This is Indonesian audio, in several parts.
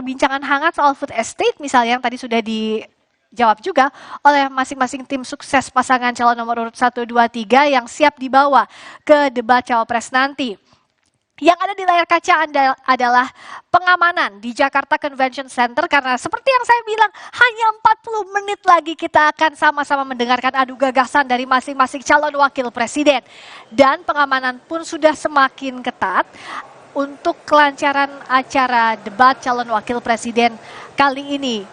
perbincangan hangat soal food estate misalnya yang tadi sudah dijawab juga oleh masing-masing tim sukses pasangan calon nomor urut 1, 2, 3 yang siap dibawa ke debat cawapres nanti. Yang ada di layar kaca adalah pengamanan di Jakarta Convention Center karena seperti yang saya bilang hanya 40 menit lagi kita akan sama-sama mendengarkan adu gagasan dari masing-masing calon wakil presiden. Dan pengamanan pun sudah semakin ketat untuk kelancaran acara debat calon wakil presiden kali ini.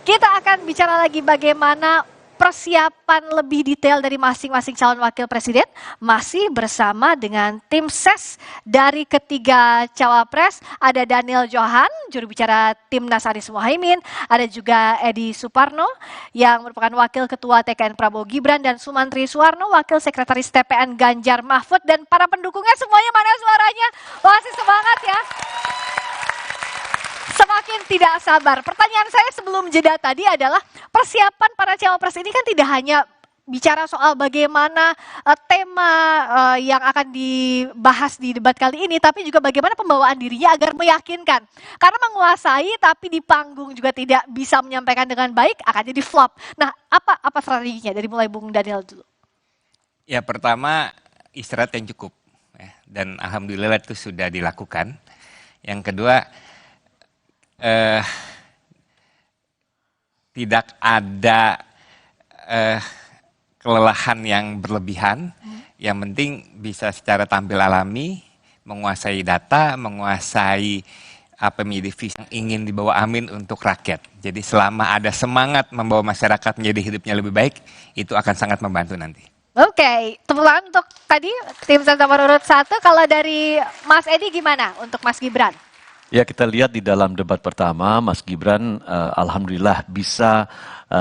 Kita akan bicara lagi bagaimana persiapan lebih detail dari masing-masing calon wakil presiden masih bersama dengan tim ses dari ketiga cawapres. Ada Daniel Johan, juru bicara Timnas Anies Mohaimin, ada juga Edi Suparno yang merupakan wakil ketua TKN Prabowo Gibran dan Sumantri Suwarno, wakil sekretaris TPN Ganjar Mahfud, dan para pendukungnya semuanya mana suaranya? Masih semangat ya. Semakin tidak sabar. Pertanyaan saya sebelum jeda tadi adalah persiapan para cawapres ini kan tidak hanya bicara soal bagaimana tema yang akan dibahas di debat kali ini, tapi juga bagaimana pembawaan dirinya agar meyakinkan. Karena menguasai tapi di panggung juga tidak bisa menyampaikan dengan baik akan jadi flop. Nah, apa strateginya dari mulai Bung Daniel dulu? Ya, pertama istirahat yang cukup ya, dan alhamdulillah itu sudah dilakukan. Yang kedua, tidak ada kelelahan yang berlebihan, yang penting bisa secara tampil alami, menguasai data, menguasai apa menjadi visi yang ingin dibawa Amin untuk rakyat. Jadi selama ada semangat membawa masyarakat menjadi hidupnya lebih baik, itu akan sangat membantu nanti. Oke, tepuk tangan untuk tadi tim nomor urut 1. Kalau dari Mas Edi gimana untuk Mas Gibran? Ya, kita lihat di dalam debat pertama, Mas Gibran alhamdulillah bisa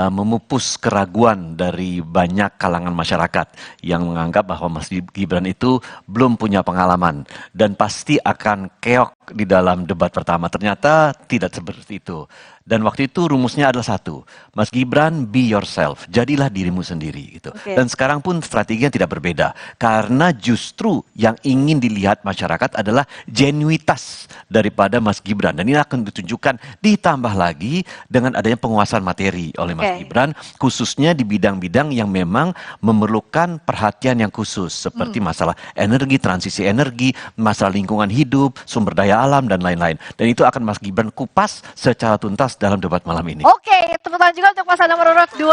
memupus keraguan dari banyak kalangan masyarakat yang menganggap bahwa Mas Gibran itu belum punya pengalaman dan pasti akan keok di dalam debat pertama. Ternyata tidak seperti itu. Dan waktu itu rumusnya adalah satu, Mas Gibran, be yourself, jadilah dirimu sendiri gitu. Okay. Dan sekarang pun strateginya tidak berbeda, karena justru yang ingin dilihat masyarakat adalah genuitas daripada Mas Gibran. Dan ini akan ditunjukkan ditambah lagi dengan adanya penguasaan materi oleh Mas Gibran, khususnya di bidang-bidang yang memang memerlukan perhatian yang khusus, seperti masalah energi, transisi energi, masalah lingkungan hidup, sumber daya alam, dan lain-lain. Dan itu akan Mas Gibran kupas secara tuntas dalam debat malam ini. Oke, tepuk tangan juga untuk pasangan nomor urut 2.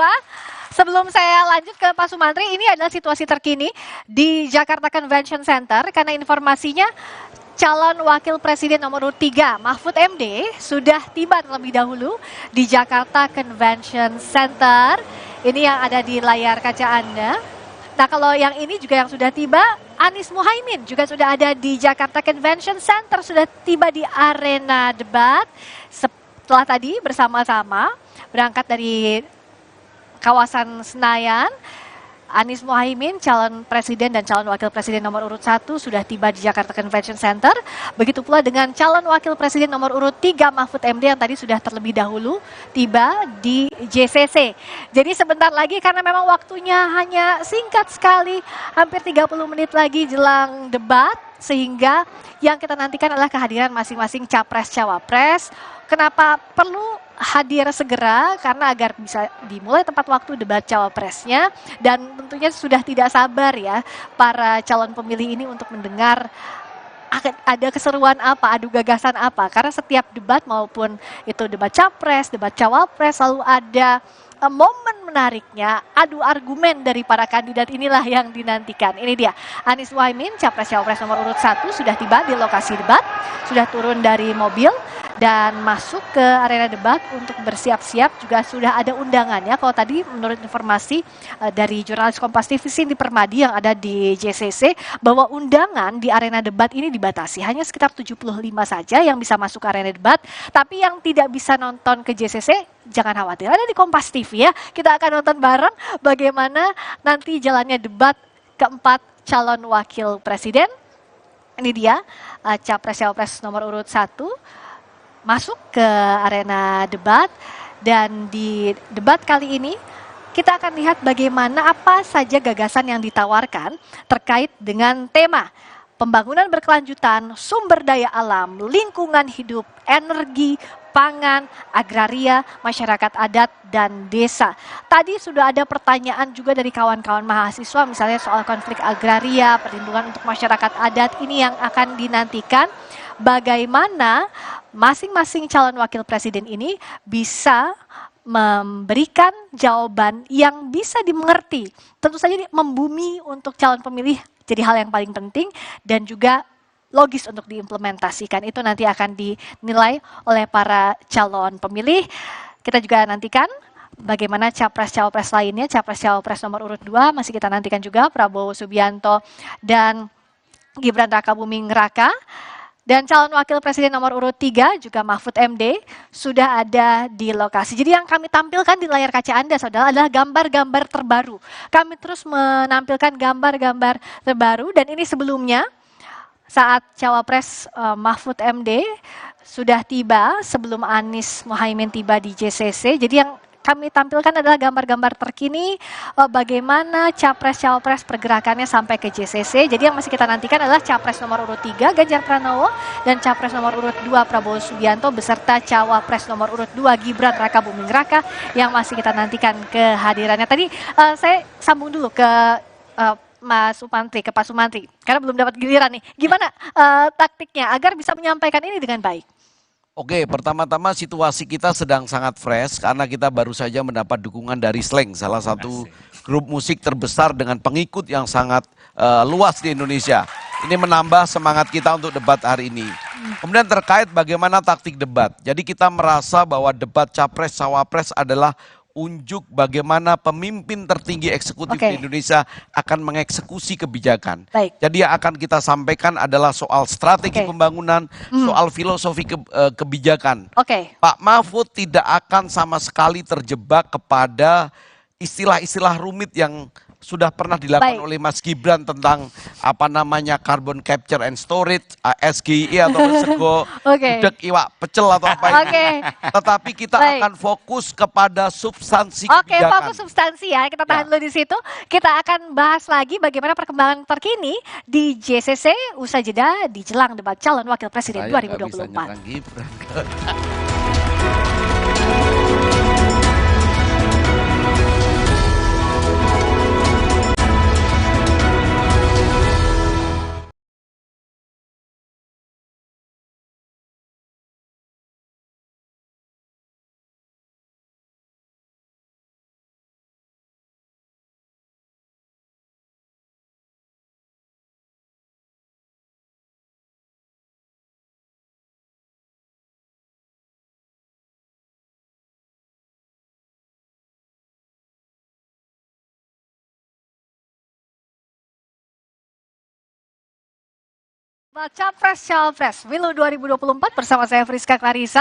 Sebelum saya lanjut ke Pak Sumantri, ini adalah situasi terkini di Jakarta Convention Center karena informasinya calon wakil presiden nomor urut 3 Mahfud MD sudah tiba terlebih dahulu di Jakarta Convention Center. Ini yang ada di layar kaca Anda. Nah, kalau yang ini juga yang sudah tiba, Anies Mohaimin juga sudah ada di Jakarta Convention Center, sudah tiba di arena debat. Setelah tadi bersama-sama berangkat dari kawasan Senayan, Anies Mohaimin, calon presiden dan calon wakil presiden nomor urut 1 sudah tiba di Jakarta Convention Center. Begitu pula dengan calon wakil presiden nomor urut 3 Mahfud MD yang tadi sudah terlebih dahulu tiba di JCC. Jadi sebentar lagi karena memang waktunya hanya singkat sekali, hampir 30 menit lagi jelang debat, sehingga yang kita nantikan adalah kehadiran masing-masing capres-cawapres. Kenapa perlu hadir segera? Karena agar bisa dimulai tepat waktu debat cawapresnya, dan tentunya sudah tidak sabar ya para calon pemilih ini untuk mendengar ada keseruan apa, adu gagasan apa. Karena setiap debat maupun itu debat capres, debat cawapres selalu ada momen menariknya, adu argumen dari para kandidat inilah yang dinantikan. Ini dia, Anies Mohaimin, capres-cawapres nomor urut 1 sudah tiba di lokasi debat, sudah turun dari mobil dan masuk ke arena debat untuk bersiap-siap. Juga sudah ada undangannya. Kalau tadi menurut informasi dari jurnalis Kompas TV Cindy Permadi yang ada di JCC, bahwa undangan di arena debat ini dibatasi. Hanya sekitar 75 saja yang bisa masuk ke arena debat. Tapi yang tidak bisa nonton ke JCC, jangan khawatir, ada di Kompas TV ya. Kita akan nonton bareng bagaimana nanti jalannya debat keempat calon wakil presiden. Ini dia capres-cawapres nomor urut 1 masuk ke arena debat. Dan di debat kali ini kita akan lihat bagaimana apa saja gagasan yang ditawarkan terkait dengan tema pembangunan berkelanjutan, sumber daya alam, lingkungan hidup, energi, pangan, agraria, masyarakat adat, dan desa. Tadi sudah ada pertanyaan juga dari kawan-kawan mahasiswa, misalnya soal konflik agraria, perlindungan untuk masyarakat adat, ini yang akan dinantikan bagaimana masing-masing calon wakil presiden ini bisa memberikan jawaban yang bisa dimengerti. Tentu saja membumi untuk calon pemilih jadi hal yang paling penting dan juga logis untuk diimplementasikan. Itu nanti akan dinilai oleh para calon pemilih. Kita juga nantikan bagaimana capres-cawapres lainnya, capres-cawapres nomor urut 2 masih kita nantikan juga, Prabowo Subianto dan Gibran Rakabuming Raka. Dan calon wakil presiden nomor urut 3 juga Mahfud MD sudah ada di lokasi. Jadi yang kami tampilkan di layar kaca Anda saudara adalah gambar-gambar terbaru. Kami terus menampilkan gambar-gambar terbaru dan ini sebelumnya saat Cawapres Mahfud MD sudah tiba sebelum Anies Mohaimin tiba di JCC. Jadi yang kami tampilkan adalah gambar-gambar terkini bagaimana Capres-Cawapres pergerakannya sampai ke JCC. Jadi yang masih kita nantikan adalah Capres nomor urut 3 Ganjar Pranowo dan Capres nomor urut 2 Prabowo Subianto beserta Cawapres nomor urut 2 Gibran Rakabuming Raka yang masih kita nantikan kehadirannya. Tadi saya sambung dulu ke Mas Supantri, ke Pak Sumantri, karena belum dapat giliran nih. Gimana taktiknya agar bisa menyampaikan ini dengan baik? Oke, pertama-tama situasi kita sedang sangat fresh karena kita baru saja mendapat dukungan dari Slank, salah satu grup musik terbesar dengan pengikut yang sangat luas di Indonesia. Ini menambah semangat kita untuk debat hari ini. Kemudian terkait bagaimana taktik debat. Jadi kita merasa bahwa debat Capres-Cawapres adalah unjuk bagaimana pemimpin tertinggi eksekutif di Indonesia akan mengeksekusi kebijakan. Baik. Jadi yang akan kita sampaikan adalah soal strategi pembangunan, soal filosofi kebijakan. Pak Mahfud tidak akan sama sekali terjebak kepada istilah-istilah rumit yang sudah pernah dilakukan oleh Mas Gibran tentang apa namanya carbon capture and storage, SGI atau sego, gudeg, iwak, pecel atau apa ini. Tetapi kita akan fokus kepada substansi kebijakan. Fokus substansi ya, kita tahan dulu di situ. Kita akan bahas lagi bagaimana perkembangan terkini di JCC usai jeda di jelang debat calon wakil presiden 2024. Capres-Cawapres Pemilu 2024 bersama saya Friska Clarissa.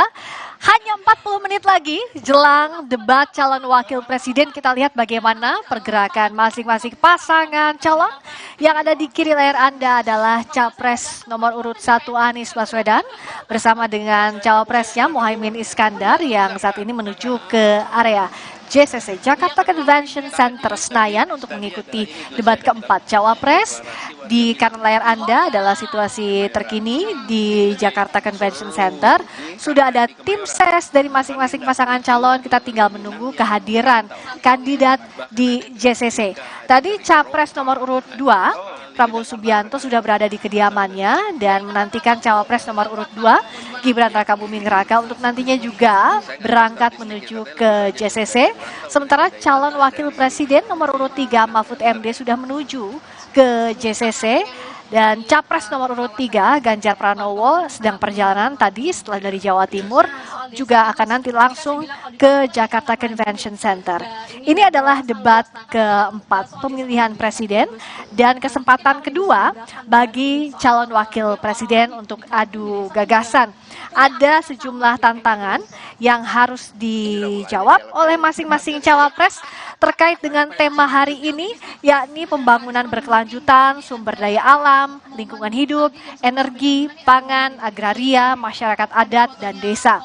Hanya 40 menit lagi jelang debat calon wakil presiden. Kita lihat bagaimana pergerakan masing-masing pasangan calon. Yang ada di kiri layar Anda adalah Capres nomor urut 1 Anies Baswedan bersama dengan Cawapresnya Mohaimin Iskandar yang saat ini menuju ke area JCC Jakarta Convention Center Senayan untuk mengikuti debat keempat Cawapres. Di kanan layar Anda adalah situasi terkini di Jakarta Convention Center. Sudah ada tim ses dari masing-masing pasangan calon. Kita tinggal menunggu kehadiran kandidat di JCC. Tadi Capres nomor urut 2 Prabowo Subianto sudah berada di kediamannya dan menantikan Cawapres nomor urut 2 Gibran Rakabuming Raka untuk nantinya juga berangkat menuju ke JCC. Sementara calon wakil presiden nomor urut 3 Mahfud MD sudah menuju ke JCC dan Capres nomor urut 3 Ganjar Pranowo sedang perjalanan tadi setelah dari Jawa Timur juga akan nanti langsung ke Jakarta Convention Center. Ini adalah debat keempat pemilihan presiden dan kesempatan kedua bagi calon wakil presiden untuk adu gagasan. Ada sejumlah tantangan yang harus dijawab oleh masing-masing cawapres terkait dengan tema hari ini, yakni pembangunan berkelanjutan, sumber daya alam, lingkungan hidup, energi, pangan, agraria, masyarakat adat, dan desa.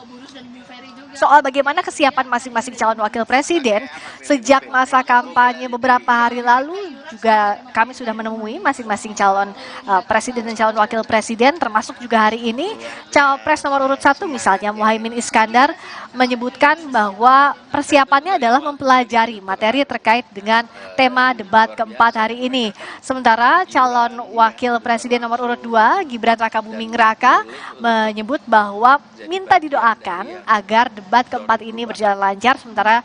Soal bagaimana kesiapan masing-masing calon wakil presiden sejak masa kampanye beberapa hari lalu juga kami sudah menemui masing-masing calon presiden dan calon wakil presiden, termasuk juga hari ini cawapres nomor urut 1 misalnya Muhaimin Iskandar menyebutkan bahwa persiapannya adalah mempelajari materi terkait dengan tema debat keempat hari ini. Sementara calon wakil presiden nomor urut 2 Gibran Rakabuming Raka menyebut bahwa minta didoakan agar debat keempat ini berjalan lancar, sementara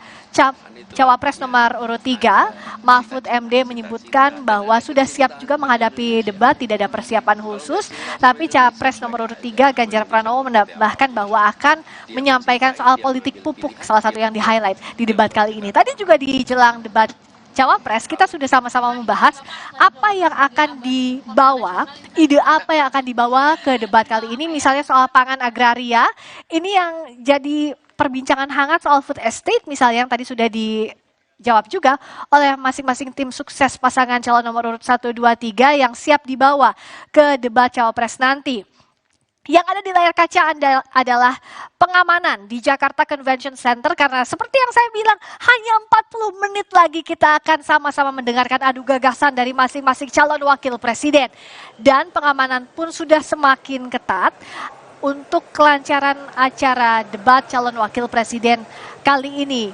cawapres nomor urut 3 Mahfud MD menyebutkan bahwa sudah siap juga menghadapi debat, tidak ada persiapan khusus, tapi capres nomor urut 3 Ganjar Pranowo menambahkan bahwa akan menyampaikan soal politik pupuk, salah satu yang di-highlight di debat kali ini. Tadi juga di jelang debat cawapres kita sudah sama-sama membahas apa yang akan dibawa, ide apa yang akan dibawa ke debat kali ini, misalnya soal pangan agraria, ini yang jadi perbincangan hangat soal food estate misalnya yang tadi sudah dijawab juga oleh masing-masing tim sukses pasangan calon nomor urut 1, 2, 3 yang siap dibawa ke debat cawapres nanti. Yang ada di layar kaca adalah pengamanan di Jakarta Convention Center, karena seperti yang saya bilang hanya 40 menit lagi kita akan sama-sama mendengarkan adu gagasan dari masing-masing calon wakil presiden. Dan pengamanan pun sudah semakin ketat untuk kelancaran acara debat calon wakil presiden kali ini.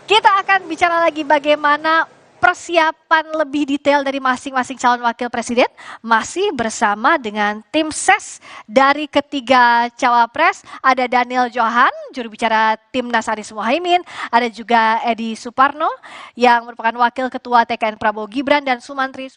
Kita akan bicara lagi bagaimana persiapan lebih detail dari masing-masing calon wakil presiden, masih bersama dengan tim ses dari ketiga cawapres. Ada Daniel Johan, juru bicara Timnas Anies Muhaimin, ada juga Edi Suparno yang merupakan wakil ketua TKN Prabowo Gibran, dan Sumantri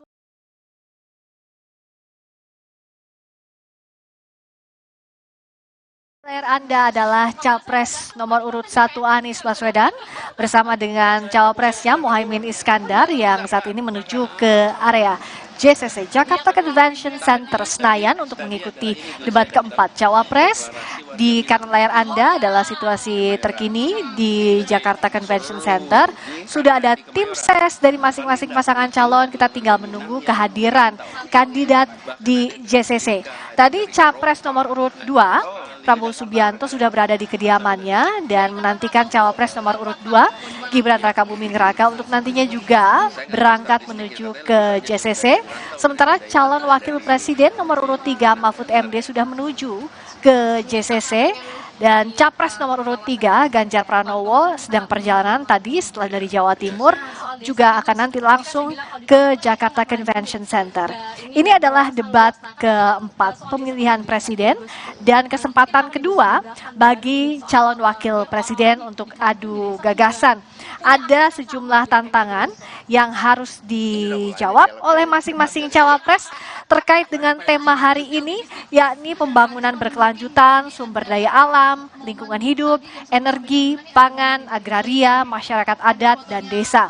layar Anda adalah Capres nomor urut 1 Anies Baswedan bersama dengan cawapresnya Muhaimin Iskandar yang saat ini menuju ke area JCC Jakarta Convention Center Senayan untuk mengikuti debat keempat cawapres. Di kanan layar Anda adalah situasi terkini di Jakarta Convention Center. Sudah ada tim ses dari masing-masing pasangan calon, kita tinggal menunggu kehadiran kandidat di JCC. Tadi Capres nomor urut 2 Prabowo Subianto sudah berada di kediamannya dan menantikan cawapres nomor urut 2 Gibran Rakabuming Raka untuk nantinya juga berangkat menuju ke JCC. Sementara calon wakil presiden nomor urut 3 Mahfud MD sudah menuju ke JCC. Dan capres nomor urut 3 Ganjar Pranowo sedang perjalanan tadi setelah dari Jawa Timur, juga akan nanti langsung ke Jakarta Convention Center. Ini adalah debat keempat pemilihan presiden dan kesempatan kedua bagi calon wakil presiden untuk adu gagasan. Ada sejumlah tantangan yang harus dijawab oleh masing-masing cawapres terkait dengan tema hari ini, yakni pembangunan berkelanjutan, sumber daya alam, lingkungan hidup, energi, pangan, agraria, masyarakat adat, dan desa.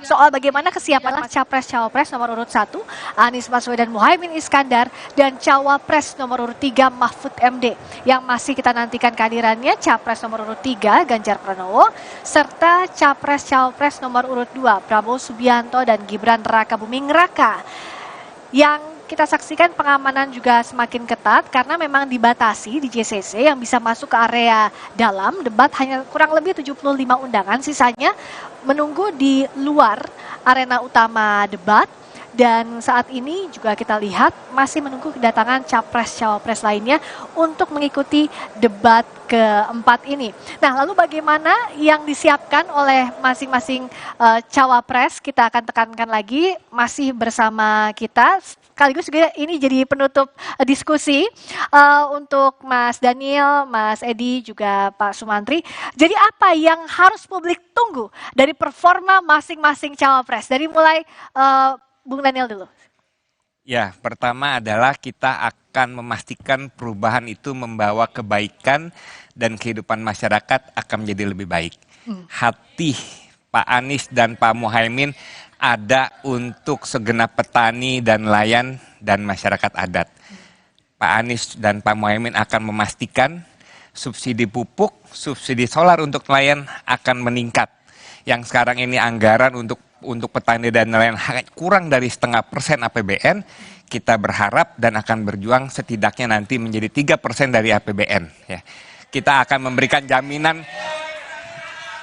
Soal bagaimana kesiapan capres-cawapres nomor urut 1 Anies Baswedan Muhaimin Iskandar dan cawapres nomor urut 3 Mahfud MD yang masih kita nantikan kehadirannya, capres nomor urut 3 Ganjar Pranowo serta capres-cawapres nomor urut 2 Prabowo Subianto dan Gibran Rakabuming Raka. Yang kita saksikan pengamanan juga semakin ketat karena memang dibatasi di JCC yang bisa masuk ke area dalam debat hanya kurang lebih 75 undangan, sisanya menunggu di luar arena utama debat. Dan saat ini juga kita lihat masih menunggu kedatangan capres-cawapres lainnya untuk mengikuti debat keempat ini. Nah, lalu bagaimana yang disiapkan oleh masing-masing cawapres? Kita akan tekankan lagi, masih bersama kita. Sekaligus juga ini jadi penutup diskusi untuk Mas Daniel, Mas Edi, juga Pak Sumantri. Jadi apa yang harus publik tunggu dari performa masing-masing cawapres? Dari mulai Bung Daniel dulu. Ya, pertama adalah kita akan memastikan perubahan itu membawa kebaikan dan kehidupan masyarakat akan menjadi lebih baik. Hati Pak Anies dan Pak Muhaimin ada untuk segenap petani dan nelayan dan masyarakat adat. Pak Anies dan Pak Muhaimin akan memastikan subsidi pupuk, subsidi solar untuk nelayan akan meningkat. Yang sekarang ini anggaran untuk petani dan nelayan kurang dari 0,5% APBN, kita berharap dan akan berjuang setidaknya nanti menjadi 3% dari APBN. Ya. Kita akan memberikan jaminan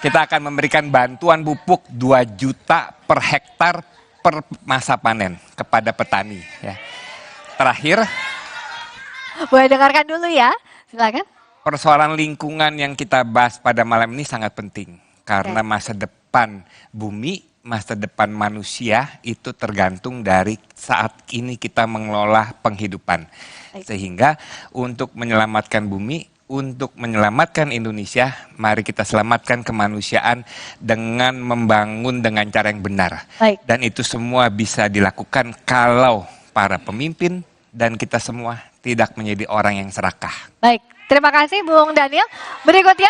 kita akan memberikan bantuan pupuk 2 juta per hektar per masa panen kepada petani. Ya. Terakhir, Boleh dengarkan dulu ya, silakan. persoalan lingkungan yang kita bahas pada malam ini sangat penting. Karena Oke. masa depan bumi, masa depan manusia itu tergantung dari saat ini kita mengelola penghidupan. Baik. Sehingga untuk menyelamatkan bumi, untuk menyelamatkan Indonesia, mari kita selamatkan kemanusiaan dengan membangun dengan cara yang benar. Baik. Dan itu semua bisa dilakukan kalau para pemimpin dan kita semua tidak menjadi orang yang serakah. Baik, terima kasih Bung Daniel. Berikutnya,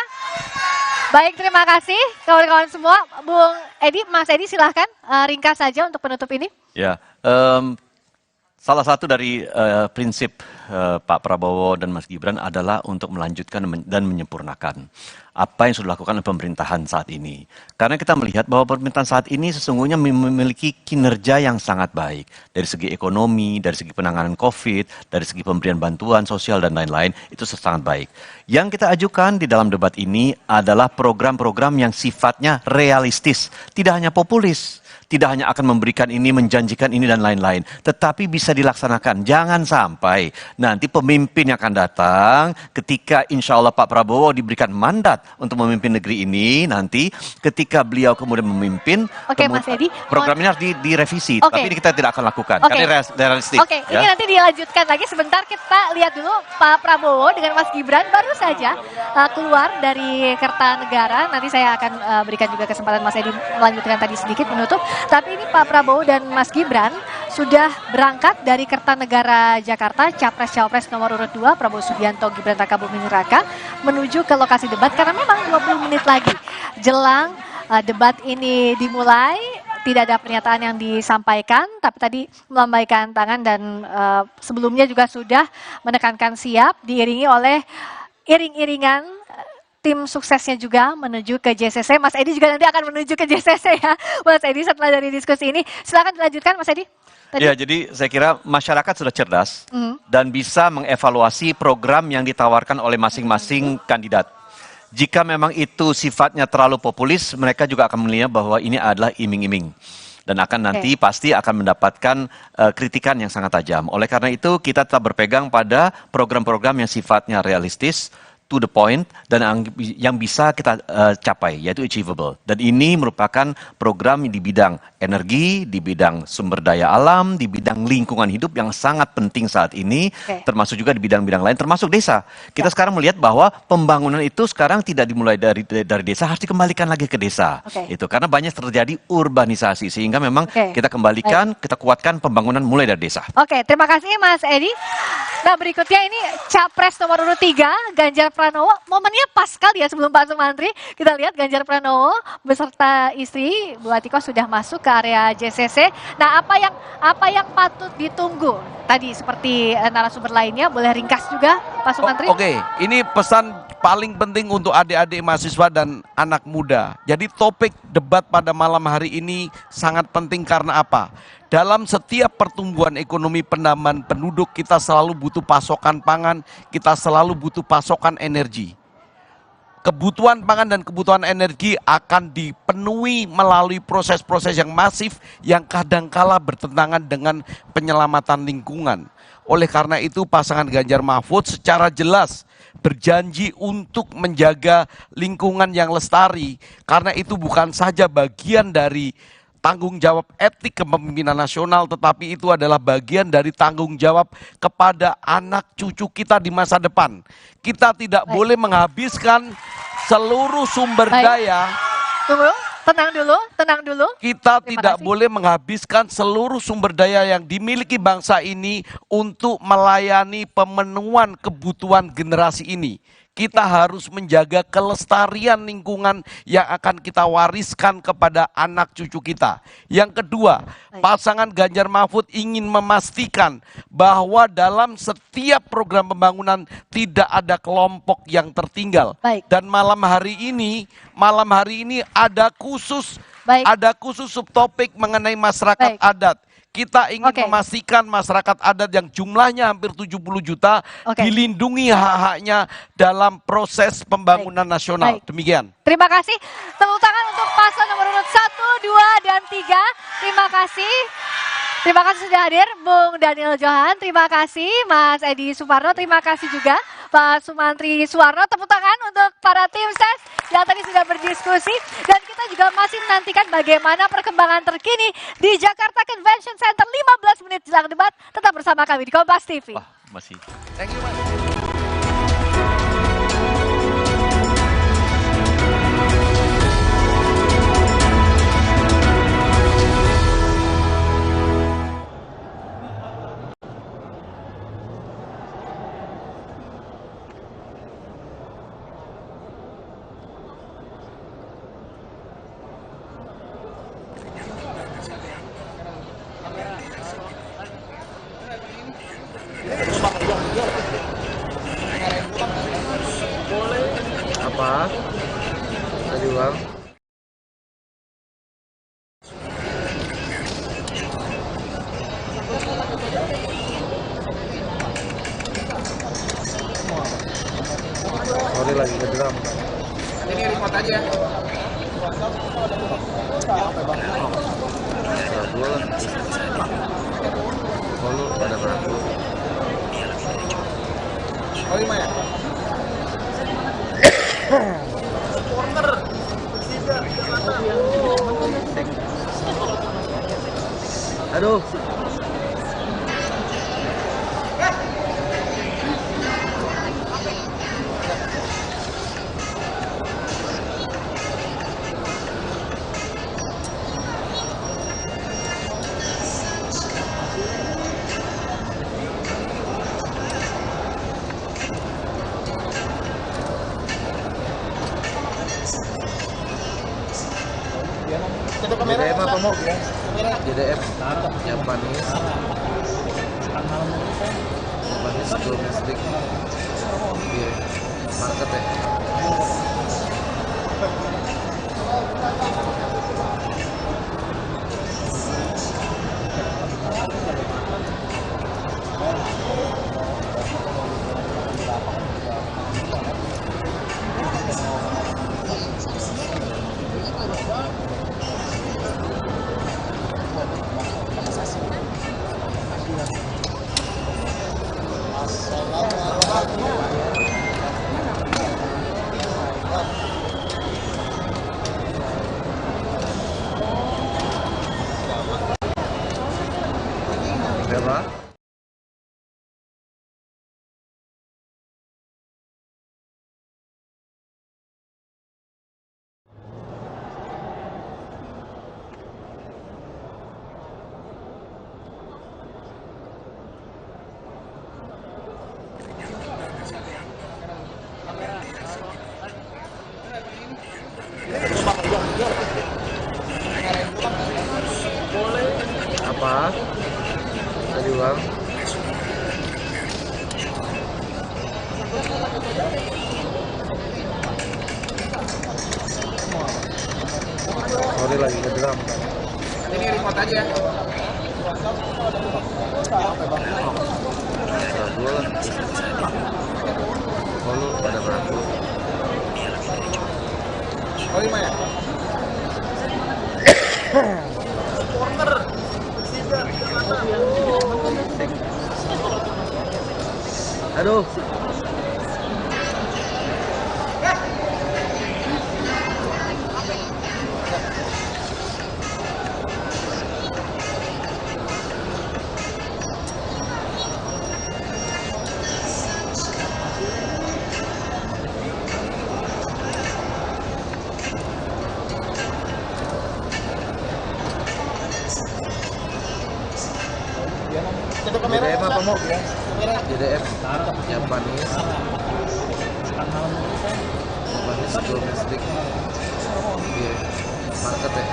baik terima kasih kawan-kawan semua. Bung Edi, Mas Edi silahkan ringkas saja untuk penutup ini. Ya, salah satu dari prinsip Pak Prabowo dan Mas Gibran adalah untuk melanjutkan dan menyempurnakan apa yang sudah dilakukan oleh pemerintahan saat ini. Karena kita melihat bahwa pemerintahan saat ini sesungguhnya memiliki kinerja yang sangat baik. Dari segi ekonomi, dari segi penanganan COVID, dari segi pemberian bantuan sosial dan lain-lain, itu sangat baik. Yang kita ajukan di dalam debat ini adalah program-program yang sifatnya realistis, tidak hanya populis. Tidak hanya akan memberikan ini, menjanjikan ini dan lain-lain. Tetapi bisa dilaksanakan. Jangan sampai nanti pemimpin yang akan datang ketika insya Allah Pak Prabowo diberikan mandat untuk memimpin negeri ini. Nanti ketika beliau kemudian memimpin, Oke, Mas Edi. program ini harus direvisi. Oke. Tapi ini kita tidak akan lakukan. Oke. Karena ini realistik. Oke, ya. ini nanti dilanjutkan lagi. Sebentar kita lihat dulu Pak Prabowo dengan Mas Gibran baru saja keluar dari Kertanegara. Nanti saya akan berikan juga kesempatan Mas Edi melanjutkan tadi sedikit menutup. Tapi ini Pak Prabowo dan Mas Gibran sudah berangkat dari Kertanegara Jakarta, Capres-Cawapres nomor urut 2 Prabowo Subianto Gibran Raka Buming Raka menuju ke lokasi debat karena memang 20 menit lagi jelang debat ini dimulai. Tidak ada pernyataan yang disampaikan, tapi tadi melambaikan tangan dan sebelumnya juga sudah menekankan siap diiringi oleh iring-iringan tim suksesnya juga menuju ke JCC. Mas Edi juga nanti akan menuju ke JCC ya. Mas Edi setelah dari diskusi ini. Silakan dilanjutkan Mas Edi. Tadi. Ya, jadi saya kira masyarakat sudah cerdas dan bisa mengevaluasi program yang ditawarkan oleh masing-masing kandidat. Jika memang itu sifatnya terlalu populis, mereka juga akan melihat bahwa ini adalah iming-iming. Dan akan nanti pasti akan mendapatkan kritikan yang sangat tajam. Oleh karena itu kita tetap berpegang pada program-program yang sifatnya realistis, to the point, dan yang bisa kita capai, yaitu achievable. Dan ini merupakan program di bidang energi, di bidang sumber daya alam, di bidang lingkungan hidup yang sangat penting saat ini, termasuk juga di bidang-bidang lain, termasuk desa. Kita sekarang melihat bahwa pembangunan itu sekarang tidak dimulai dari desa, harus dikembalikan lagi ke desa. Itu karena banyak terjadi urbanisasi, sehingga memang kita kembalikan, kita kuatkan pembangunan mulai dari desa. Oke, terima kasih Mas Edi. Nah berikutnya ini Capres nomor urut 3, Ganjar Pranowo. Momennya pas sekali ya sebelum Pak Sumantri. Kita lihat Ganjar Pranowo beserta istri Bu Atiko sudah masuk ke area JCC. Nah apa yang patut ditunggu? Tadi seperti narasumber lainnya, boleh ringkas juga Pak Sumantri? Oke, ini pesan paling penting untuk adik-adik mahasiswa dan anak muda. Jadi topik debat pada malam hari ini sangat penting karena apa? Dalam setiap pertumbuhan ekonomi penambahan penduduk, kita selalu butuh pasokan pangan, kita selalu butuh pasokan energi. Kebutuhan pangan dan kebutuhan energi akan dipenuhi melalui proses-proses yang masif yang kadangkala bertentangan dengan penyelamatan lingkungan. Oleh karena itu pasangan Ganjar Mahfud secara jelas berjanji untuk menjaga lingkungan yang lestari, karena itu bukan saja bagian dari tanggung jawab etik kepemimpinan nasional, tetapi itu adalah bagian dari tanggung jawab kepada anak cucu kita di masa depan. Kita tidak boleh menghabiskan seluruh sumber daya. Tunggu, tenang dulu. Kita tidak boleh menghabiskan seluruh sumber daya yang dimiliki bangsa ini untuk melayani pemenuhan kebutuhan generasi ini. Kita harus menjaga kelestarian lingkungan yang akan kita wariskan kepada anak cucu kita. Yang kedua, pasangan Ganjar Mahfud ingin memastikan bahwa dalam setiap program pembangunan tidak ada kelompok yang tertinggal. Dan malam hari ini ada khusus subtopik mengenai masyarakat adat. Kita ingin Oke. memastikan masyarakat adat yang jumlahnya hampir 70 juta Oke. dilindungi hak-haknya dalam proses pembangunan nasional. Baik. Demikian. Terima kasih. Tepuk tangan untuk paslon nomor urut 1, 2, dan 3. Terima kasih. Terima kasih sudah hadir Bung Daniel Johan. Terima kasih Mas Edi Suparno. Terima kasih juga Pak Sumantri Suwarno. Tepuk tangan untuk para tim ses yang tadi sudah berdiskusi. Dan kita juga masih menantikan bagaimana perkembangan terkini di Jakarta Convention Center 15 menit jelang debat. Tetap bersama kami di Kompas TV. Wah, masih. Thank you, Mas. Apa? Tadi ulang. Sorry lagi ke drum. Ini remote aja. Ragu lah. Oh lu pada ragu. Oh 5 ya? Aduh. JDM apa mau? JDM yang manis. Manis domestik. Iya, market ya. Berapa? Apa? Tadi ulang. Sorry lagi ke drum. Ini remote aja. Ragu lah. Oh lu pada ragu. Oh 5 ya? Aduh. JDM apa mau? JDM yang manis. Manis domestik. Iya, market ya.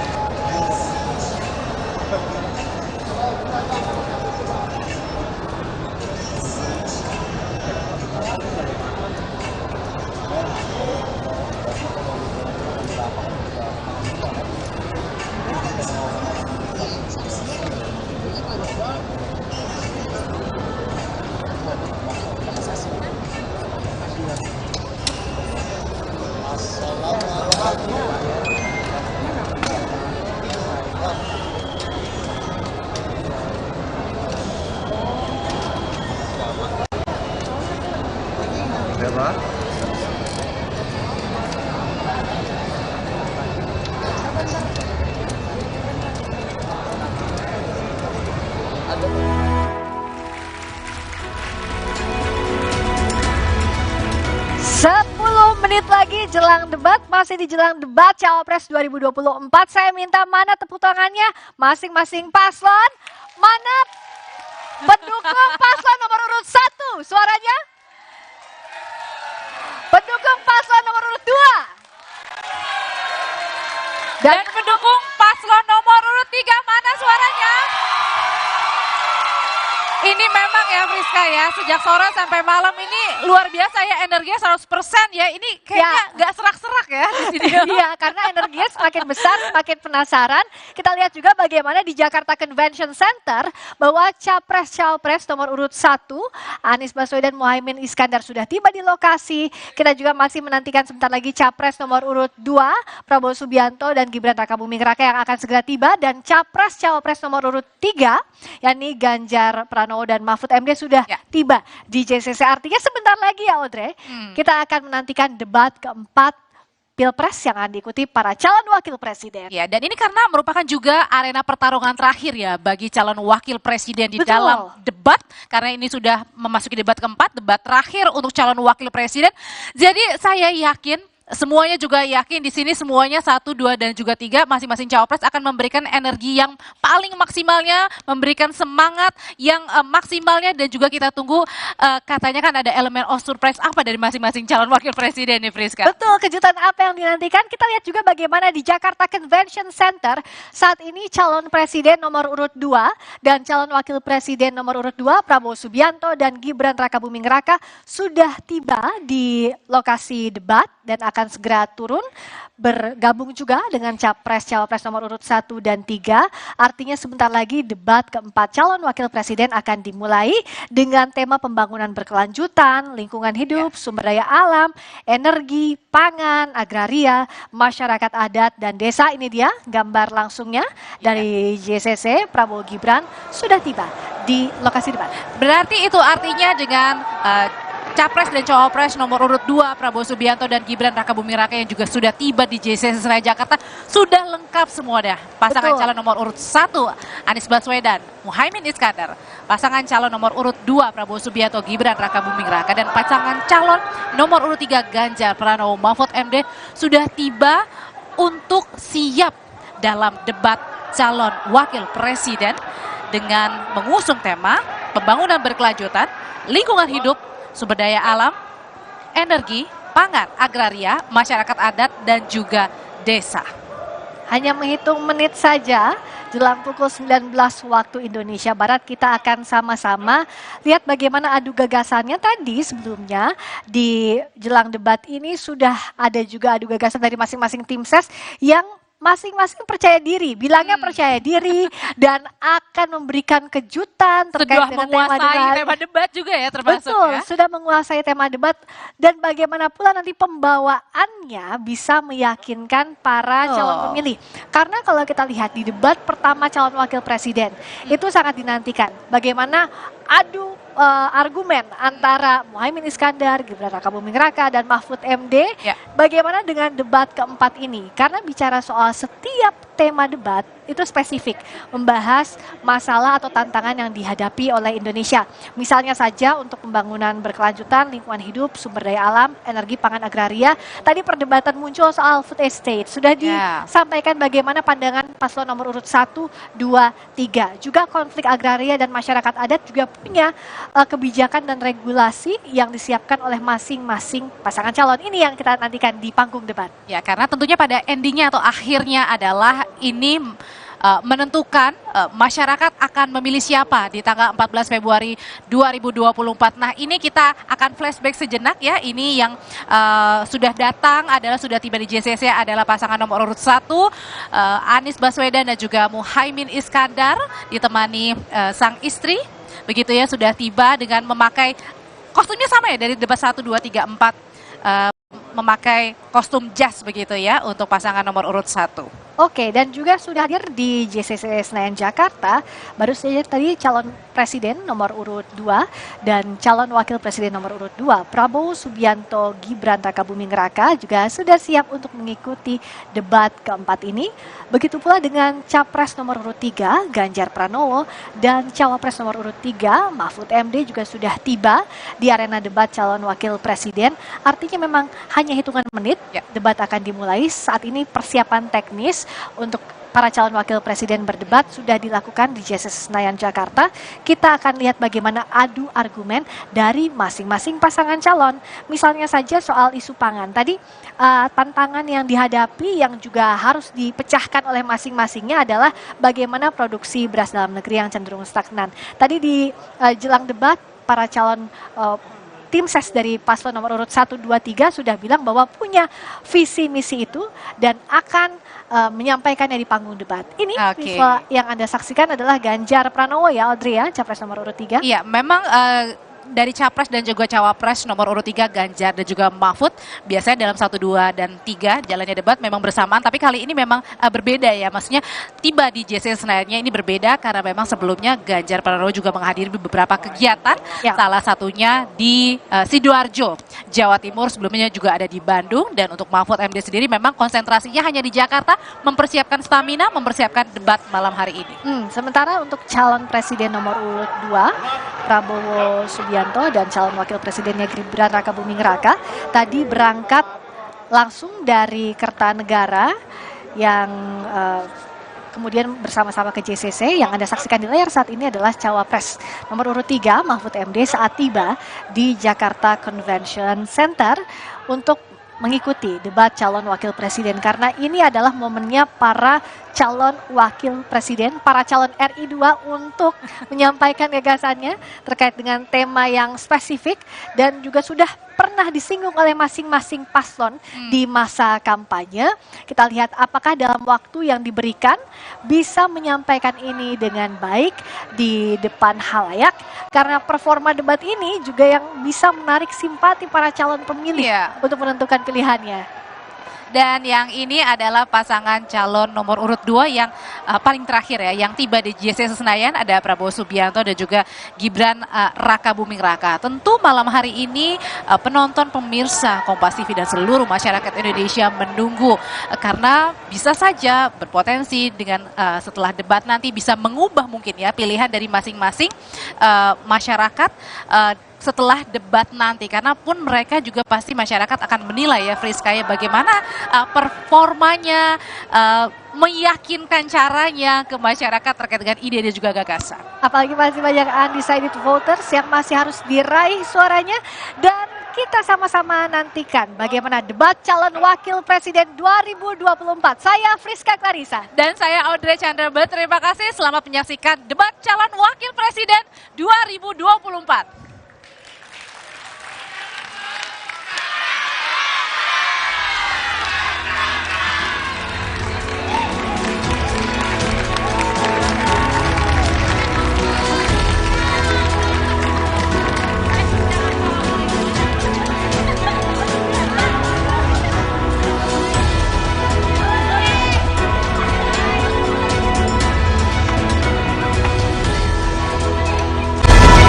Siapa? Sepuluh menit lagi jelang debat, masih di jelang debat Cawapres 2024. Saya minta mana tepuk tangannya masing-masing paslon. Mana pendukung paslon nomor urut 1? Suaranya? Pendukung paslon nomor urut 2. Dan pendukung paslon nomor urut 3, mana suaranya? Ini memang ya Friska ya, sejak sore sampai malam ini luar biasa ya, energinya 100% ya. Ini kayaknya nggak serak-serak ya di sini. Iya, karena energinya semakin besar, semakin penasaran. Kita lihat juga bagaimana di Jakarta Convention Center bahwa Capres-Cawapres nomor urut 1, Anies Baswedan, Muhaimin Iskandar sudah tiba di lokasi. Kita juga masih menantikan sebentar lagi Capres nomor urut 2, Prabowo Subianto dan Gibran Rakabuming Raka yang akan segera tiba. Dan Capres-Cawapres nomor urut 3, yakni Ganjar Pranowo dan Mahfud MD sudah tiba di JCC. Artinya sebentar lagi ya Audrey, kita akan menantikan debat keempat Pilpres yang akan diikuti para calon wakil presiden. Ya, dan ini karena merupakan juga arena pertarungan terakhir ya bagi calon wakil presiden di Betul. dalam debat. Karena ini sudah memasuki debat keempat, debat terakhir untuk calon wakil presiden. Jadi saya yakin, semuanya juga yakin di sini semuanya 1, 2 dan juga 3 masing-masing cawapres akan memberikan energi yang paling maksimalnya, memberikan semangat yang maksimalnya, dan juga kita tunggu katanya kan ada elemen of surprise apa dari masing-masing calon wakil presiden nih Friska. Betul, kejutan apa yang dinantikan? Kita lihat juga bagaimana di Jakarta Convention Center saat ini calon presiden nomor urut 2 dan calon wakil presiden nomor urut 2 Prabowo Subianto dan Gibran Rakabuming Raka sudah tiba di lokasi debat dan akan segera turun bergabung juga dengan Capres-Cawapres nomor urut 1 dan 3. Artinya sebentar lagi debat keempat calon wakil presiden akan dimulai dengan tema pembangunan berkelanjutan, lingkungan hidup, sumber daya alam, energi, pangan, agraria, masyarakat adat dan desa. Ini dia gambar langsungnya dari JCC. Prabowo Gibran sudah tiba di lokasi debat. Berarti itu artinya dengan Capres dan Cawapres nomor urut 2 Prabowo Subianto dan Gibran Rakabuming Raka yang juga sudah tiba di JCC Senayan Jakarta, sudah lengkap semua dah. Pasangan calon nomor urut 1 Anies Baswedan, Muhaimin Iskandar, pasangan calon nomor urut 2 Prabowo Subianto, Gibran Rakabuming Raka, dan pasangan calon nomor urut 3 Ganjar Pranowo, Mahfud MD sudah tiba untuk siap dalam debat calon wakil presiden dengan mengusung tema pembangunan berkelanjutan, lingkungan hidup, sumber daya alam, energi, pangan, agraria, masyarakat adat, dan juga desa. Hanya menghitung menit saja, jelang pukul 19 waktu Indonesia Barat, kita akan sama-sama lihat bagaimana adu gagasannya. Tadi sebelumnya di jelang debat ini sudah ada juga adu gagasan dari masing-masing tim ses yang masing-masing percaya diri, bilangnya percaya diri dan akan memberikan kejutan terkait Sudah dengan menguasai tema debat juga ya termasuk. Betul, ya. sudah menguasai tema debat dan bagaimana pula nanti pembawaannya bisa meyakinkan para calon pemilih. Karena kalau kita lihat di debat pertama calon wakil presiden itu sangat dinantikan. Bagaimana adu argumen antara Muhaimin Iskandar, Gibran Rakabuming Raka dan Mahfud MD. Ya. Bagaimana dengan debat keempat ini? Karena bicara soal setiap tema debat itu spesifik, membahas masalah atau tantangan yang dihadapi oleh Indonesia. Misalnya saja untuk pembangunan berkelanjutan, lingkungan hidup, sumber daya alam, energi, pangan, agraria. Tadi perdebatan muncul soal food estate. Sudah disampaikan bagaimana pandangan paslon nomor urut 1, 2, 3. Juga konflik agraria dan masyarakat adat juga punya kebijakan dan regulasi yang disiapkan oleh masing-masing pasangan calon. Ini yang kita nantikan di panggung debat. Ya, karena tentunya pada endingnya atau akhirnya adalah ini menentukan masyarakat akan memilih siapa di tanggal 14 Februari 2024. Nah, ini kita akan flashback sejenak ya. Ini yang sudah datang adalah sudah tiba di JCC adalah pasangan nomor urut 1 Anies Baswedan dan juga Muhaimin Iskandar ditemani sang istri. Begitu ya, sudah tiba dengan memakai kostumnya sama ya dari debat 1, 2, 3, 4. memakai kostum jas begitu ya untuk pasangan nomor urut 1. Oke, dan juga sudah hadir di JCC Senayan Jakarta, baru saja tadi calon presiden nomor urut 2 dan calon wakil presiden nomor urut 2, Prabowo Subianto Gibran Rakabuming Raka juga sudah siap untuk mengikuti debat keempat ini. Begitu pula dengan Capres nomor urut 3, Ganjar Pranowo, dan Cawapres nomor urut 3, Mahfud MD juga sudah tiba di arena debat calon wakil presiden. Artinya memang hanya hitungan menit, debat akan dimulai. Saat ini persiapan teknis untuk para calon wakil presiden berdebat sudah dilakukan di JCC Senayan Jakarta. Kita akan lihat bagaimana adu argumen dari masing-masing pasangan calon. Misalnya saja soal isu pangan. Tadi tantangan yang dihadapi yang juga harus dipecahkan oleh masing-masingnya adalah bagaimana produksi beras dalam negeri yang cenderung stagnan. Tadi di jelang debat para calon tim ses dari paslon nomor urut 1, 2, 3 sudah bilang bahwa punya visi misi itu dan akan menyampaikannya di panggung debat. Ini visual yang Anda saksikan adalah Ganjar Pranowo ya, Audrey ya, Capres nomor urut 3. Iya, memang dari Capres dan juga Cawapres nomor urut 3 Ganjar dan juga Mahfud biasanya dalam 1, 2, dan 3 jalannya debat memang bersamaan, tapi kali ini memang berbeda ya, maksudnya tiba di JCC Senayannya ini berbeda karena memang sebelumnya Ganjar Pranowo juga menghadiri beberapa kegiatan, salah satunya di Sidoarjo, Jawa Timur, sebelumnya juga ada di Bandung, dan untuk Mahfud MD sendiri memang konsentrasinya hanya di Jakarta, mempersiapkan stamina, mempersiapkan debat malam hari ini. Sementara untuk calon presiden nomor urut 2, Prabowo Subianto dan calon wakil presidennya Gibran Rakabuming Raka tadi berangkat langsung dari Kertanegara yang kemudian bersama-sama ke JCC. Yang Anda saksikan di layar saat ini adalah Cawapres nomor urut 3 Mahfud MD saat tiba di Jakarta Convention Center untuk mengikuti debat calon wakil presiden, karena ini adalah momennya para calon wakil presiden, para calon RI 2 untuk menyampaikan gagasannya terkait dengan tema yang spesifik dan juga sudah pernah disinggung oleh masing-masing paslon di masa kampanye. Kita lihat apakah dalam waktu yang diberikan bisa menyampaikan ini dengan baik di depan halayak, karena performa debat ini juga yang bisa menarik simpati para calon pemilih untuk menentukan pilihannya. Dan yang ini adalah pasangan calon nomor urut 2 yang paling terakhir ya, yang tiba di JCC Senayan, ada Prabowo Subianto dan juga Gibran Rakabuming Raka. Tentu malam hari ini penonton, pemirsa Kompas TV dan seluruh masyarakat Indonesia menunggu, karena bisa saja berpotensi dengan setelah debat nanti bisa mengubah mungkin ya pilihan dari masing-masing masyarakat setelah debat nanti, karena pun mereka juga pasti masyarakat akan menilai ya Friska ya bagaimana performanya, meyakinkan caranya ke masyarakat terkait dengan ide dan juga gagasan. Apalagi masih banyak undecided voters yang masih harus diraih suaranya, dan kita sama-sama nantikan bagaimana debat calon wakil presiden 2024. Saya Friska Clarissa. Dan saya Audrey Chandra. Terima kasih, selamat menyaksikan debat calon wakil presiden 2024.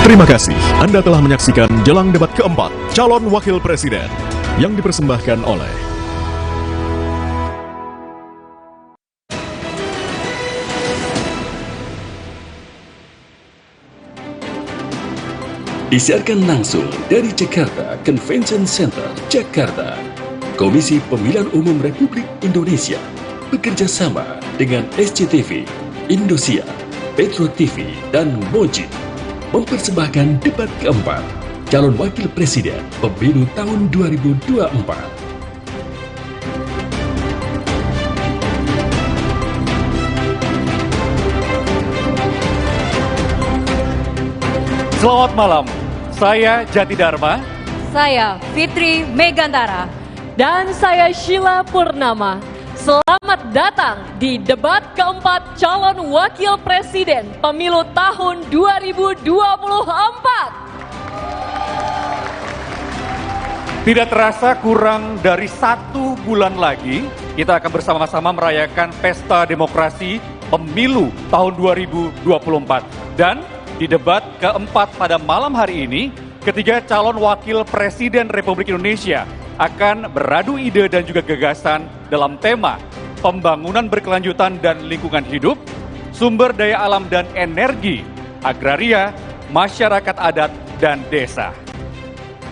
Terima kasih Anda telah menyaksikan jelang debat keempat calon wakil presiden yang dipersembahkan oleh disiarkan langsung dari Jakarta Convention Center, Jakarta. Komisi Pemilihan Umum Republik Indonesia bekerja sama dengan SCTV, Indosiar, Petro TV, dan Moji mempersembahkan debat keempat calon wakil presiden pemilu tahun 2024. Selamat malam, saya Jati Dharma. Saya Fitri Megantara. Dan saya Sheila Purnama. Selamat datang di debat keempat calon wakil presiden pemilu tahun 2024. Tidak terasa kurang dari 1 bulan lagi, kita akan bersama-sama merayakan Pesta Demokrasi Pemilu tahun 2024. Dan di debat keempat pada malam hari ini, ketiga calon wakil Presiden Republik Indonesia akan beradu ide dan juga gagasan dalam tema pembangunan berkelanjutan dan lingkungan hidup, sumber daya alam dan energi, agraria, masyarakat adat, dan desa.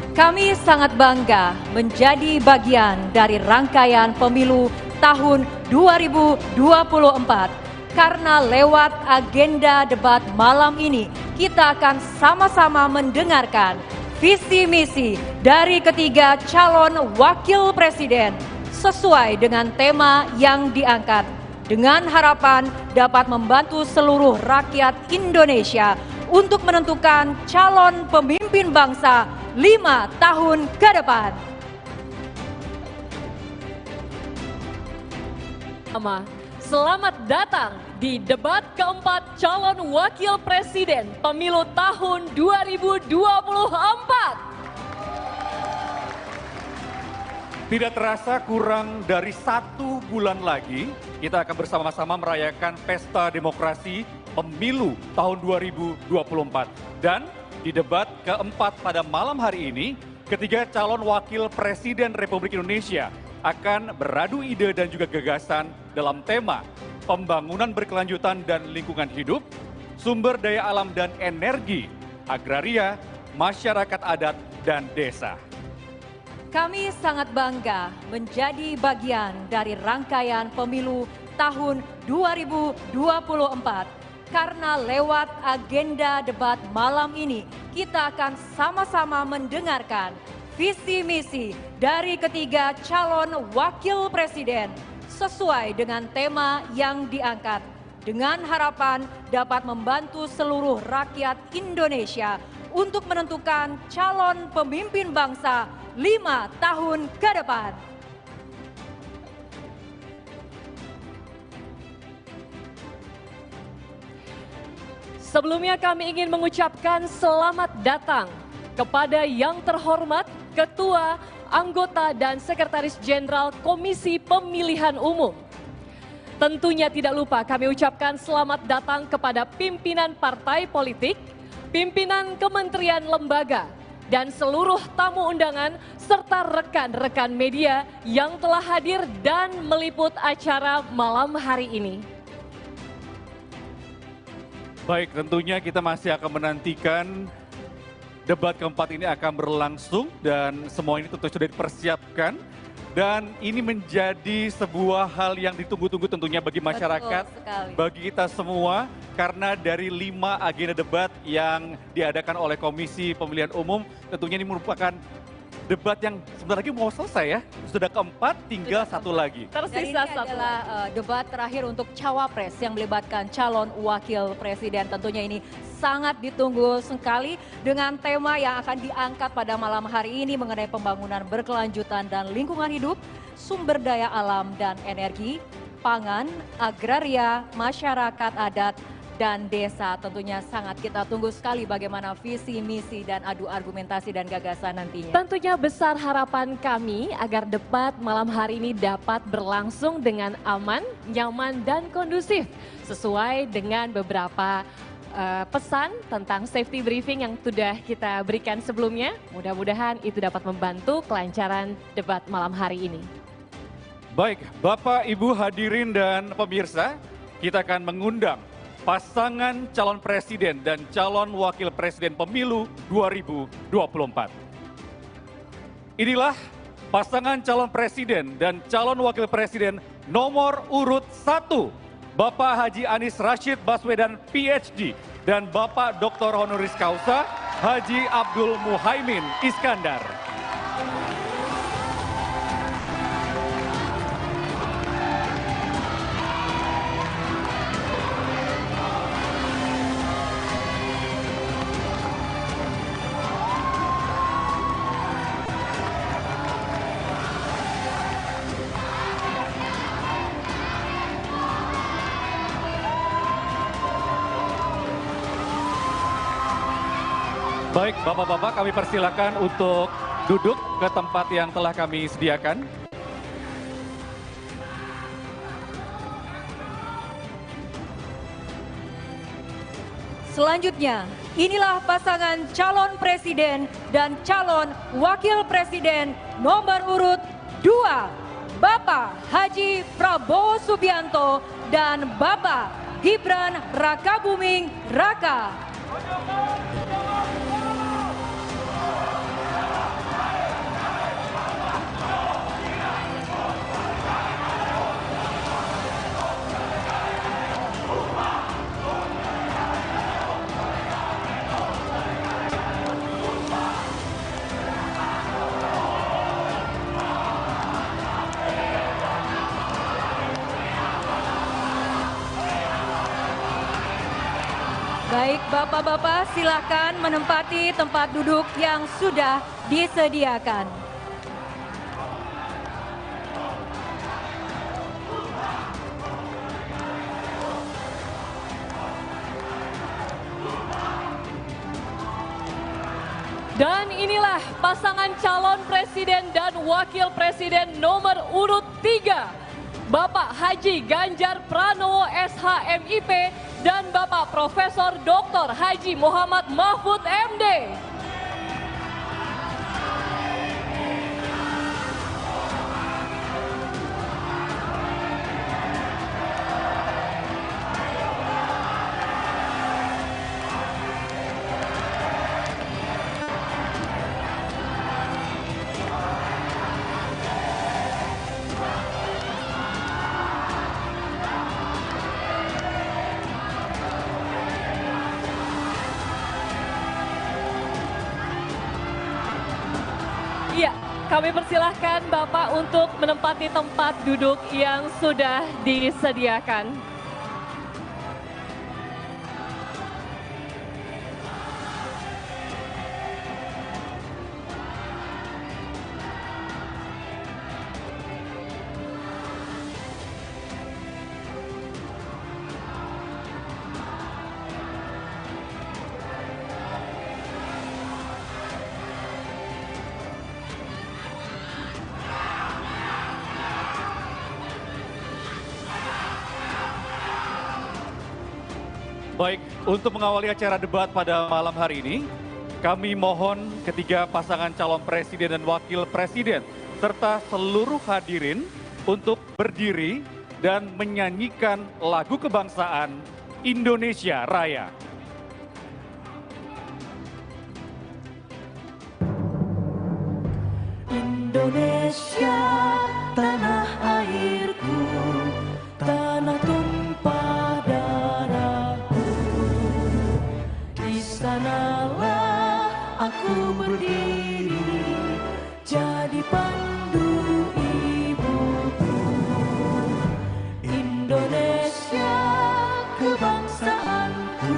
Kami sangat bangga menjadi bagian dari rangkaian pemilu tahun 2024 karena lewat agenda debat malam ini kita akan sama-sama mendengarkan visi misi dari ketiga calon wakil presiden sesuai dengan tema yang diangkat dengan harapan dapat membantu seluruh rakyat Indonesia untuk menentukan calon pemimpin bangsa 5 tahun ke depan. Selamat datang di debat keempat calon wakil presiden pemilu tahun 2024. Tidak terasa kurang dari 1 bulan lagi, kita akan bersama-sama merayakan Pesta Demokrasi Pemilu tahun 2024. Dan di debat keempat pada malam hari ini, ketiga calon wakil Presiden Republik Indonesia akan beradu ide dan juga gagasan dalam tema pembangunan berkelanjutan dan lingkungan hidup, sumber daya alam dan energi, agraria, masyarakat adat, dan desa. Kami sangat bangga menjadi bagian dari rangkaian pemilu tahun 2024. Karena lewat agenda debat malam ini, kita akan sama-sama mendengarkan visi misi dari ketiga calon wakil presiden sesuai dengan tema yang diangkat dengan harapan dapat membantu seluruh rakyat Indonesia untuk menentukan calon pemimpin bangsa 5 tahun ke depan. Sebelumnya kami ingin mengucapkan selamat datang kepada yang terhormat Ketua, Anggota, dan Sekretaris Jenderal Komisi Pemilihan Umum. Tentunya tidak lupa kami ucapkan selamat datang kepada pimpinan partai politik, pimpinan kementerian lembaga, dan seluruh tamu undangan serta rekan-rekan media yang telah hadir dan meliput acara malam hari ini. Baik, tentunya kita masih akan menantikan debat keempat ini akan berlangsung dan semua ini tentu sudah dipersiapkan. Dan ini menjadi sebuah hal yang ditunggu-tunggu tentunya bagi masyarakat, bagi kita semua. Karena dari 5 agenda debat yang diadakan oleh Komisi Pemilihan Umum, tentunya ini merupakan debat yang sebentar lagi mau selesai ya. Sudah keempat, tinggal satu lagi. Tersisa satu adalah debat terakhir untuk cawapres yang melibatkan calon wakil presiden. Tentunya ini sangat ditunggu sekali dengan tema yang akan diangkat pada malam hari ini mengenai pembangunan berkelanjutan dan lingkungan hidup, sumber daya alam dan energi, pangan, agraria, masyarakat adat, dan desa. Tentunya sangat kita tunggu sekali bagaimana visi, misi, dan adu argumentasi dan gagasan nantinya. Tentunya besar harapan kami agar debat malam hari ini dapat berlangsung dengan aman, nyaman, dan kondusif. Sesuai dengan beberapa pesan tentang safety briefing yang sudah kita berikan sebelumnya. Mudah-mudahan itu dapat membantu kelancaran debat malam hari ini. Baik, Bapak, Ibu hadirin dan pemirsa, kita akan mengundang pasangan calon presiden dan calon wakil presiden pemilu 2024. Inilah pasangan calon presiden dan calon wakil presiden nomor urut 1, Bapak Haji Anies Rashid Baswedan PhD dan Bapak Dr. Honoris Causa Haji Abdul Muhaimin Iskandar. Baik, Bapak-Bapak, kami persilakan untuk duduk ke tempat yang telah kami sediakan. Selanjutnya, inilah pasangan calon presiden dan calon wakil presiden nomor urut 2, Bapak Haji Prabowo Subianto dan Bapak Gibran Rakabuming Raka. Baik, Bapak-Bapak, silakan menempati tempat duduk yang sudah disediakan. Dan inilah pasangan calon presiden dan wakil presiden nomor urut 3, Bapak Haji Ganjar Pranowo SHMIP dan Bapak Profesor Dr. Haji Muhammad Mahfud MD. Iya, kami persilahkan Bapak untuk menempati tempat duduk yang sudah disediakan. Baik, untuk mengawali acara debat pada malam hari ini, kami mohon ketiga pasangan calon presiden dan wakil presiden, serta seluruh hadirin untuk berdiri dan menyanyikan lagu kebangsaan Indonesia Raya. Indonesia, tanah airku, tanah tumpah darahku. Di sanalah aku berdiri, jadi pandu ibuku. Indonesia, kebangsaanku,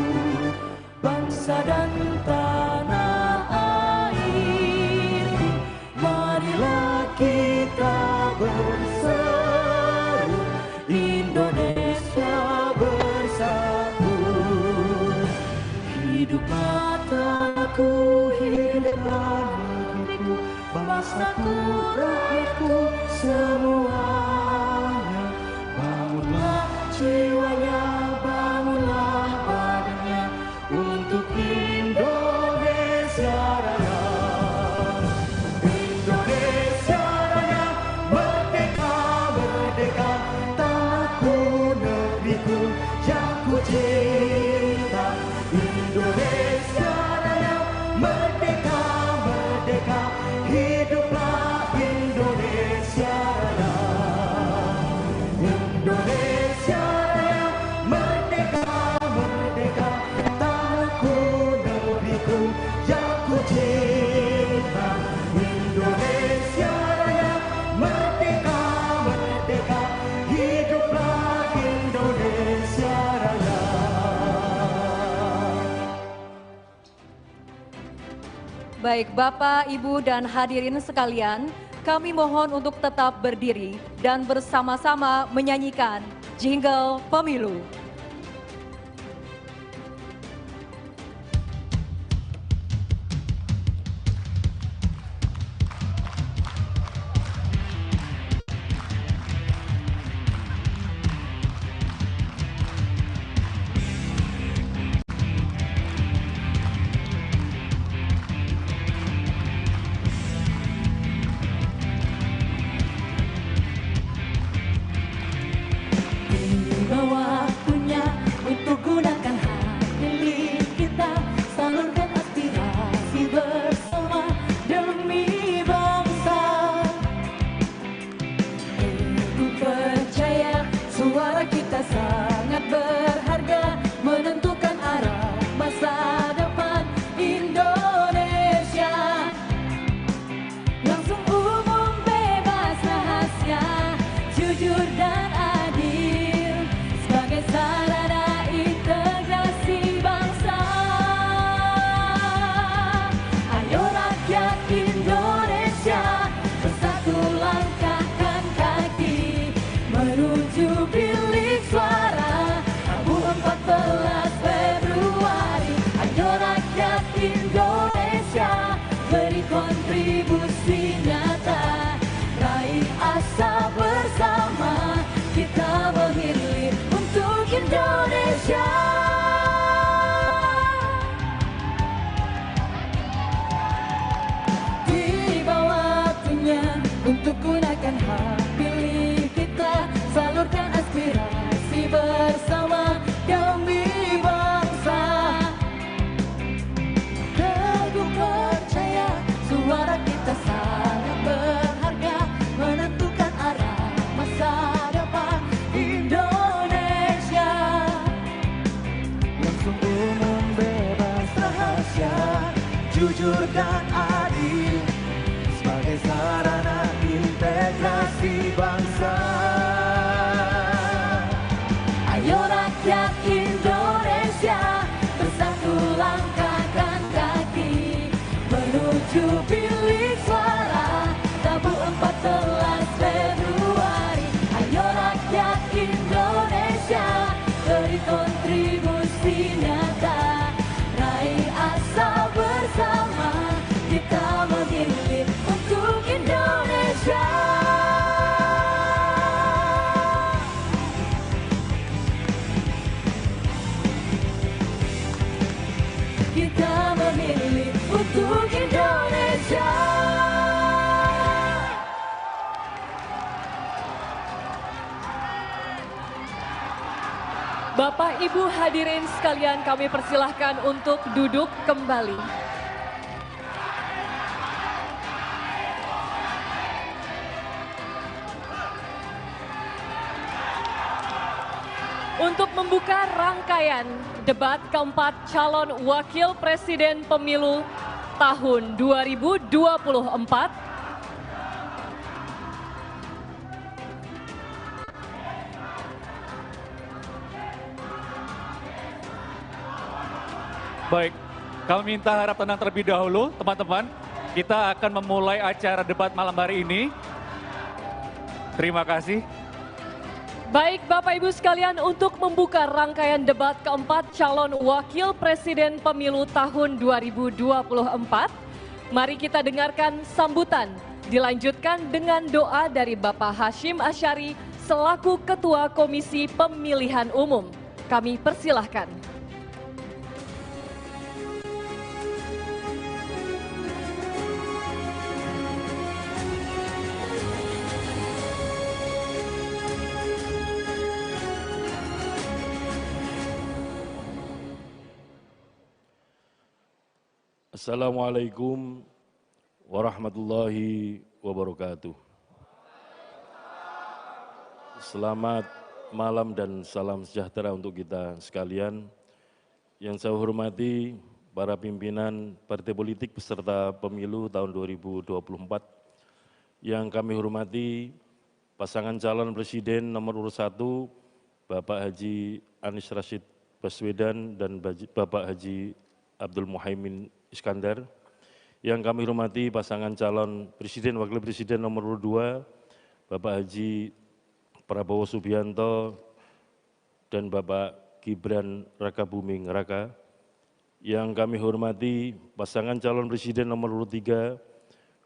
bangsa dan tanah air. Marilah kita berseru, Indonesia bersatu. Hiduplah tanahku, hiduplah negeriku, bangsaku, rakyatku semuanya. Bangunlah jiwanya, bangunlah badannya untuk Indonesia Raya. Indonesia Raya, merdeka, merdeka, tanahku, negeriku yang ku cinta. Indonesia Raya, merdeka, merdeka, hiduplah Indonesia Raya. Indonesia Raya, merdeka, merdeka, tanahku, negeriku yang ku cinta. Indonesia Raya, merdeka, merdeka, hiduplah Indonesia Raya. Baik, Bapak, Ibu, dan hadirin sekalian, kami mohon untuk tetap berdiri dan bersama-sama menyanyikan jingle pemilu. sangat berharga menentukan arah masa depan Indonesia. Langsung umum bebas rahasia, jujur dan adil sebagai sarana integrasi bangsa. Ayo rakyat Indonesia bersatu langkahkan kaki menuju bilik suara Rabu 14 Februari. Ayo rakyat Indonesia beri kontribusi nyata, raih asa bersama, kita memilih untuk Indonesia. Tiba waktunya untuk gunakan hak pilih kita, salurkan aspirasi bersama demi bangsa. Teguh percaya suara kita sangat berharga menentukan arah masa depan Indonesia. Langsung umum bebas rahasia, jujur dan adil sebagai sarana integrasi bangsa. Ayo rakyat Indonesia bersatu langkahkan kaki menuju bilik suara Rabu 14 Februari. Ayo rakyat Indonesia beri kontribusi nyata, raih asa bersama, kita memilih untuk Indonesia. Kita memilih untuk Indonesia. Bapak Ibu hadirin sekalian, kami persilahkan untuk duduk kembali. Untuk membuka rangkaian debat keempat calon wakil presiden pemilu tahun 2024, Baik, kami minta harap tenang terlebih dahulu, teman-teman. Kita akan memulai acara debat malam hari ini. Terima kasih. baik Bapak Ibu sekalian, untuk membuka rangkaian debat keempat calon wakil presiden pemilu tahun 2024, mari kita dengarkan sambutan. Dilanjutkan dengan doa dari Bapak Hashim Asyari selaku Ketua Komisi Pemilihan Umum. Kami persilahkan. Assalamualaikum warahmatullahi wabarakatuh. Selamat malam dan salam sejahtera untuk kita sekalian. Yang saya hormati para pimpinan partai politik peserta pemilu tahun 2024. Yang kami hormati pasangan calon presiden nomor urut 1, Bapak Haji Anies Rashid Baswedan dan Bapak Haji Abdul Muhaimin Iskandar. Yang kami hormati pasangan calon presiden wakil presiden nomor urut 2, Bapak Haji Prabowo Subianto dan Bapak Gibran Rakabuming Raka. Yang kami hormati pasangan calon presiden nomor urut 3,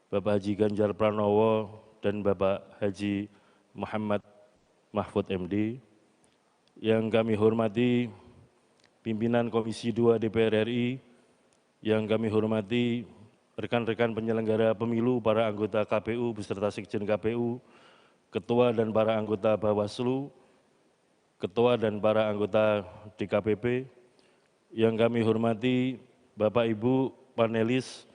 Bapak Haji Ganjar Pranowo dan Bapak Haji Muhammad Mahfud MD. Yang kami hormati pimpinan Komisi 2 DPR RI, yang kami hormati rekan-rekan penyelenggara pemilu, para anggota KPU beserta Sekjen KPU, Ketua dan para anggota Bawaslu, Ketua dan para anggota DKPP, yang kami hormati Bapak Ibu panelis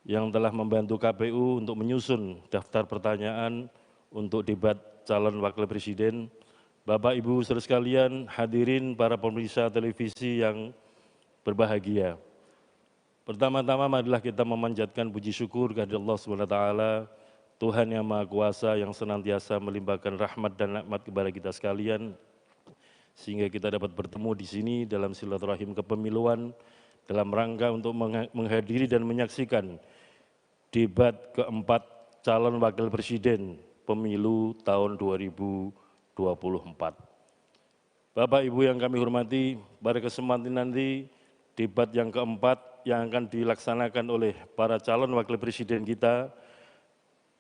yang telah membantu KPU untuk menyusun daftar pertanyaan untuk debat calon wakil presiden Bapak Ibu saudara sekalian, hadirin para pemirsa televisi yang berbahagia. Pertama-tama marilah kita memanjatkan puji syukur kehadirat Allah SWT, Tuhan yang Maha Kuasa yang senantiasa melimpahkan rahmat dan nikmat kepada kita sekalian, sehingga kita dapat bertemu di sini dalam silaturahim kepemiluan dalam rangka untuk menghadiri dan menyaksikan debat keempat calon wakil presiden pemilu tahun 2024. Bapak Ibu yang kami hormati, pada kesempatan nanti debat yang keempat yang akan dilaksanakan oleh para calon wakil presiden kita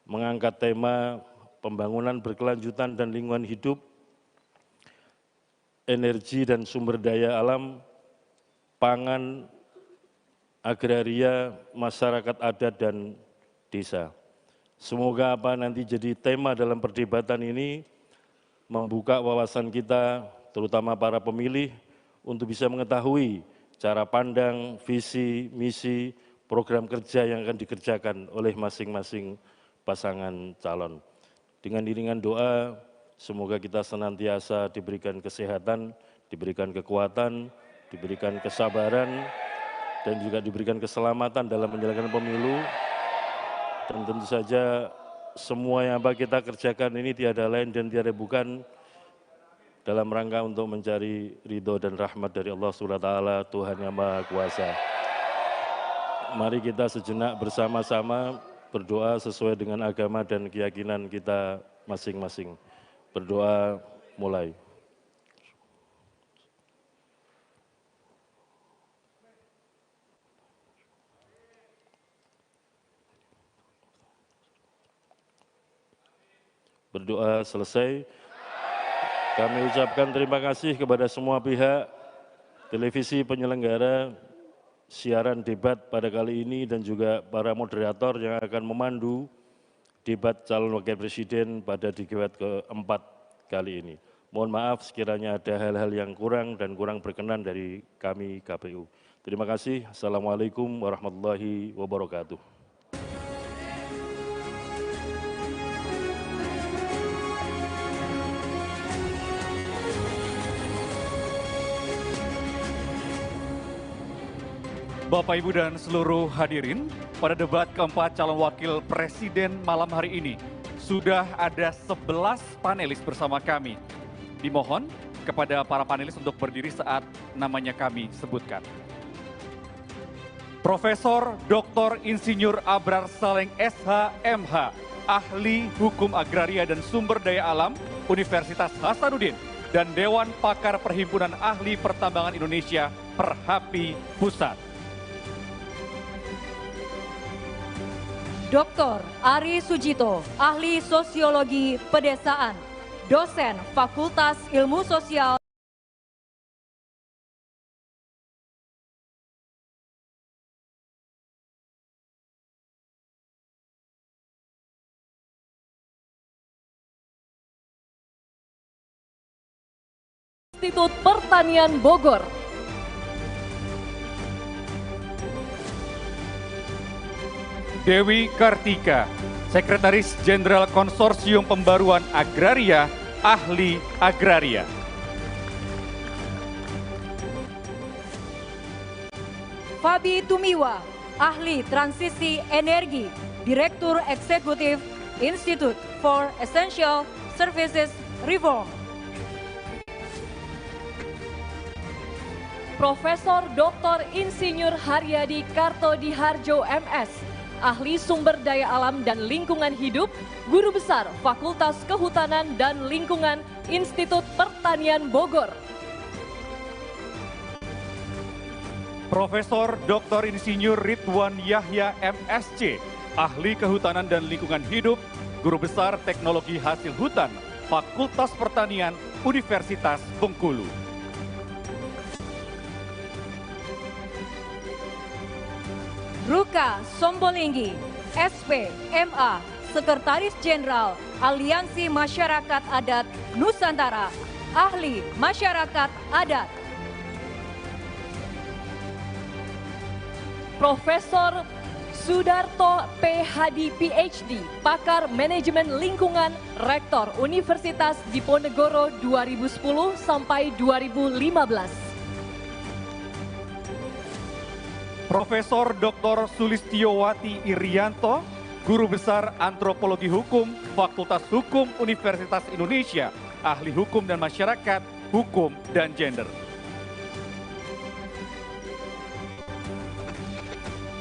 mengangkat tema pembangunan berkelanjutan dan lingkungan hidup, energi dan sumber daya alam, pangan, agraria, masyarakat adat, dan desa. Semoga apa nanti jadi tema dalam perdebatan ini membuka wawasan kita, terutama para pemilih, untuk bisa mengetahui cara pandang, visi, misi, program kerja yang akan dikerjakan oleh masing-masing pasangan calon. Dengan iringan doa, semoga kita senantiasa diberikan kesehatan, diberikan kekuatan, diberikan kesabaran, dan juga diberikan keselamatan dalam menjalankan pemilu. Dan tentu saja semua yang kita kerjakan ini tiada lain dan tiada bukan dalam rangka untuk mencari ridho dan rahmat dari Allah SWT, Tuhan yang Maha Kuasa. Mari kita sejenak bersama-sama berdoa sesuai dengan agama dan keyakinan kita masing-masing. Berdoa mulai. Berdoa selesai. Kami ucapkan terima kasih kepada semua pihak, televisi penyelenggara, siaran debat pada kali ini, dan juga para moderator yang akan memandu debat calon wakil presiden pada debat keempat kali ini. Mohon maaf sekiranya ada hal-hal yang kurang dan kurang berkenan dari kami KPU. Terima kasih. Assalamualaikum warahmatullahi wabarakatuh. Bapak, Ibu, dan seluruh hadirin, pada debat keempat calon wakil presiden malam hari ini, sudah ada 11 panelis bersama kami. Dimohon kepada para panelis untuk berdiri saat namanya kami sebutkan. Profesor Dr. Insinyur Abrar Saleng SH.MH, Ahli Hukum Agraria dan Sumber Daya Alam, Universitas Hasanuddin, dan Dewan Pakar Perhimpunan Ahli Pertambangan Indonesia, Perhapi Pusat. Dr. Ari Sujito, Ahli Sosiologi Pedesaan, Dosen Fakultas Ilmu Sosial Institut Pertanian Bogor. Dewi Kartika, Sekretaris Jenderal Konsorsium Pembaruan Agraria, Ahli Agraria. Fabi Tumiwa, Ahli Transisi Energi, Direktur Eksekutif Institute for Essential Services Reform. Profesor Dr. Insinyur Haryadi Kartodiharjo MS, Ahli Sumber Daya Alam dan Lingkungan Hidup, Guru Besar Fakultas Kehutanan dan Lingkungan Institut Pertanian Bogor. Profesor Dr. Insinyur Ridwan Yahya MSc, Ahli Kehutanan dan Lingkungan Hidup, Guru Besar Teknologi Hasil Hutan, Fakultas Pertanian, Universitas Bengkulu. Ruka Sombolinggi, SP, MA, Sekretaris Jenderal Aliansi Masyarakat Adat Nusantara, Ahli Masyarakat Adat. Profesor Sudarto P. Hadi PhD, pakar manajemen lingkungan, Rektor Universitas Diponegoro 2010 sampai 2015. Profesor Dr. Sulistiyowati Irianto, Guru Besar Antropologi Hukum, Fakultas Hukum Universitas Indonesia, Ahli Hukum dan Masyarakat, Hukum dan Gender.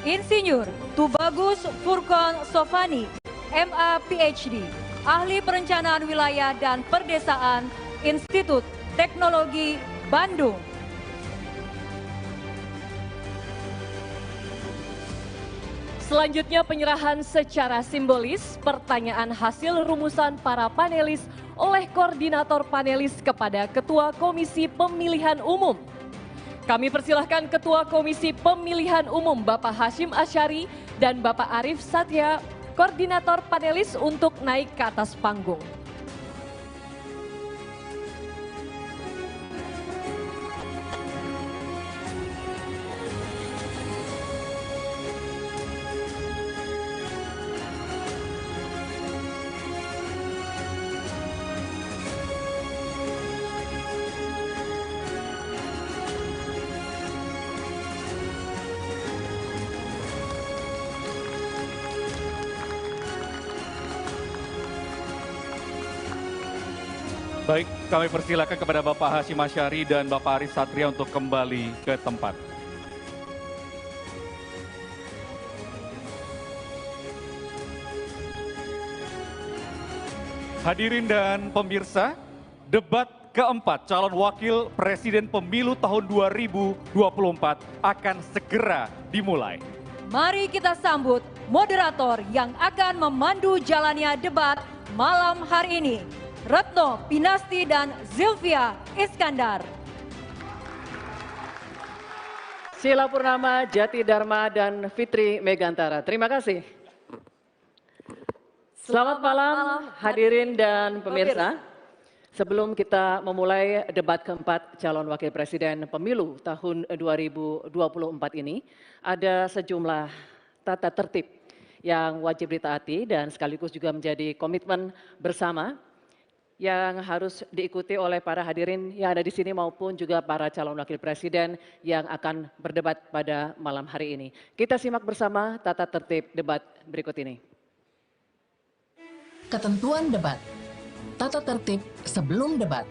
Insinyur Tubagus Furkon Sofani, MA PhD, Ahli Perencanaan Wilayah dan Perdesaan, Institut Teknologi Bandung. Selanjutnya penyerahan secara simbolis pertanyaan hasil rumusan para panelis oleh koordinator panelis kepada Ketua Komisi Pemilihan Umum. Kami persilahkan Ketua Komisi Pemilihan Umum Bapak Hashim Asyari dan Bapak Arif Satya, koordinator panelis untuk naik ke atas panggung. Baik, kami persilakan kepada Bapak Hashim Asyari dan Bapak Arif Satria untuk kembali ke tempat. Hadirin dan pemirsa, debat keempat calon wakil presiden pemilu tahun 2024 akan segera dimulai. Mari kita sambut moderator yang akan memandu jalannya debat malam hari ini. Retno Pinasti dan Zilvia Iskandar. Sheila Purnama, Jati Dharma, dan Fitri Megantara. Terima kasih. Selamat malam hadirin dan pemirsa. Sebelum kita memulai debat keempat calon wakil presiden pemilu tahun 2024 ini, ada sejumlah tata tertib yang wajib ditaati dan sekaligus juga menjadi komitmen bersama yang harus diikuti oleh para hadirin yang ada di sini maupun juga para calon wakil presiden yang akan berdebat pada malam hari ini. Kita simak bersama tata tertib debat berikut ini. Ketentuan debat. Tata tertib sebelum debat.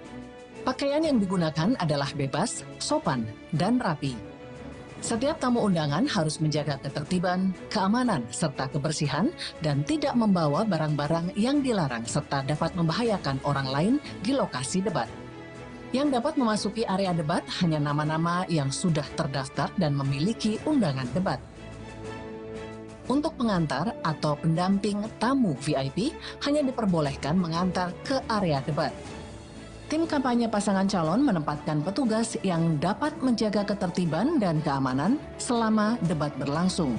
Pakaian yang digunakan adalah bebas, sopan, dan rapi. Setiap tamu undangan harus menjaga ketertiban, keamanan, serta kebersihan dan tidak membawa barang-barang yang dilarang serta dapat membahayakan orang lain di lokasi debat. Yang dapat memasuki area debat hanya nama-nama yang sudah terdaftar dan memiliki undangan debat. Untuk pengantar atau pendamping tamu VIP hanya diperbolehkan mengantar ke area debat. Tim kampanye pasangan calon menempatkan petugas yang dapat menjaga ketertiban dan keamanan selama debat berlangsung.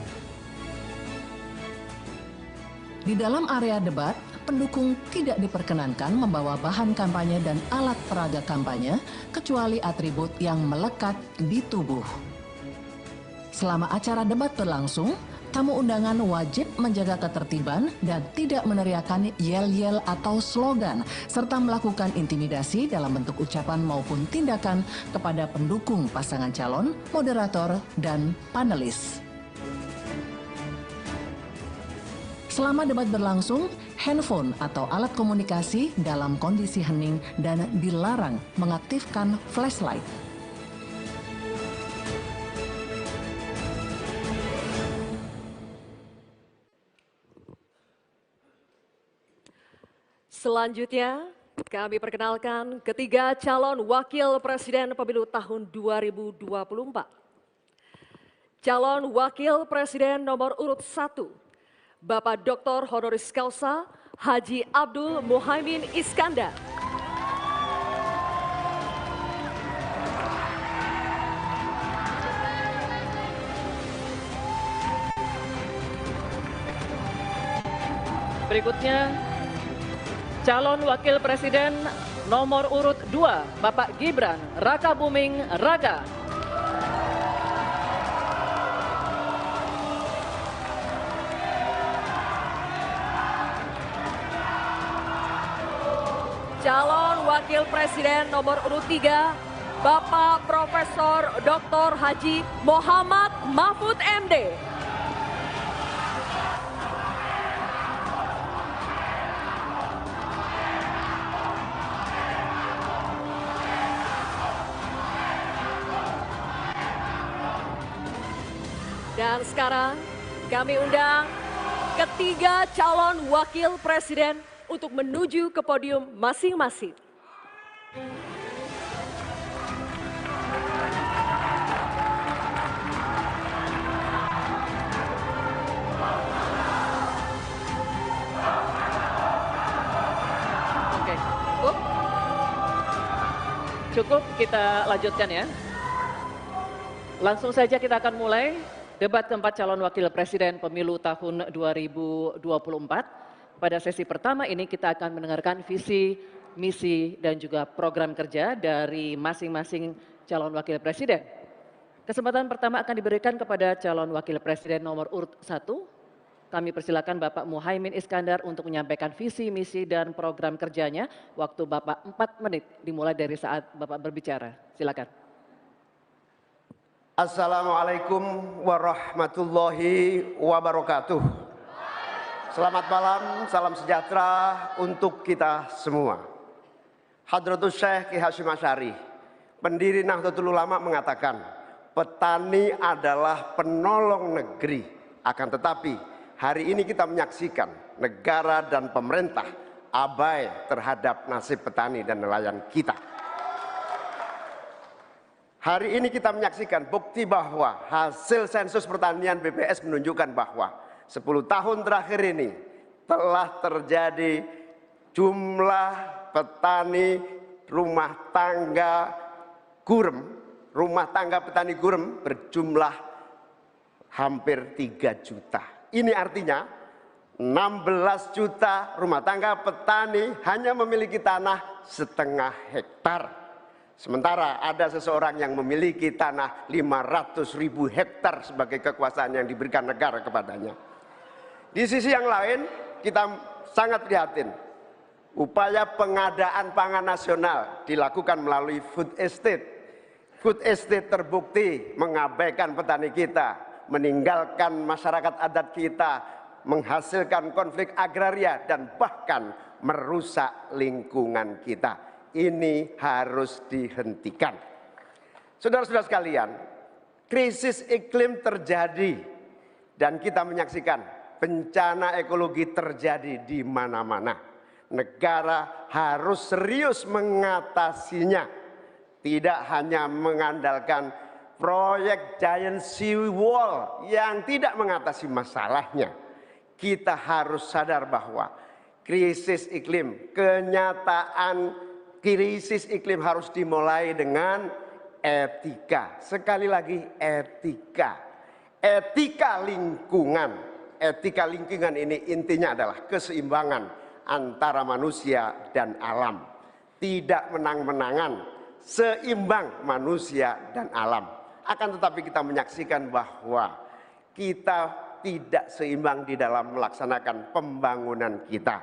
Di dalam area debat, pendukung tidak diperkenankan membawa bahan kampanye dan alat peraga kampanye kecuali atribut yang melekat di tubuh. Selama acara debat berlangsung, tamu undangan wajib menjaga ketertiban dan tidak meneriakkan yel-yel atau slogan, serta melakukan intimidasi dalam bentuk ucapan maupun tindakan kepada pendukung pasangan calon, moderator, dan panelis. Selama debat berlangsung, handphone atau alat komunikasi dalam kondisi hening dan dilarang mengaktifkan flashlight. Selanjutnya, kami perkenalkan ketiga calon wakil presiden pemilu tahun 2024. Calon wakil presiden nomor urut 1, Bapak Dr. Honoris Causa Haji Abdul Muhaimin Iskandar. Berikutnya, calon wakil presiden nomor urut 2, Bapak Gibran Rakabuming Raka. calon wakil presiden nomor urut 3, Bapak Profesor Dr. Haji Muhammad Mahfud MD. Dan sekarang kami undang ketiga calon wakil presiden untuk menuju ke podium masing-masing. Oke, cukup. Cukup, kita lanjutkan ya. Langsung saja kita akan mulai debat keempat calon wakil presiden pemilu tahun 2024. Pada sesi pertama ini kita akan mendengarkan visi, misi, dan juga program kerja dari masing-masing calon wakil presiden. Kesempatan pertama akan diberikan kepada calon wakil presiden nomor urut 1. Kami persilakan Bapak Muhaimin Iskandar untuk menyampaikan visi, misi, dan program kerjanya. Waktu Bapak 4 menit dimulai dari saat Bapak berbicara. Silakan. Assalamualaikum warahmatullahi wabarakatuh. Selamat malam, salam sejahtera untuk kita semua. Hadratus Syekh Ki Hasyim Asy'ari, pendiri Nahdlatul Ulama mengatakan, petani adalah penolong negeri. Akan tetapi, hari ini kita menyaksikan negara dan pemerintah abai terhadap nasib petani dan nelayan kita. Hari ini kita menyaksikan bukti bahwa hasil sensus pertanian BPS menunjukkan bahwa 10 tahun terakhir ini telah terjadi jumlah petani rumah tangga petani gurem berjumlah hampir 3 juta. Ini artinya 16 juta rumah tangga petani hanya memiliki tanah setengah hektar. Sementara ada seseorang yang memiliki tanah 500.000 hektar sebagai kekuasaan yang diberikan negara kepadanya. Di sisi yang lain kita sangat prihatin. Upaya pengadaan pangan nasional dilakukan melalui food estate. Food estate terbukti mengabaikan petani kita, meninggalkan masyarakat adat kita, menghasilkan konflik agraria dan bahkan merusak lingkungan kita. Ini harus dihentikan. Saudara-saudara sekalian, krisis iklim terjadi dan kita menyaksikan bencana ekologi terjadi di mana-mana. Negara harus serius mengatasinya. Tidak hanya mengandalkan proyek giant sea wall yang tidak mengatasi masalahnya. Kita harus sadar bahwa krisis iklim, krisis iklim harus dimulai dengan etika. Sekali lagi etika. Etika lingkungan. Etika lingkungan ini intinya adalah keseimbangan antara manusia dan alam. Tidak menang-menangan, seimbang manusia dan alam. Akan tetapi kita menyaksikan bahwa kita tidak seimbang di dalam melaksanakan pembangunan kita.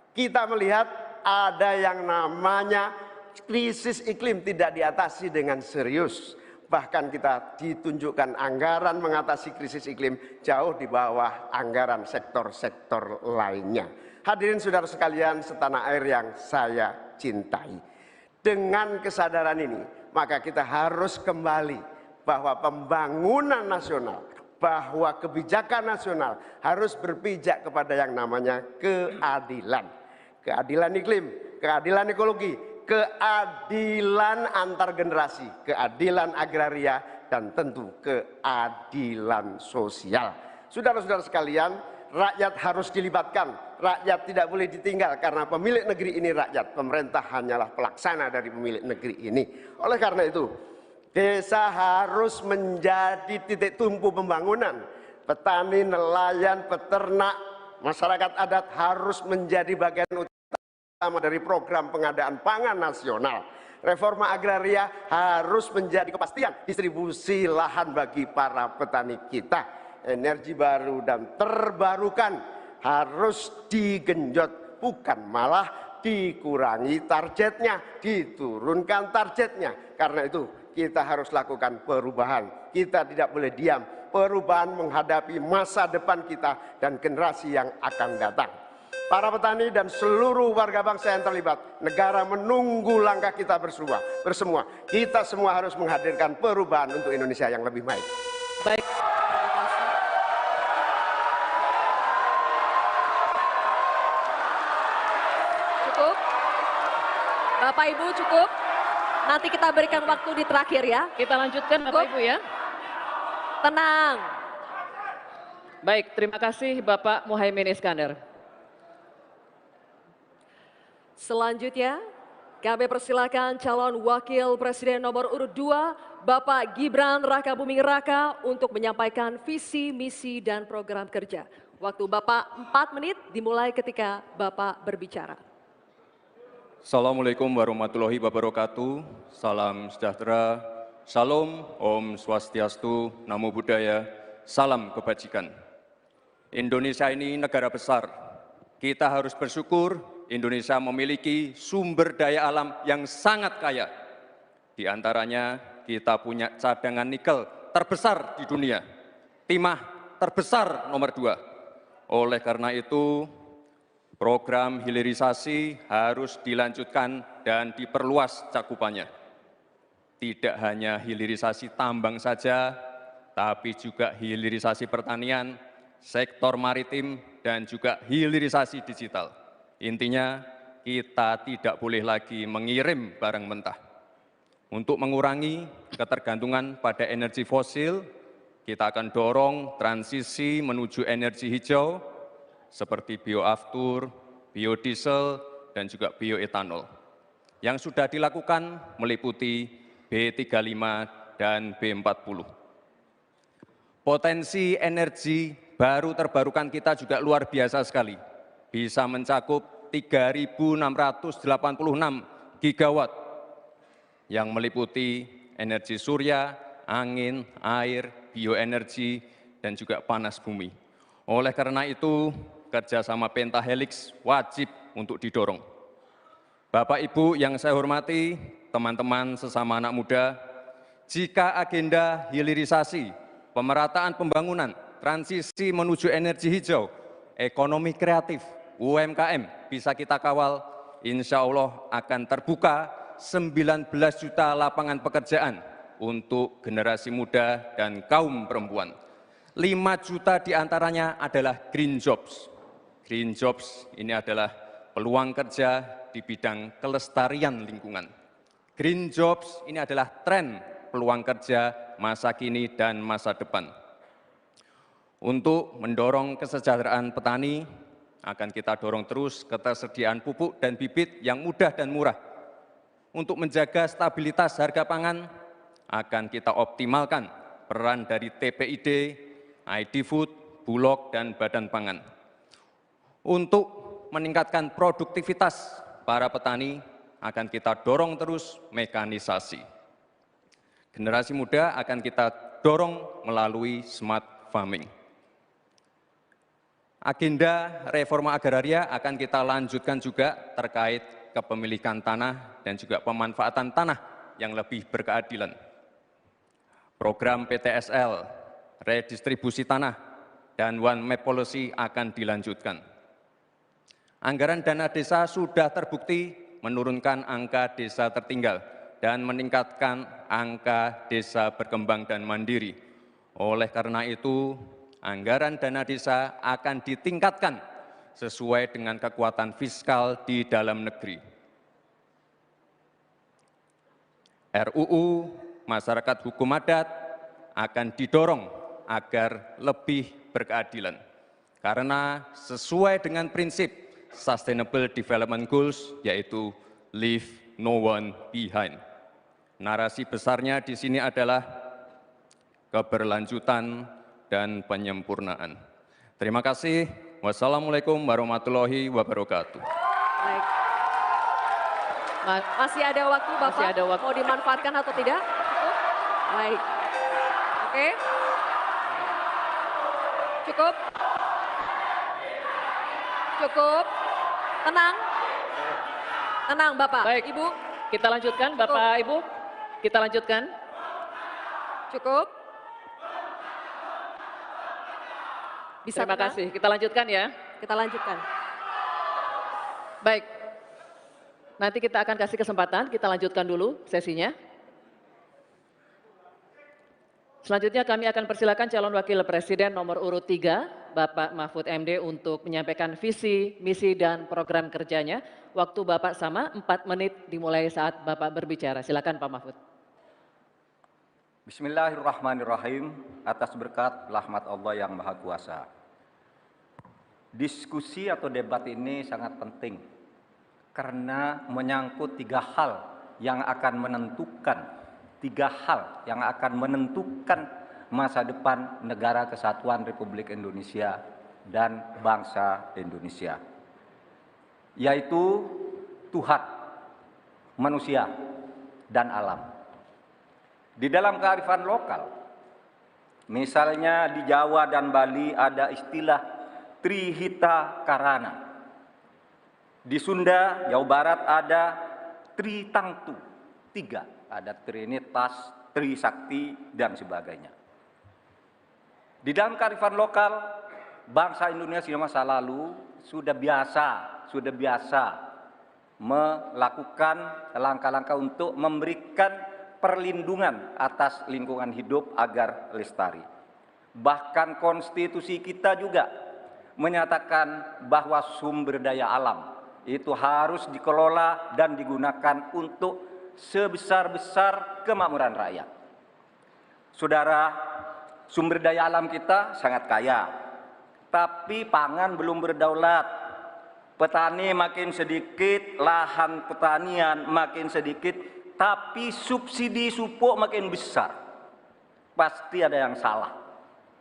Kita melihat ada yang namanya krisis iklim tidak diatasi dengan serius. Bahkan kita ditunjukkan anggaran mengatasi krisis iklim jauh di bawah anggaran sektor-sektor lainnya. Hadirin saudara sekalian setanah air yang saya cintai. Dengan kesadaran ini, maka kita harus kembali bahwa pembangunan nasional, bahwa kebijakan nasional harus berpijak kepada yang namanya keadilan. Keadilan iklim, keadilan ekologi, keadilan antar generasi, keadilan agraria, dan tentu keadilan sosial. Saudara-saudara sekalian, rakyat harus dilibatkan, rakyat tidak boleh ditinggal karena pemilik negeri ini rakyat, pemerintah hanyalah pelaksana dari pemilik negeri ini. Oleh karena itu, desa harus menjadi titik tumpu pembangunan. Petani, nelayan, peternak, masyarakat adat harus menjadi bagian utama dari program pengadaan pangan nasional. Reforma agraria harus menjadi kepastian distribusi lahan bagi para petani kita. Energi baru dan terbarukan harus digenjot, bukan malah dikurangi targetnya, diturunkan targetnya. Karena itu kita harus lakukan perubahan. Kita tidak boleh diam. Perubahan menghadapi masa depan kita dan generasi yang akan datang. Para petani dan seluruh warga bangsa yang terlibat, negara menunggu langkah kita bersemua. Kita semua harus menghadirkan perubahan untuk Indonesia yang lebih baik. Baik. Cukup. Bapak Ibu cukup. Nanti kita berikan waktu di terakhir ya. Kita lanjutkan Bapak Ibu ya. Tenang. Baik, terima kasih Bapak Muhaimin Iskandar. Selanjutnya, kami persilakan calon wakil presiden nomor urut 2, Bapak Gibran Rakabuming Raka untuk menyampaikan visi, misi, dan program kerja. Waktu Bapak 4 menit dimulai ketika Bapak berbicara. Assalamualaikum warahmatullahi wabarakatuh. Salam sejahtera, Shalom, Om Swastiastu, Namo Buddhaya, salam kebajikan. Indonesia ini negara besar. Kita harus bersyukur Indonesia memiliki sumber daya alam yang sangat kaya. Di antaranya kita punya cadangan nikel terbesar di dunia, timah terbesar nomor 2. Oleh karena itu, program hilirisasi harus dilanjutkan dan diperluas cakupannya. Tidak hanya hilirisasi tambang saja, tapi juga hilirisasi pertanian, sektor maritim, dan juga hilirisasi digital. Intinya, kita tidak boleh lagi mengirim barang mentah. Untuk mengurangi ketergantungan pada energi fosil, kita akan dorong transisi menuju energi hijau, seperti bioaftur, biodiesel, dan juga bioetanol. Yang sudah dilakukan meliputi B35 dan B40. Potensi energi baru terbarukan kita juga luar biasa sekali. Bisa mencakup 3.686 gigawatt yang meliputi energi surya, angin, air, bioenergi, dan juga panas bumi. Oleh karena itu, kerjasama Pentahelix wajib untuk didorong. Bapak Ibu yang saya hormati, teman-teman sesama anak muda, jika agenda hilirisasi, pemerataan pembangunan, transisi menuju energi hijau, ekonomi kreatif, UMKM bisa kita kawal, insya Allah akan terbuka 19 juta lapangan pekerjaan untuk generasi muda dan kaum perempuan. 5 juta diantaranya adalah green jobs. Green jobs ini adalah peluang kerja di bidang kelestarian lingkungan. Green jobs ini adalah tren peluang kerja masa kini dan masa depan. Untuk mendorong kesejahteraan petani, akan kita dorong terus ketersediaan pupuk dan bibit yang mudah dan murah. Untuk menjaga stabilitas harga pangan, akan kita optimalkan peran dari TPID, ID Food, Bulog, dan Badan Pangan. Untuk meningkatkan produktivitas para petani, akan kita dorong terus mekanisasi. Generasi muda akan kita dorong melalui smart farming. Agenda reforma agraria akan kita lanjutkan juga terkait kepemilikan tanah dan juga pemanfaatan tanah yang lebih berkeadilan. Program PTSL, redistribusi tanah, dan One Map Policy akan dilanjutkan. Anggaran dana desa sudah terbukti menurunkan angka desa tertinggal dan meningkatkan angka desa berkembang dan mandiri. Oleh karena itu, anggaran dana desa akan ditingkatkan sesuai dengan kekuatan fiskal di dalam negeri. RUU Masyarakat Hukum Adat akan didorong agar lebih berkeadilan. Karena sesuai dengan prinsip Sustainable Development Goals, yaitu Leave No One Behind. Narasi besarnya di sini adalah keberlanjutan dan penyempurnaan. Terima kasih. Wassalamualaikum warahmatullahi wabarakatuh. Baik. Masih ada waktu Bapak? Masih ada waktu. Mau dimanfaatkan atau tidak? Baik. Oke. Cukup. Cukup. Tenang. Tenang Bapak. Baik. Ibu. Kita lanjutkan Bapak Ibu. Kita lanjutkan. Cukup. Bisa Terima tenang? kasih. Kita lanjutkan ya. Kita lanjutkan. Baik. Nanti kita akan kasih kesempatan, kita lanjutkan dulu sesinya. Selanjutnya kami akan persilakan calon wakil presiden nomor urut 3, Bapak Mahfud MD untuk menyampaikan visi, misi, dan program kerjanya. Waktu Bapak sama 4 menit dimulai saat Bapak berbicara. Silakan Pak Mahfud. Bismillahirrahmanirrahim. Atas berkat rahmat Allah yang Maha Kuasa. Diskusi atau debat ini sangat penting karena menyangkut 3 hal yang akan menentukan masa depan negara kesatuan Republik Indonesia dan bangsa Indonesia, yaitu Tuhan, manusia, dan alam. Di dalam kearifan lokal, misalnya di Jawa dan Bali ada istilah Trihita Karana. Di Sunda, Jawa Barat ada Tritangtu, 3. Ada Trinitas, Trisakti, dan sebagainya. Di dalam kearifan lokal, bangsa Indonesia di masa lalu sudah biasa melakukan langkah-langkah untuk memberikan perlindungan atas lingkungan hidup agar lestari. Bahkan konstitusi kita juga menyatakan bahwa sumber daya alam itu harus dikelola dan digunakan untuk sebesar-besar kemakmuran rakyat. Saudara, sumber daya alam kita sangat kaya, tapi pangan belum berdaulat. Petani makin sedikit, lahan pertanian makin sedikit, tapi subsidi pupuk makin besar. Pasti ada yang salah.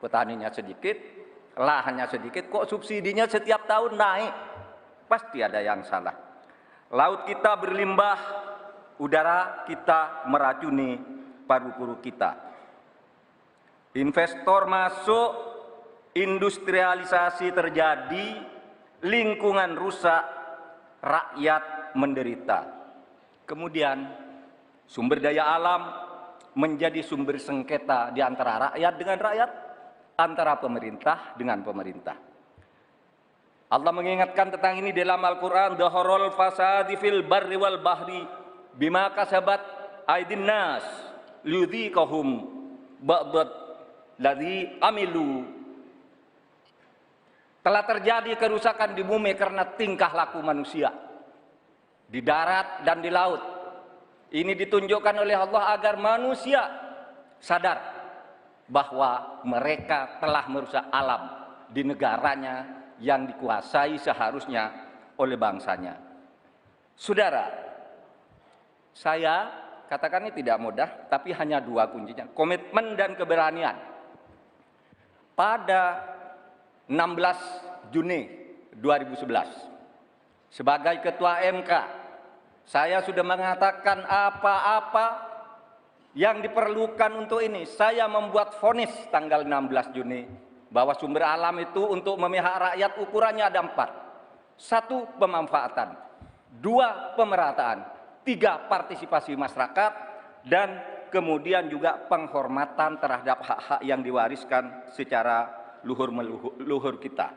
Petaninya sedikit, lahannya sedikit, kok subsidinya setiap tahun naik? Pasti ada yang salah. Laut kita berlimbah, udara kita meracuni paru-paru kita. Investor masuk, industrialisasi terjadi, lingkungan rusak, rakyat menderita. Kemudian sumber daya alam menjadi sumber sengketa di antara rakyat dengan rakyat, antara pemerintah dengan pemerintah. Allah mengingatkan tentang ini dalam Al-Quran, Dhaharul fasadi fil barri wal bahri bima kasabat aydin nas liyudhiqahum ba'dad ladzi amilu. Telah terjadi kerusakan di bumi karena tingkah laku manusia di darat dan di laut. Ini ditunjukkan oleh Allah agar manusia sadar bahwa mereka telah merusak alam di negaranya yang dikuasai seharusnya oleh bangsanya. Saudara, saya katakan ini tidak mudah, tapi hanya 2 kuncinya, komitmen dan keberanian. Pada 16 Juni 2011, sebagai Ketua MK, saya sudah mengatakan apa-apa yang diperlukan untuk ini. Saya membuat vonis tanggal 16 Juni bahwa sumber alam itu untuk memihak rakyat ukurannya ada 4. 1, pemanfaatan. 2, pemerataan. 3, partisipasi masyarakat. Dan kemudian juga penghormatan terhadap hak-hak yang diwariskan secara luhur kita.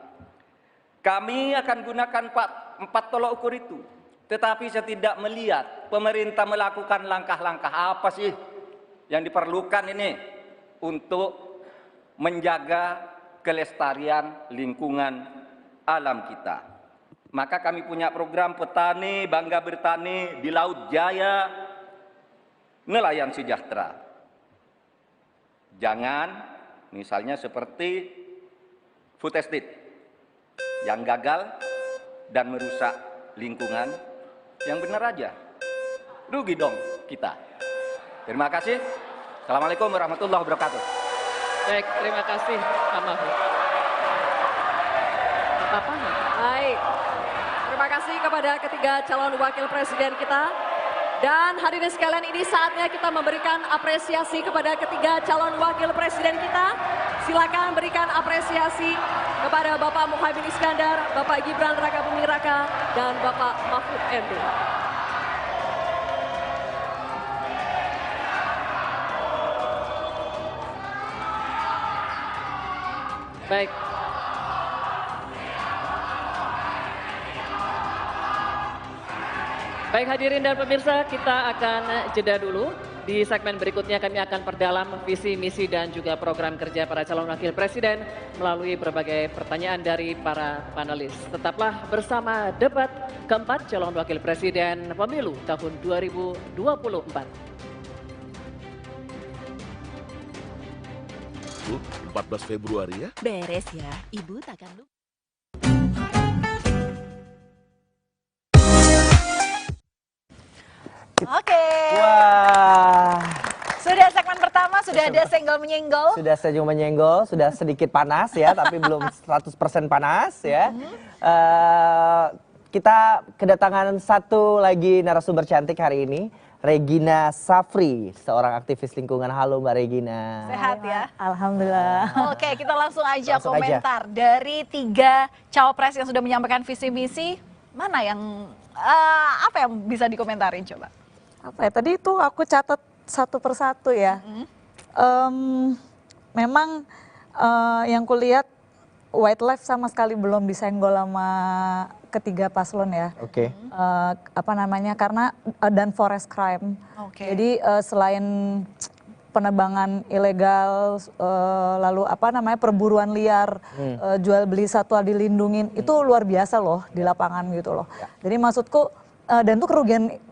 Kami akan gunakan 4 tolok ukur itu. Tetapi saya tidak melihat pemerintah melakukan langkah-langkah apa sih yang diperlukan ini untuk menjaga kelestarian lingkungan alam kita. Maka kami punya program petani bangga bertani di Laut Jaya, nelayan sejahtera. Jangan misalnya seperti food estate yang gagal dan merusak lingkungan. Yang benar aja, rugi dong kita. Terima kasih. Assalamualaikum warahmatullahi wabarakatuh. Baik, terima kasih Pak Mahfud. Baik, terima kasih kepada ketiga calon wakil presiden kita. Dan hadirin sekalian, ini saatnya kita memberikan apresiasi kepada ketiga calon wakil presiden kita. Silakan berikan apresiasi kepada Bapak Muhaimin Iskandar, Bapak Gibran Rakabuming Raka, dan Bapak Mahfud MD. Baik. Baik hadirin dan pemirsa, kita akan jeda dulu. Di segmen berikutnya kami akan perdalam visi, misi dan juga program kerja para calon wakil presiden melalui berbagai pertanyaan dari para panelis. Tetaplah bersama debat keempat calon wakil presiden pemilu tahun 2024. 14 Februari ya? Beres ya, Ibu takkan lupa. Oke. Wah. Sudah segmen pertama, sudah ada senggol menyenggol. Sudah senyum menyenggol, sudah sedikit panas ya, tapi belum 100% panas ya. Kita kedatangan satu lagi narasumber cantik hari ini, Regina Safri, seorang aktivis lingkungan. Halo Mbak Regina. Sehat ya? Alhamdulillah. Oke, kita langsung aja Langsung komentar. Dari 3 cawapres yang sudah menyampaikan visi misi, mana yang apa yang bisa dikomentarin coba? Apa ya, tadi itu aku catat satu persatu ya. Memang yang kulihat wildlife sama sekali belum disenggol sama ketiga paslon ya. Oke. Apa namanya, karena dan forest crime. Jadi selain penebangan ilegal, lalu apa namanya perburuan liar, jual beli satwa dilindungin, itu luar biasa loh di lapangan gitu loh. Jadi maksudku, dan itu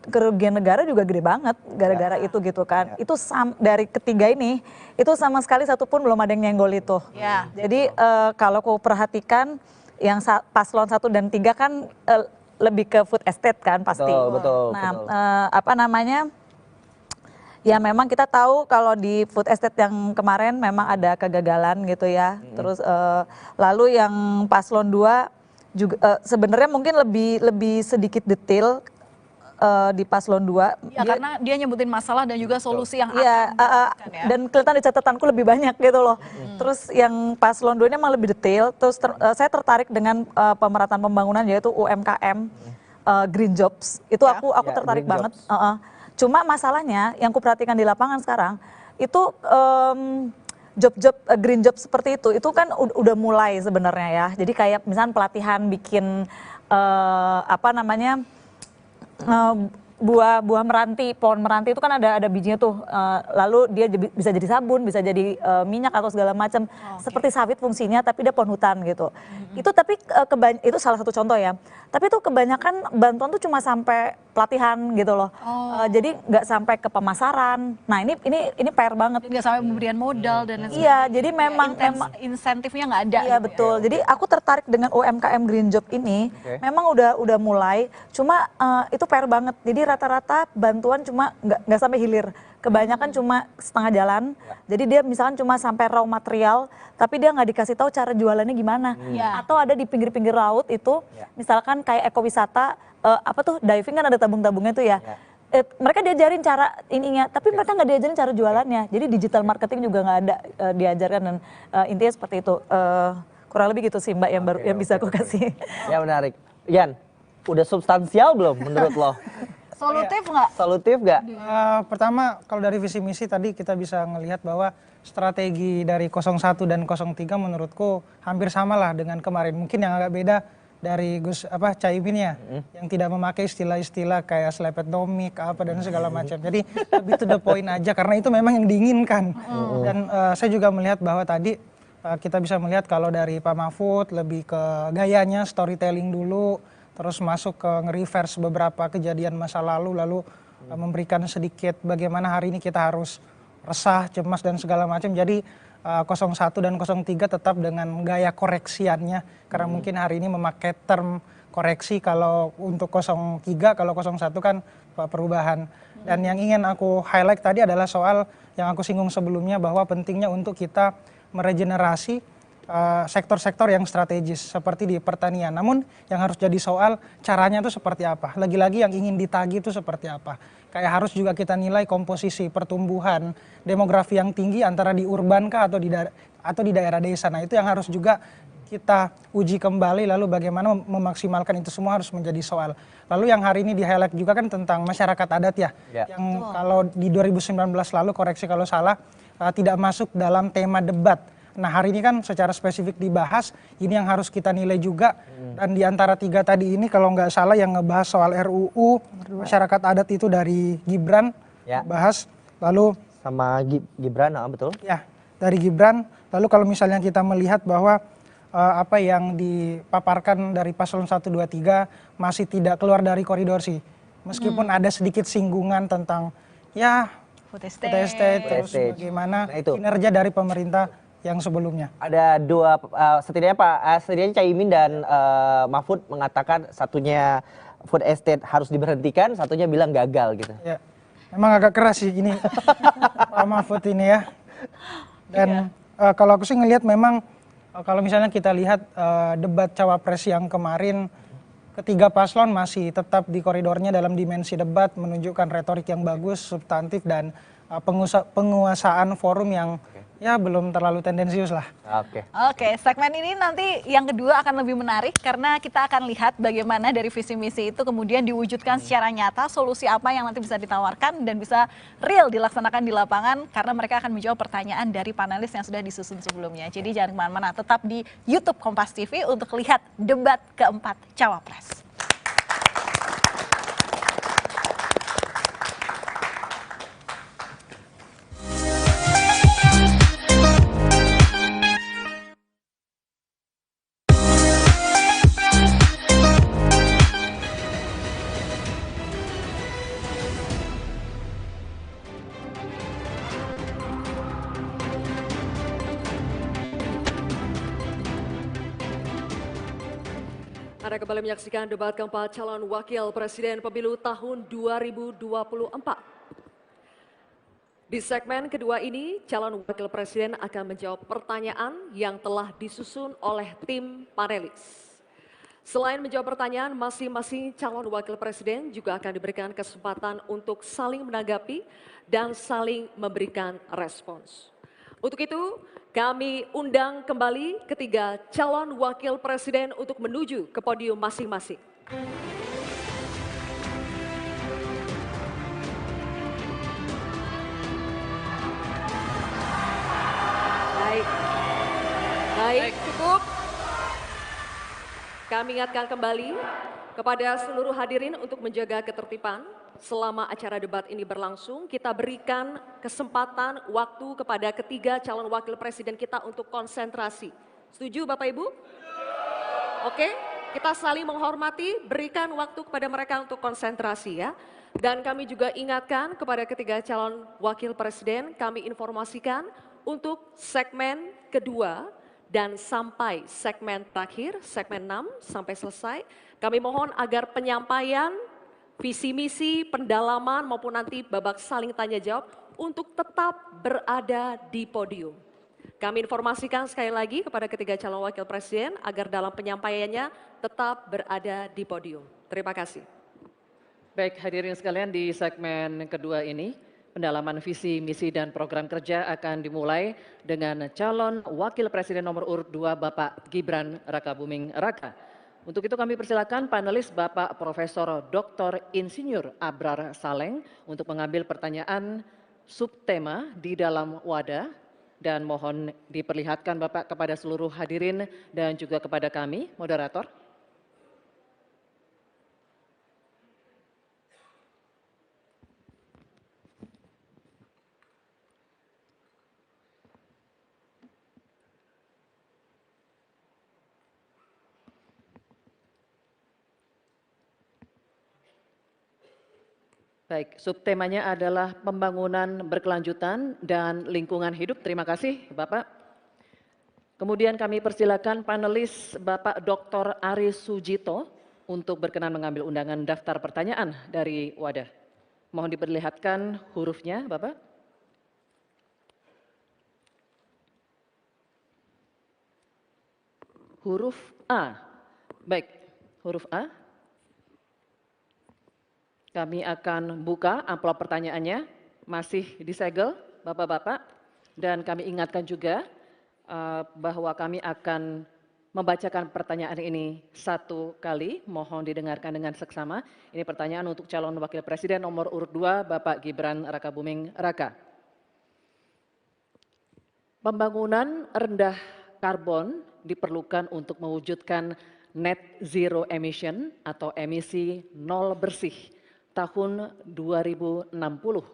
kerugian negara juga gede banget gara-gara itu gitu kan. Itu dari ketiga ini, itu sama sekali satupun belum ada yang nyenggol itu. Jadi kalau aku perhatikan, yang paslon 1 dan 3 kan lebih ke food estate kan pasti. Betul. Apa namanya, ya memang kita tahu kalau di food estate yang kemarin memang ada kegagalan gitu ya. Terus lalu yang paslon 2 juga sebenarnya mungkin lebih sedikit detail di paslon 2. Ya, karena dia nyebutin masalah dan juga solusi yang ya, dan kelihatan di catatanku lebih banyak gitu loh. Terus yang paslon 2 ini emang lebih detail. Terus saya tertarik dengan pemerataan pembangunan yaitu UMKM, green jobs. Itu aku tertarik banget. Cuma masalahnya yang kuperhatikan di lapangan sekarang itu job-job green job seperti itu kan udah mulai sebenarnya ya. Jadi kayak misalnya pelatihan bikin apa namanya buah meranti, pohon meranti itu kan ada bijinya tuh. Lalu dia bisa jadi sabun, bisa jadi minyak atau segala macam. Seperti sawit fungsinya, tapi dia pohon hutan gitu. Itu tapi itu salah satu contoh ya. Tapi itu kebanyakan bantuan tuh cuma sampai pelatihan gitu loh. Jadi nggak sampai ke pemasaran. Nah ini PR banget. Nggak sampai pemberian modal dan lain sebagainya. Iya, jadi memang insentifnya nggak ada. Iya betul. Jadi aku tertarik dengan UMKM Green Job ini. Memang udah mulai. Cuma itu PR banget. Jadi rata-rata bantuan cuma nggak sampai hilir. Kebanyakan cuma setengah jalan. Jadi dia misalkan cuma sampai raw material, tapi dia nggak dikasih tahu cara jualannya gimana. Atau ada di pinggir-pinggir laut itu, misalkan kayak ekowisata, apa tuh diving kan ada tabung-tabungnya tuh ya. Mereka diajarin cara ininya, tapi mereka nggak diajarin cara jualannya. Jadi digital marketing juga nggak ada diajarkan, dan intinya seperti itu. Kurang lebih gitu sih Mbak yang bisa aku kasih. Ya menarik. Yan, udah substansial belum menurut lo? Solutif nggak? Solutif nggak? Pertama, kalau dari visi misi tadi kita bisa ngelihat bahwa strategi dari 01 dan 03 menurutku hampir sama lah dengan kemarin. Mungkin yang agak beda dari Caimin ya, yang tidak memakai istilah-istilah kayak slepetnomik apa dan segala macam. Jadi lebih to the point aja, karena itu memang yang diinginkan. Dan saya juga melihat bahwa tadi kita bisa melihat kalau dari Pak Mahfud lebih ke gayanya storytelling dulu, terus masuk ke nge-reverse beberapa kejadian masa lalu, lalu memberikan sedikit bagaimana hari ini kita harus resah, cemas dan segala macam. Jadi 01 dan 03 tetap dengan gaya koreksiannya, karena mungkin hari ini memakai term koreksi. Kalau untuk 03, kalau 01 kan perubahan. Dan yang ingin aku highlight tadi adalah soal yang aku singgung sebelumnya, bahwa pentingnya untuk kita meregenerasi sektor-sektor yang strategis seperti di pertanian. Namun yang harus jadi soal caranya itu seperti apa. Lagi-lagi yang ingin ditagih itu seperti apa. Kayak harus juga kita nilai komposisi pertumbuhan demografi yang tinggi antara di urban kah atau di daerah desa. Nah itu yang harus juga kita uji kembali, lalu bagaimana memaksimalkan itu semua harus menjadi soal. Lalu yang hari ini di highlight juga kan tentang masyarakat adat ya. Yang kalau di 2019 lalu, koreksi kalau salah, tidak masuk dalam tema debat. Nah hari ini kan secara spesifik dibahas, ini yang harus kita nilai juga. Dan di antara 3 tadi ini kalau nggak salah yang ngebahas soal RUU masyarakat adat itu dari Gibran, bahas. Lalu sama Gibran, betul? Ya, dari Gibran. Lalu kalau misalnya kita melihat bahwa apa yang dipaparkan dari paslon 1, 2, 3 masih tidak keluar dari koridor sih. Meskipun ada sedikit singgungan tentang ya food estate, terus bagaimana kinerja dari pemerintah yang sebelumnya. Ada 2, setidaknya Caimin dan Mahfud mengatakan satunya food estate harus diberhentikan, satunya bilang gagal gitu. Ya, memang agak keras sih ini Pak Mahfud ini ya. Dan kalau aku sih ngelihat memang kalau misalnya kita lihat debat cawapres yang kemarin, ketiga paslon masih tetap di koridornya dalam dimensi debat, menunjukkan retorik yang bagus, substantif, dan penguasaan forum yang ya belum terlalu tendensius lah. Oke, segmen ini nanti yang kedua akan lebih menarik karena kita akan lihat bagaimana dari visi misi itu kemudian diwujudkan secara nyata, solusi apa yang nanti bisa ditawarkan dan bisa real dilaksanakan di lapangan karena mereka akan menjawab pertanyaan dari panelis yang sudah disusun sebelumnya. Jadi jangan kemana-mana, tetap di YouTube Kompas TV untuk lihat debat keempat Cawapres. Anda kembali menyaksikan debat keempat calon wakil presiden pemilu tahun 2024. Di segmen kedua ini, calon wakil presiden akan menjawab pertanyaan yang telah disusun oleh tim panelis. Selain menjawab pertanyaan, masing-masing calon wakil presiden juga akan diberikan kesempatan untuk saling menanggapi dan saling memberikan respons. Untuk itu, kami undang kembali ketiga calon wakil presiden untuk menuju ke podium masing-masing. Baik, cukup. Kami ingatkan kembali kepada seluruh hadirin untuk menjaga ketertiban. Selama acara debat ini berlangsung, kita berikan kesempatan waktu kepada ketiga calon wakil presiden kita untuk konsentrasi. Setuju Bapak Ibu? Oke, kita saling menghormati, berikan waktu kepada mereka untuk konsentrasi ya. Dan kami juga ingatkan kepada ketiga calon wakil presiden, kami informasikan untuk segmen kedua dan sampai segmen terakhir, segmen 6 sampai selesai, kami mohon agar penyampaian visi misi, pendalaman maupun nanti babak saling tanya jawab untuk tetap berada di podium. Kami informasikan sekali lagi kepada ketiga calon wakil presiden agar dalam penyampaiannya tetap berada di podium. Terima kasih. Baik, hadirin sekalian, di segmen kedua ini pendalaman visi, misi, dan program kerja akan dimulai dengan calon wakil presiden nomor urut 2 Bapak Gibran Rakabuming Raka. Untuk itu kami persilakan panelis Bapak Profesor Dr. Insinyur Abrar Saleng untuk mengambil pertanyaan subtema di dalam wadah dan mohon diperlihatkan Bapak kepada seluruh hadirin dan juga kepada kami, moderator. Baik, subtemanya adalah pembangunan berkelanjutan dan lingkungan hidup. Terima kasih Bapak. Kemudian kami persilakan panelis Bapak Dr. Aris Sujito untuk berkenan mengambil undangan daftar pertanyaan dari wadah. Mohon diperlihatkan hurufnya Bapak. Huruf A. Baik, huruf A. Kami akan buka amplop pertanyaannya, masih disegel Bapak-Bapak, dan kami ingatkan juga bahwa kami akan membacakan pertanyaan ini satu kali, mohon didengarkan dengan seksama. Ini pertanyaan untuk calon wakil presiden nomor urut 2 Bapak Gibran Rakabuming Raka. Pembangunan rendah karbon diperlukan untuk mewujudkan net zero emission atau emisi nol bersih tahun 2060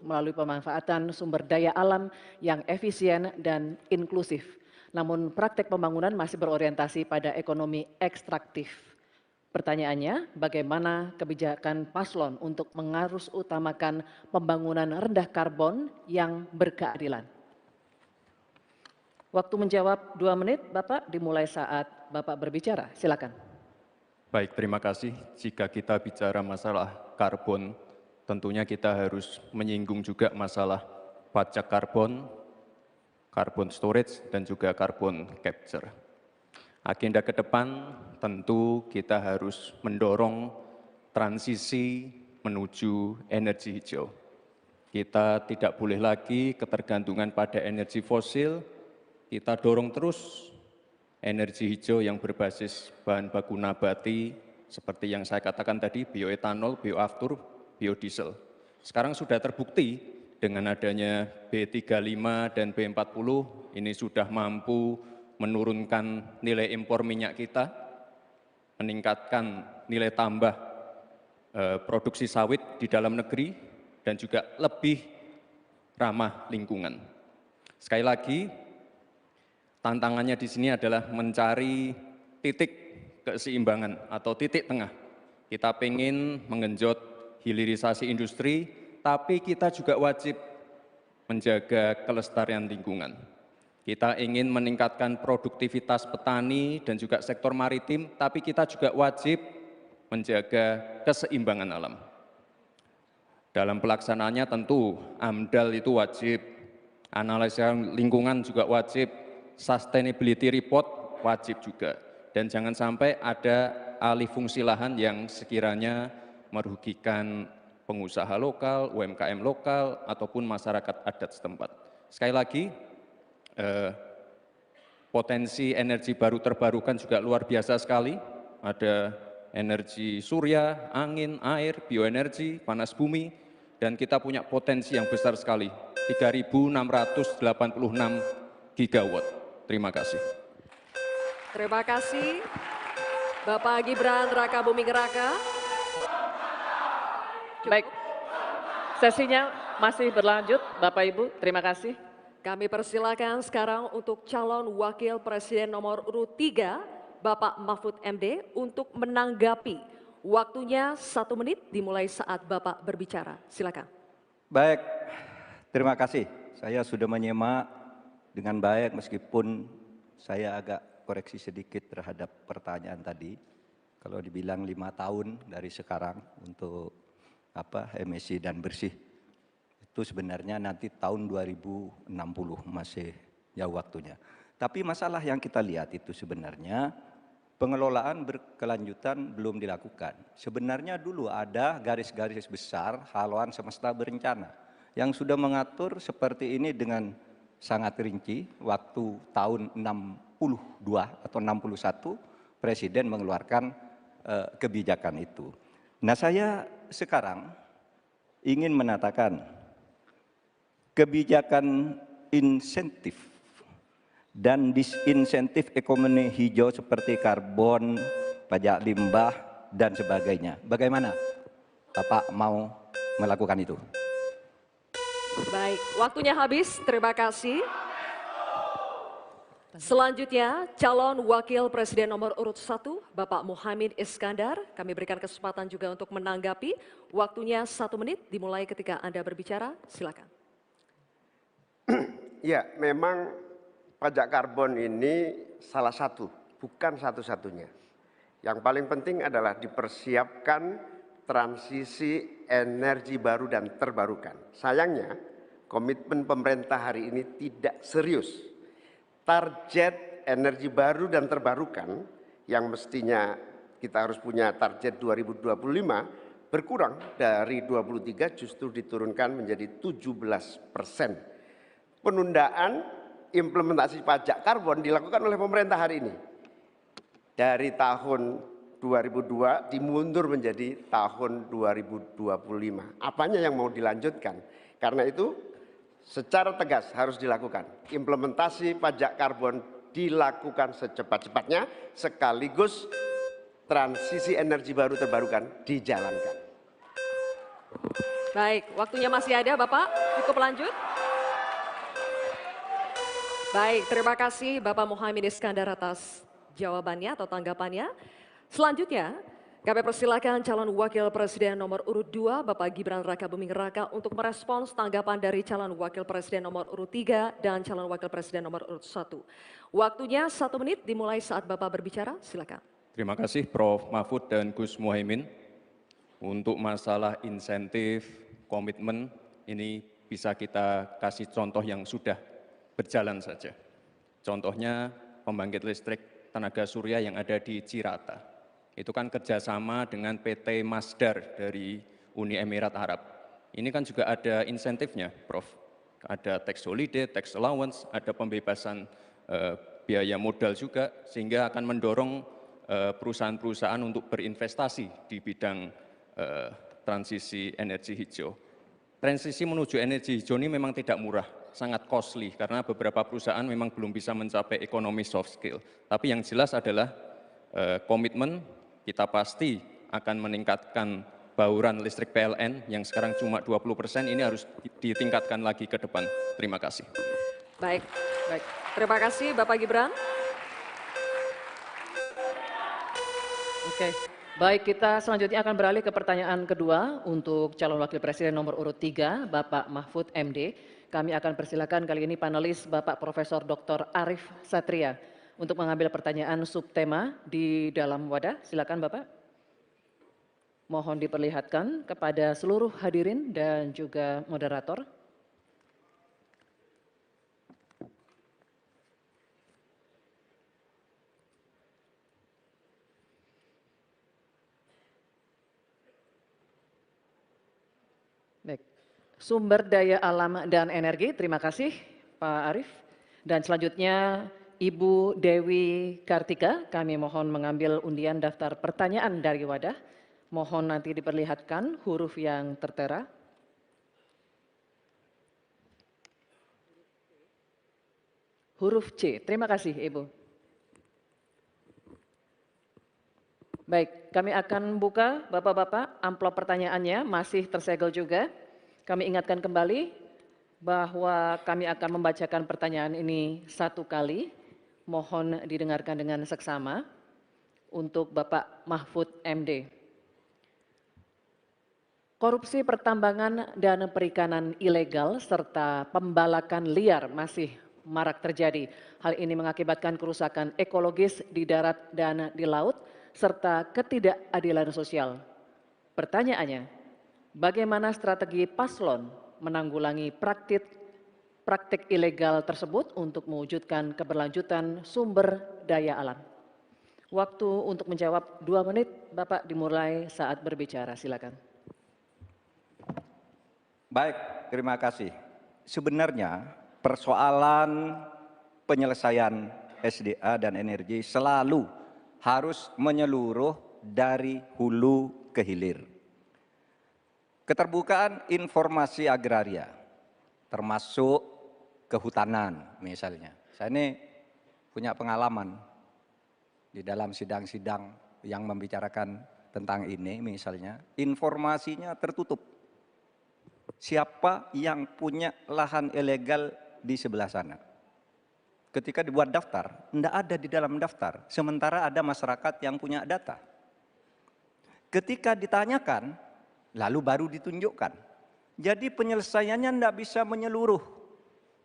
melalui pemanfaatan sumber daya alam yang efisien dan inklusif. Namun praktek pembangunan masih berorientasi pada ekonomi ekstraktif. Pertanyaannya, bagaimana kebijakan paslon untuk mengarus utamakan pembangunan rendah karbon yang berkeadilan? Waktu menjawab 2 menit, Bapak, dimulai saat Bapak berbicara. Silakan. Baik, terima kasih. Jika kita bicara masalah karbon, tentunya kita harus menyinggung juga masalah pajak karbon, carbon storage, dan juga carbon capture. Agenda ke depan tentu kita harus mendorong transisi menuju energi hijau. Kita tidak boleh lagi ketergantungan pada energi fosil, kita dorong terus energi hijau yang berbasis bahan baku nabati, seperti yang saya katakan tadi, bioetanol, bioaftur, biodiesel. Sekarang sudah terbukti dengan adanya B35 dan B40, ini sudah mampu menurunkan nilai impor minyak kita, meningkatkan nilai tambah produksi sawit di dalam negeri, dan juga lebih ramah lingkungan. Sekali lagi, tantangannya di sini adalah mencari titik keseimbangan atau titik tengah. Kita ingin menggenjot hilirisasi industri, tapi kita juga wajib menjaga kelestarian lingkungan. Kita ingin meningkatkan produktivitas petani dan juga sektor maritim, tapi kita juga wajib menjaga keseimbangan alam. Dalam pelaksanaannya tentu AMDAL itu wajib, analisa lingkungan juga wajib, sustainability report wajib juga. Dan jangan sampai ada alih fungsi lahan yang sekiranya merugikan pengusaha lokal, UMKM lokal, ataupun masyarakat adat setempat. Sekali lagi, potensi energi baru terbarukan juga luar biasa sekali. Ada energi surya, angin, air, bioenergi, panas bumi, dan kita punya potensi yang besar sekali, 3.686 gigawatt. Terima kasih. Terima kasih, Bapak Gibran Rakabuming Raka. Baik, sesinya masih berlanjut, Bapak Ibu, terima kasih. Kami persilakan sekarang untuk calon wakil presiden nomor urut 3, Bapak Mahfud MD, untuk menanggapi. Waktunya 1 menit dimulai saat Bapak berbicara. Silakan. Baik, terima kasih. Saya sudah menyimak dengan baik meskipun saya agak koreksi sedikit terhadap pertanyaan tadi. Kalau dibilang 5 tahun dari sekarang untuk emisi dan bersih, itu sebenarnya nanti tahun 2060 masih jauh waktunya. Tapi masalah yang kita lihat itu sebenarnya pengelolaan berkelanjutan belum dilakukan. Sebenarnya dulu ada garis-garis besar haluan semesta berencana yang sudah mengatur seperti ini dengan sangat rinci. Waktu tahun 62 atau 61 Presiden mengeluarkan kebijakan itu. Nah, saya sekarang ingin menatakan kebijakan insentif dan disinsentif ekonomi hijau seperti karbon, pajak limbah, dan sebagainya. Bagaimana Bapak mau melakukan itu? Baik, waktunya habis. Terima kasih. Selanjutnya, calon wakil presiden nomor urut 1, Bapak Muhaimin Iskandar. Kami berikan kesempatan juga untuk menanggapi. Waktunya 1 menit dimulai ketika Anda berbicara. Silakan. Ya, memang pajak karbon ini salah satu, bukan satu-satunya. Yang paling penting adalah dipersiapkan transisi energi baru dan terbarukan. Sayangnya, komitmen pemerintah hari ini tidak serius. Target energi baru dan terbarukan yang mestinya kita harus punya target 2025 berkurang dari 23 justru diturunkan menjadi 17%. Penundaan implementasi pajak karbon dilakukan oleh pemerintah hari ini. Dari tahun 2002 dimundur menjadi tahun 2025. Apanya yang mau dilanjutkan? Karena itu secara tegas harus dilakukan. Implementasi pajak karbon dilakukan secepat-cepatnya, sekaligus transisi energi baru terbarukan dijalankan. Baik, waktunya masih ada Bapak, cukup lanjut. Baik, terima kasih Bapak Muhaimin Iskandar atas jawabannya atau tanggapannya. Selanjutnya, kami persilakan calon wakil presiden nomor urut 2, Bapak Gibran Rakabuming Raka untuk merespons tanggapan dari calon wakil presiden nomor urut 3 dan calon wakil presiden nomor urut 1. Waktunya 1 menit dimulai saat Bapak berbicara, silakan. Terima kasih Prof. Mahfud dan Gus Muhaimin. Untuk masalah insentif, komitmen, ini bisa kita kasih contoh yang sudah berjalan saja. Contohnya pembangkit listrik tenaga surya yang ada di Cirata. Itu kan kerjasama dengan PT Masdar dari Uni Emirat Arab. Ini kan juga ada insentifnya, Prof. Ada tax holiday, tax allowance, ada pembebasan biaya modal juga, sehingga akan mendorong perusahaan-perusahaan untuk berinvestasi di bidang transisi energi hijau. Transisi menuju energi hijau ini memang tidak murah, sangat costly, karena beberapa perusahaan memang belum bisa mencapai ekonomi soft skill. Tapi yang jelas adalah komitmen, kita pasti akan meningkatkan bauran listrik PLN yang sekarang cuma 20%, ini harus ditingkatkan lagi ke depan. Terima kasih. Baik, baik. Terima kasih Bapak Gibran. Oke, baik, kita selanjutnya akan beralih ke pertanyaan kedua untuk calon wakil presiden nomor urut 3, Bapak Mahfud MD. Kami akan persilakan kali ini panelis Bapak Profesor Dr. Arif Satria untuk mengambil pertanyaan subtema di dalam wadah. Silakan Bapak. Mohon diperlihatkan kepada seluruh hadirin dan juga moderator. Baik. Sumber daya alam dan energi, terima kasih Pak Arif. Dan selanjutnya Ibu Dewi Kartika, kami mohon mengambil undian daftar pertanyaan dari wadah. Mohon nanti diperlihatkan huruf yang tertera. Huruf C, terima kasih Ibu. Baik, kami akan buka Bapak-Bapak amplop pertanyaannya, masih tersegel juga. Kami ingatkan kembali bahwa kami akan membacakan pertanyaan ini 1 kali. Mohon didengarkan dengan seksama untuk Bapak Mahfud MD. Korupsi pertambangan dan perikanan ilegal serta pembalakan liar masih marak terjadi. Hal ini mengakibatkan kerusakan ekologis di darat dan di laut serta ketidakadilan sosial. Pertanyaannya, bagaimana strategi paslon menanggulangi praktik ilegal tersebut untuk mewujudkan keberlanjutan sumber daya alam? Waktu untuk menjawab 2 menit, Bapak dimulai saat berbicara, silakan. Baik, terima kasih. Sebenarnya persoalan penyelesaian SDA dan energi selalu harus menyeluruh dari hulu ke hilir. Keterbukaan informasi agraria, termasuk kehutanan misalnya. Saya ini punya pengalaman di dalam sidang-sidang yang membicarakan tentang ini misalnya, informasinya tertutup. Siapa yang punya lahan ilegal di sebelah sana. Ketika dibuat daftar, tidak ada di dalam daftar, sementara ada masyarakat yang punya data. Ketika ditanyakan, lalu baru ditunjukkan. Jadi penyelesaiannya tidak bisa menyeluruh.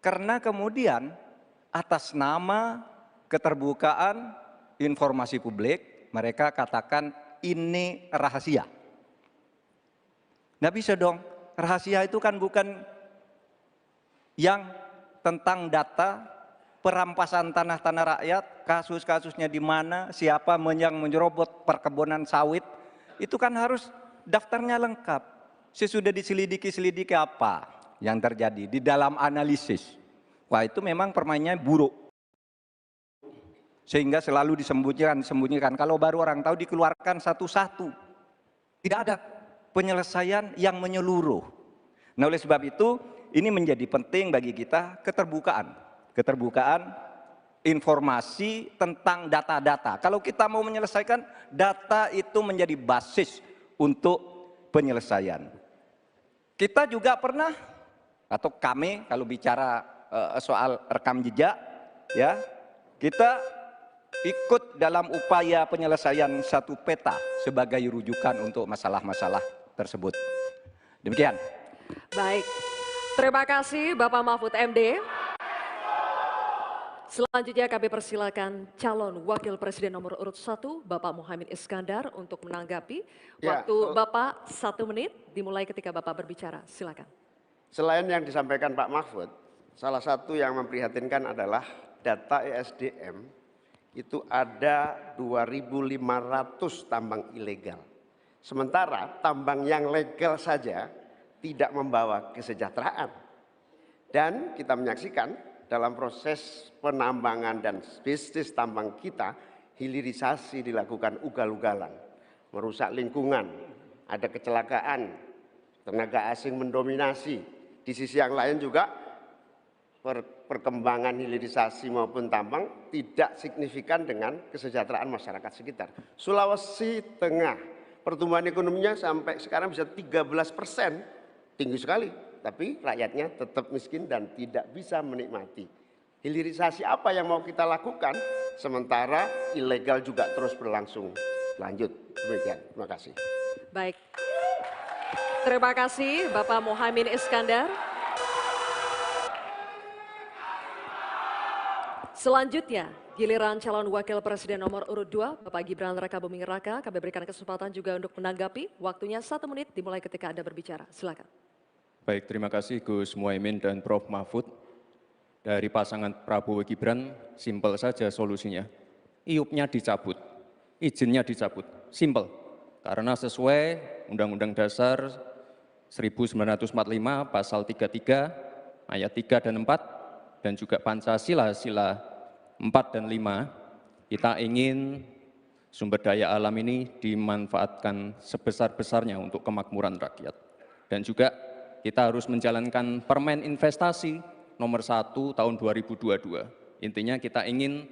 Karena kemudian atas nama keterbukaan informasi publik, mereka katakan ini rahasia. Tidak bisa dong, rahasia itu kan bukan yang tentang data, perampasan tanah-tanah rakyat, kasus-kasusnya di mana, siapa yang menyerobot perkebunan sawit, itu kan harus daftarnya lengkap. Sesudah diselidiki apa yang terjadi di dalam analisis. Wah, itu memang permainannya buruk. Sehingga selalu disembunyikan. Kalau baru orang tahu dikeluarkan satu-satu. Tidak ada penyelesaian yang menyeluruh. Nah, oleh sebab itu ini menjadi penting bagi kita keterbukaan informasi tentang data-data. Kalau kita mau menyelesaikan, data itu menjadi basis untuk penyelesaian. Kita juga pernah, atau kami kalau bicara soal rekam jejak, ya, kita ikut dalam upaya penyelesaian satu peta sebagai rujukan untuk masalah-masalah tersebut. Demikian. Baik, terima kasih Bapak Mahfud MD. Selanjutnya kami persilakan calon wakil presiden nomor urut 1, Bapak Muhaimin Iskandar untuk menanggapi. Waktu Bapak 1 menit, dimulai ketika Bapak berbicara. Silakan. Selain yang disampaikan Pak Mahfud, salah satu yang memprihatinkan adalah data ESDM itu ada 2.500 tambang ilegal. Sementara tambang yang legal saja tidak membawa kesejahteraan. Dan kita menyaksikan dalam proses penambangan dan bisnis tambang kita, hilirisasi dilakukan ugal-ugalan, merusak lingkungan, ada kecelakaan, tenaga asing mendominasi. Di sisi yang lain juga perkembangan hilirisasi maupun tambang tidak signifikan dengan kesejahteraan masyarakat sekitar. Sulawesi Tengah, pertumbuhan ekonominya sampai sekarang bisa 13%, tinggi sekali. Tapi rakyatnya tetap miskin dan tidak bisa menikmati. Hilirisasi apa yang mau kita lakukan, sementara ilegal juga terus berlangsung. Lanjut, demikian. Terima kasih. Baik. Terima kasih Bapak Muhaimin Iskandar. Selanjutnya, giliran calon wakil presiden nomor urut 2, Bapak Gibran Rakabuming Raka. Kami berikan kesempatan juga untuk menanggapi. Waktunya 1 menit dimulai ketika Anda berbicara. Silakan. Baik, terima kasih Gus Muhaimin dan Prof. Mahfud. Dari pasangan Prabowo Gibran, simpel saja solusinya. IUP-nya dicabut, izinnya dicabut, simpel. Karena sesuai Undang-Undang Dasar 1945 pasal 33 ayat 3 dan 4 dan juga Pancasila sila 4 dan 5, kita ingin sumber daya alam ini dimanfaatkan sebesar-besarnya untuk kemakmuran rakyat. Dan juga kita harus menjalankan Permen Investasi nomor 1 tahun 2022. Intinya kita ingin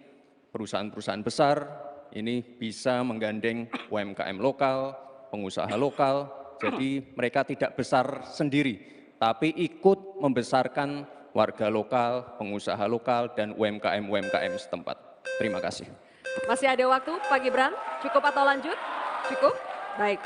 perusahaan-perusahaan besar ini bisa menggandeng UMKM lokal, pengusaha lokal, jadi mereka tidak besar sendiri, tapi ikut membesarkan warga lokal, pengusaha lokal, dan UMKM setempat. Terima kasih. Masih ada waktu Pak Gibran, cukup atau lanjut? Cukup? Baik.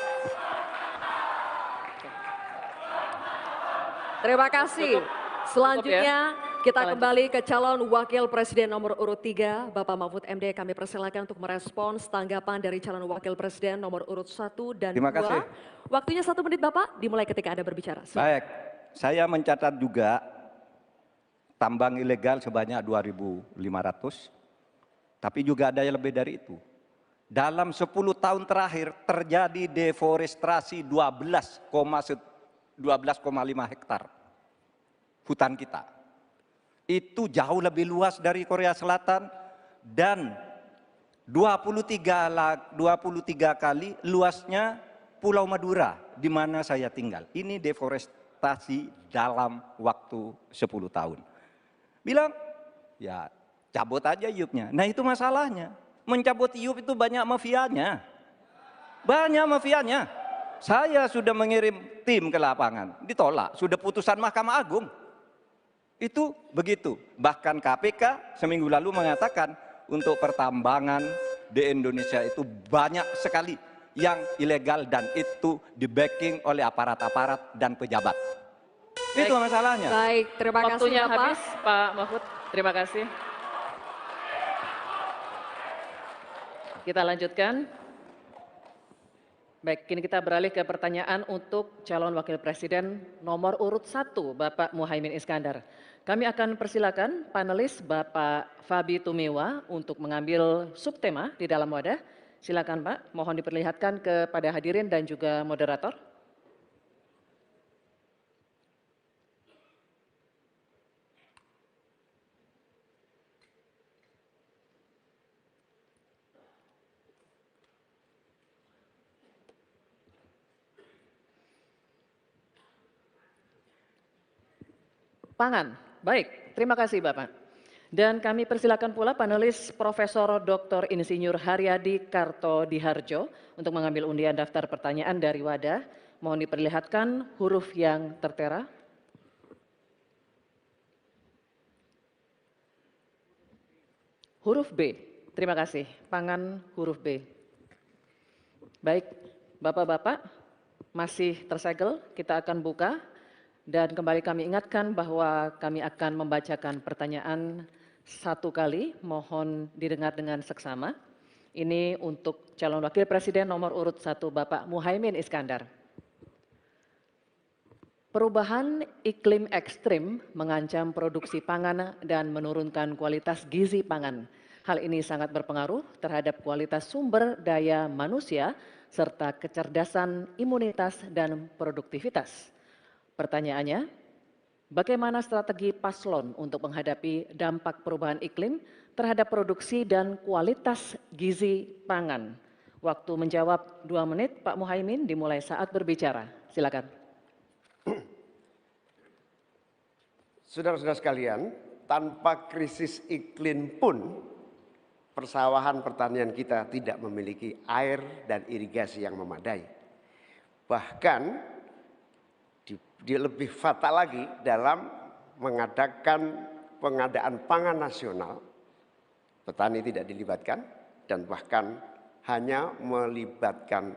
Terima kasih. Selanjutnya kita kembali ke calon wakil presiden nomor urut 3, Bapak Mahfud MD. Kami persilakan untuk merespons tanggapan dari calon wakil presiden nomor urut 1 dan 2. Terima kasih. Waktunya 1 menit Bapak, dimulai ketika Anda berbicara. Baik, saya mencatat juga tambang ilegal sebanyak 2.500, tapi juga ada yang lebih dari itu. Dalam 10 tahun terakhir terjadi deforestasi 12,5 hektar hutan kita. Itu jauh lebih luas dari Korea Selatan dan 23 kali luasnya Pulau Madura di mana saya tinggal. Ini deforestasi dalam waktu 10 tahun. Bilang, ya cabut aja IUP-nya. Nah itu masalahnya. Mencabut IUP itu banyak mafianya. Banyak mafianya. Saya sudah mengirim tim ke lapangan, ditolak. Sudah putusan Mahkamah Agung. Itu begitu. Bahkan KPK seminggu lalu mengatakan untuk pertambangan di Indonesia itu banyak sekali yang ilegal dan itu di-backing oleh aparat-aparat dan pejabat. Baik. Itu masalahnya. Baik, terima kasih Waktunya Bapak. habis Pak Mahfud, terima kasih. Kita lanjutkan. Baik, kini kita beralih ke pertanyaan untuk calon wakil presiden nomor urut 1, Bapak Muhaimin Iskandar. Kami akan persilakan panelis Bapak Fabi Tumewa untuk mengambil subtema di dalam wadah. Silakan Pak, mohon diperlihatkan kepada hadirin dan juga moderator. pangan. Baik, terima kasih Bapak. Dan kami persilakan pula panelis Profesor Dr. Insinyur Haryadi Kartodiharjo untuk mengambil undian daftar pertanyaan dari wadah. Mohon diperlihatkan huruf yang tertera. Huruf B, terima kasih. Pangan huruf B. Baik, Bapak-Bapak, masih tersegel, kita akan buka. Dan kembali kami ingatkan bahwa kami akan membacakan pertanyaan satu kali, mohon didengar dengan seksama. Ini untuk calon wakil presiden nomor urut 1 Bapak Muhaimin Iskandar. Perubahan iklim ekstrim mengancam produksi pangan dan menurunkan kualitas gizi pangan. Hal ini sangat berpengaruh terhadap kualitas sumber daya manusia serta kecerdasan, imunitas, dan produktivitas. Pertanyaannya, bagaimana strategi paslon untuk menghadapi dampak perubahan iklim terhadap produksi dan kualitas gizi pangan? Waktu menjawab 2 menit, Pak Muhaimin, dimulai saat berbicara. Silakan. Saudara-saudara sekalian, tanpa krisis iklim pun persawahan pertanian kita tidak memiliki air dan irigasi yang memadai. Bahkan dia lebih fatal lagi dalam mengadakan pengadaan pangan nasional. Petani tidak dilibatkan dan bahkan hanya melibatkan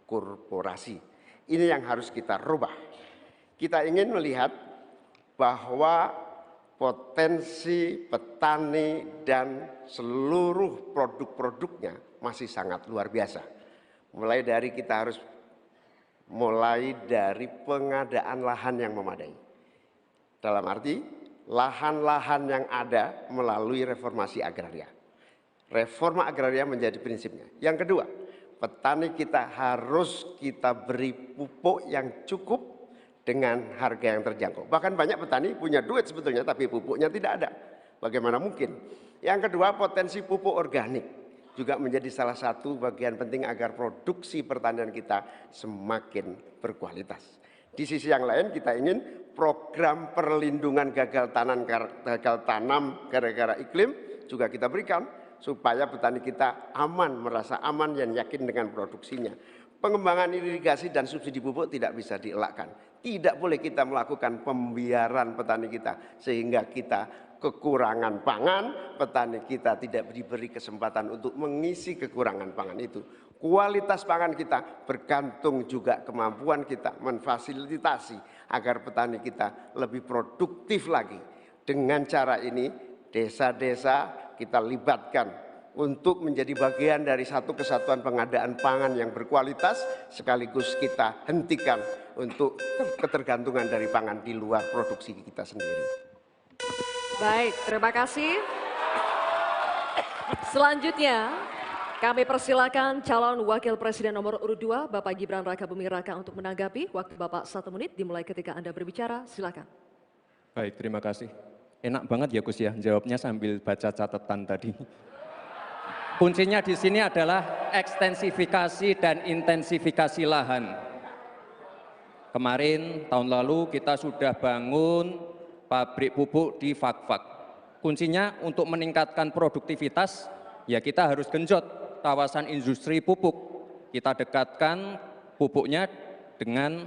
korporasi. Ini yang harus kita rubah. Kita ingin melihat bahwa potensi petani dan seluruh produk-produknya masih sangat luar biasa. Mulai dari pengadaan lahan yang memadai. Dalam arti lahan-lahan yang ada melalui reformasi agraria. Reforma agraria menjadi prinsipnya. Yang kedua, petani kita harus kita beri pupuk yang cukup dengan harga yang terjangkau. Bahkan banyak petani punya duit sebetulnya tapi pupuknya tidak ada. Bagaimana mungkin? Yang kedua, potensi pupuk organik juga menjadi salah satu bagian penting agar produksi pertanian kita semakin berkualitas. Di sisi yang lain kita ingin program perlindungan gagal tanam gara-gara iklim juga kita berikan supaya petani kita aman, merasa aman dan yakin dengan produksinya. Pengembangan irigasi dan subsidi pupuk tidak bisa dielakkan. Tidak boleh kita melakukan pembiaran petani kita sehingga kita kekurangan pangan, petani kita tidak diberi kesempatan untuk mengisi kekurangan pangan itu. Kualitas pangan kita bergantung juga kemampuan kita memfasilitasi agar petani kita lebih produktif lagi. Dengan cara ini, desa-desa kita libatkan untuk menjadi bagian dari satu kesatuan pengadaan pangan yang berkualitas, sekaligus kita hentikan untuk ketergantungan dari pangan di luar produksi kita sendiri. Baik, terima kasih. Selanjutnya, kami persilakan calon wakil presiden nomor urut 2, Bapak Gibran Rakabuming Raka untuk menanggapi. Waktu Bapak 1 menit dimulai ketika Anda berbicara, silakan. Baik, terima kasih. Enak banget ya Gus ya, jawabnya sambil baca catatan tadi. Kuncinya di sini adalah ekstensifikasi dan intensifikasi lahan. Kemarin, tahun lalu kita sudah bangun pabrik pupuk di Fak-Fak. Kuncinya untuk meningkatkan produktivitas, ya kita harus genjot kawasan industri pupuk. Kita dekatkan pupuknya dengan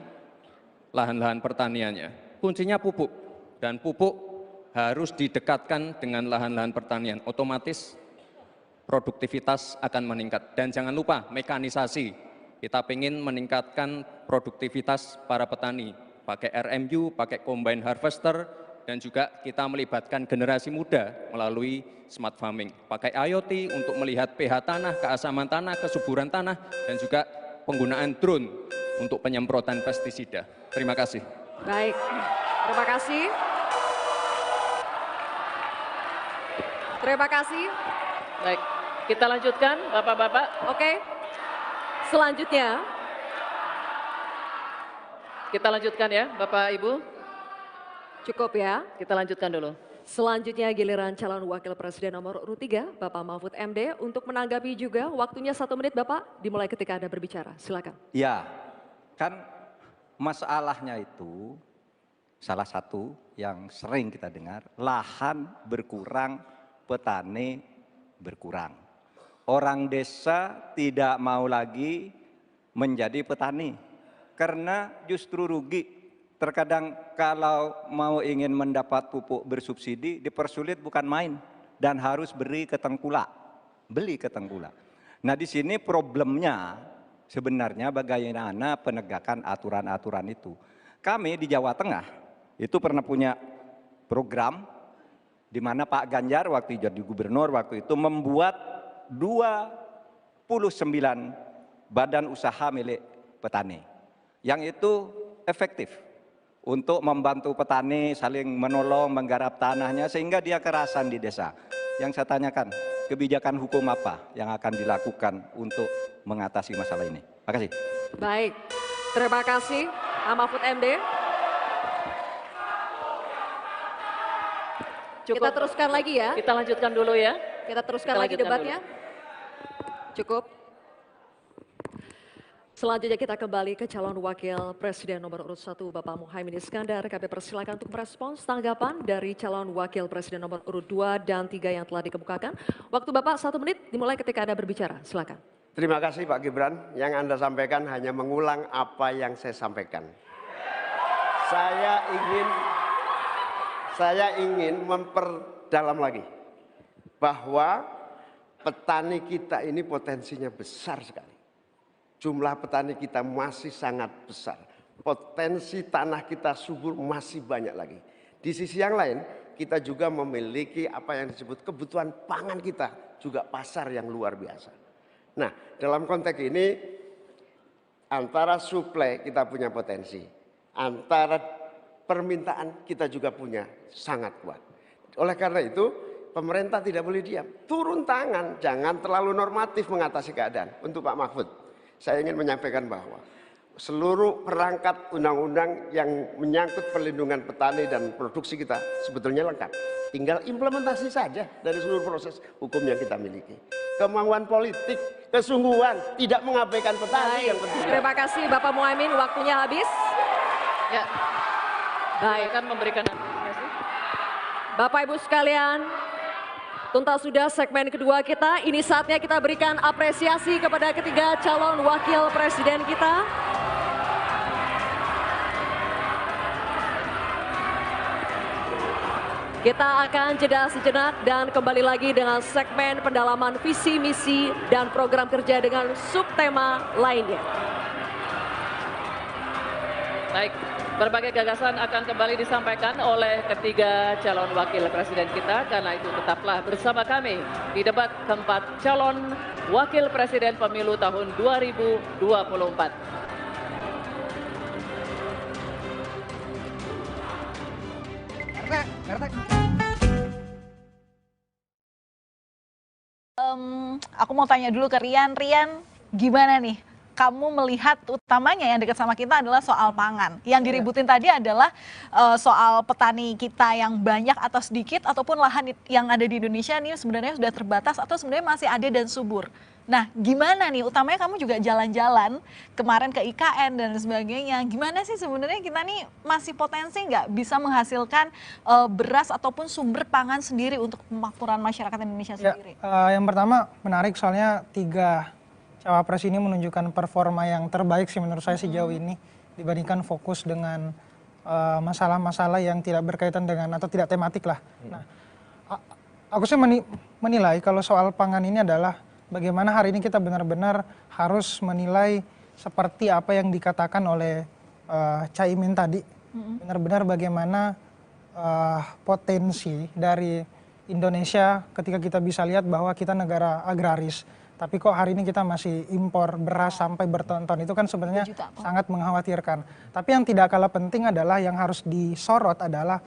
lahan-lahan pertaniannya. Kuncinya pupuk, dan pupuk harus didekatkan dengan lahan-lahan pertanian. Otomatis produktivitas akan meningkat. Dan jangan lupa mekanisasi. Kita ingin meningkatkan produktivitas para petani. Pakai RMU, pakai combine harvester, dan juga kita melibatkan generasi muda melalui smart farming. Pakai IoT untuk melihat pH tanah, keasaman tanah, kesuburan tanah, dan juga penggunaan drone untuk penyemprotan pestisida. Terima kasih. Baik, terima kasih. Terima kasih. Baik, kita lanjutkan Bapak-Bapak. Oke, selanjutnya. Kita lanjutkan ya Bapak Ibu. Cukup ya. Kita lanjutkan dulu. Selanjutnya giliran calon wakil presiden nomor urut 3, Bapak Mahfud MD untuk menanggapi juga. Waktunya 1 menit Bapak, dimulai ketika Anda berbicara. Silakan. Ya, kan masalahnya itu Salah satu yang sering kita dengar, lahan berkurang, petani berkurang. Orang desa tidak mau lagi menjadi petani karena justru rugi. Terkadang kalau mau ingin mendapat pupuk bersubsidi dipersulit bukan main dan harus beli ke tengkulak. Nah, di sini problemnya sebenarnya bagaimana penegakan aturan-aturan itu. Kami di Jawa Tengah itu pernah punya program di mana Pak Ganjar waktu jadi gubernur waktu itu membuat 29 badan usaha milik petani yang itu efektif untuk membantu petani saling menolong menggarap tanahnya sehingga dia kerasan di desa. Yang saya tanyakan, kebijakan hukum apa yang akan dilakukan untuk mengatasi masalah ini? Terima kasih. Baik, terima kasih Pak Mahfud MD. Kita teruskan lagi ya. Kita lanjutkan dulu ya. Kita teruskan lagi debatnya. Cukup. Selanjutnya kita kembali ke calon wakil presiden nomor urut 1 Bapak Muhaimin Iskandar. Kami persilakan untuk merespons tanggapan dari calon wakil presiden nomor urut 2 dan 3 yang telah dikemukakan. Waktu Bapak 1 menit dimulai ketika Anda berbicara. Silakan. Terima kasih Pak Gibran. Yang Anda sampaikan hanya mengulang apa yang saya sampaikan. Saya ingin memperdalam lagi bahwa petani kita ini potensinya besar sekali. Jumlah petani kita masih sangat besar. Potensi tanah kita subur masih banyak lagi. Di sisi yang lain, kita juga memiliki apa yang disebut kebutuhan pangan kita, juga pasar yang luar biasa. Nah, dalam konteks ini, antara suplai kita punya potensi, antara permintaan kita juga punya sangat kuat. Oleh karena itu, pemerintah tidak boleh diam. Turun tangan, jangan terlalu normatif mengatasi keadaan. Untuk Pak Mahfud, saya ingin menyampaikan bahwa seluruh perangkat undang-undang yang menyangkut perlindungan petani dan produksi kita sebetulnya lengkap. Tinggal implementasi saja dari seluruh proses hukum yang kita miliki. Kemauan politik, kesungguhan, tidak mengabaikan petani yang penting. Terima kasih Bapak Muhaimin, waktunya habis. Ya. Baik, akan memberikan Bapak Ibu sekalian, tuntas sudah segmen kedua kita. Ini saatnya kita berikan apresiasi kepada ketiga calon wakil presiden kita. Kita akan jeda sejenak dan kembali lagi dengan segmen pendalaman visi, misi, dan program kerja dengan subtema lainnya. Baik, berbagai gagasan akan kembali disampaikan oleh ketiga calon wakil presiden kita. Karena itu tetaplah bersama kami di debat keempat calon wakil presiden pemilu tahun 2024. Aku mau tanya dulu ke Rian. Rian, gimana nih? Kamu melihat utamanya yang dekat sama kita adalah soal pangan. Yang diributin tadi adalah soal petani kita yang banyak atau sedikit, ataupun lahan yang ada di Indonesia ini sebenarnya sudah terbatas atau sebenarnya masih ada dan subur. Nah, gimana nih? Utamanya kamu juga jalan-jalan kemarin ke IKN dan sebagainya. Gimana sih sebenarnya kita nih masih potensi nggak bisa menghasilkan beras ataupun sumber pangan sendiri untuk pemakmuran masyarakat Indonesia sendiri? Yang pertama menarik soalnya 3 cawapres ini menunjukkan performa yang terbaik sih menurut saya sejauh ini dibandingkan fokus dengan masalah-masalah yang tidak berkaitan dengan atau tidak tematik lah. Nah, aku sih menilai kalau soal pangan ini adalah bagaimana hari ini kita benar-benar harus menilai seperti apa yang dikatakan oleh Caimin tadi. Benar-benar bagaimana potensi dari Indonesia ketika kita bisa lihat bahwa kita negara agraris. Tapi kok hari ini kita masih impor beras sampai berton-ton, itu kan sebenarnya sangat mengkhawatirkan. Tapi yang tidak kalah penting adalah yang harus disorot adalah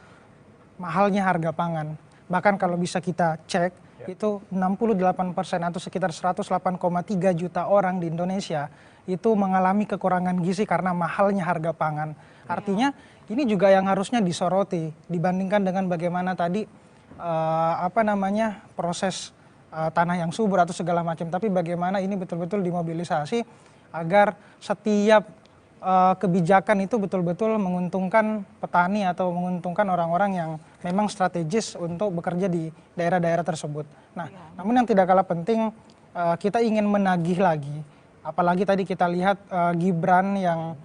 mahalnya harga pangan. Bahkan kalau bisa kita cek, itu 68% atau sekitar 108,3 juta orang di Indonesia itu mengalami kekurangan gizi karena mahalnya harga pangan. Artinya ini juga yang harusnya disoroti dibandingkan dengan bagaimana tadi proses tanah yang subur atau segala macam, tapi bagaimana ini betul-betul dimobilisasi agar setiap kebijakan itu betul-betul menguntungkan petani atau menguntungkan orang-orang yang memang strategis untuk bekerja di daerah-daerah tersebut. Nah, namun yang tidak kalah penting, kita ingin menagih lagi. Apalagi tadi kita lihat Gibran yang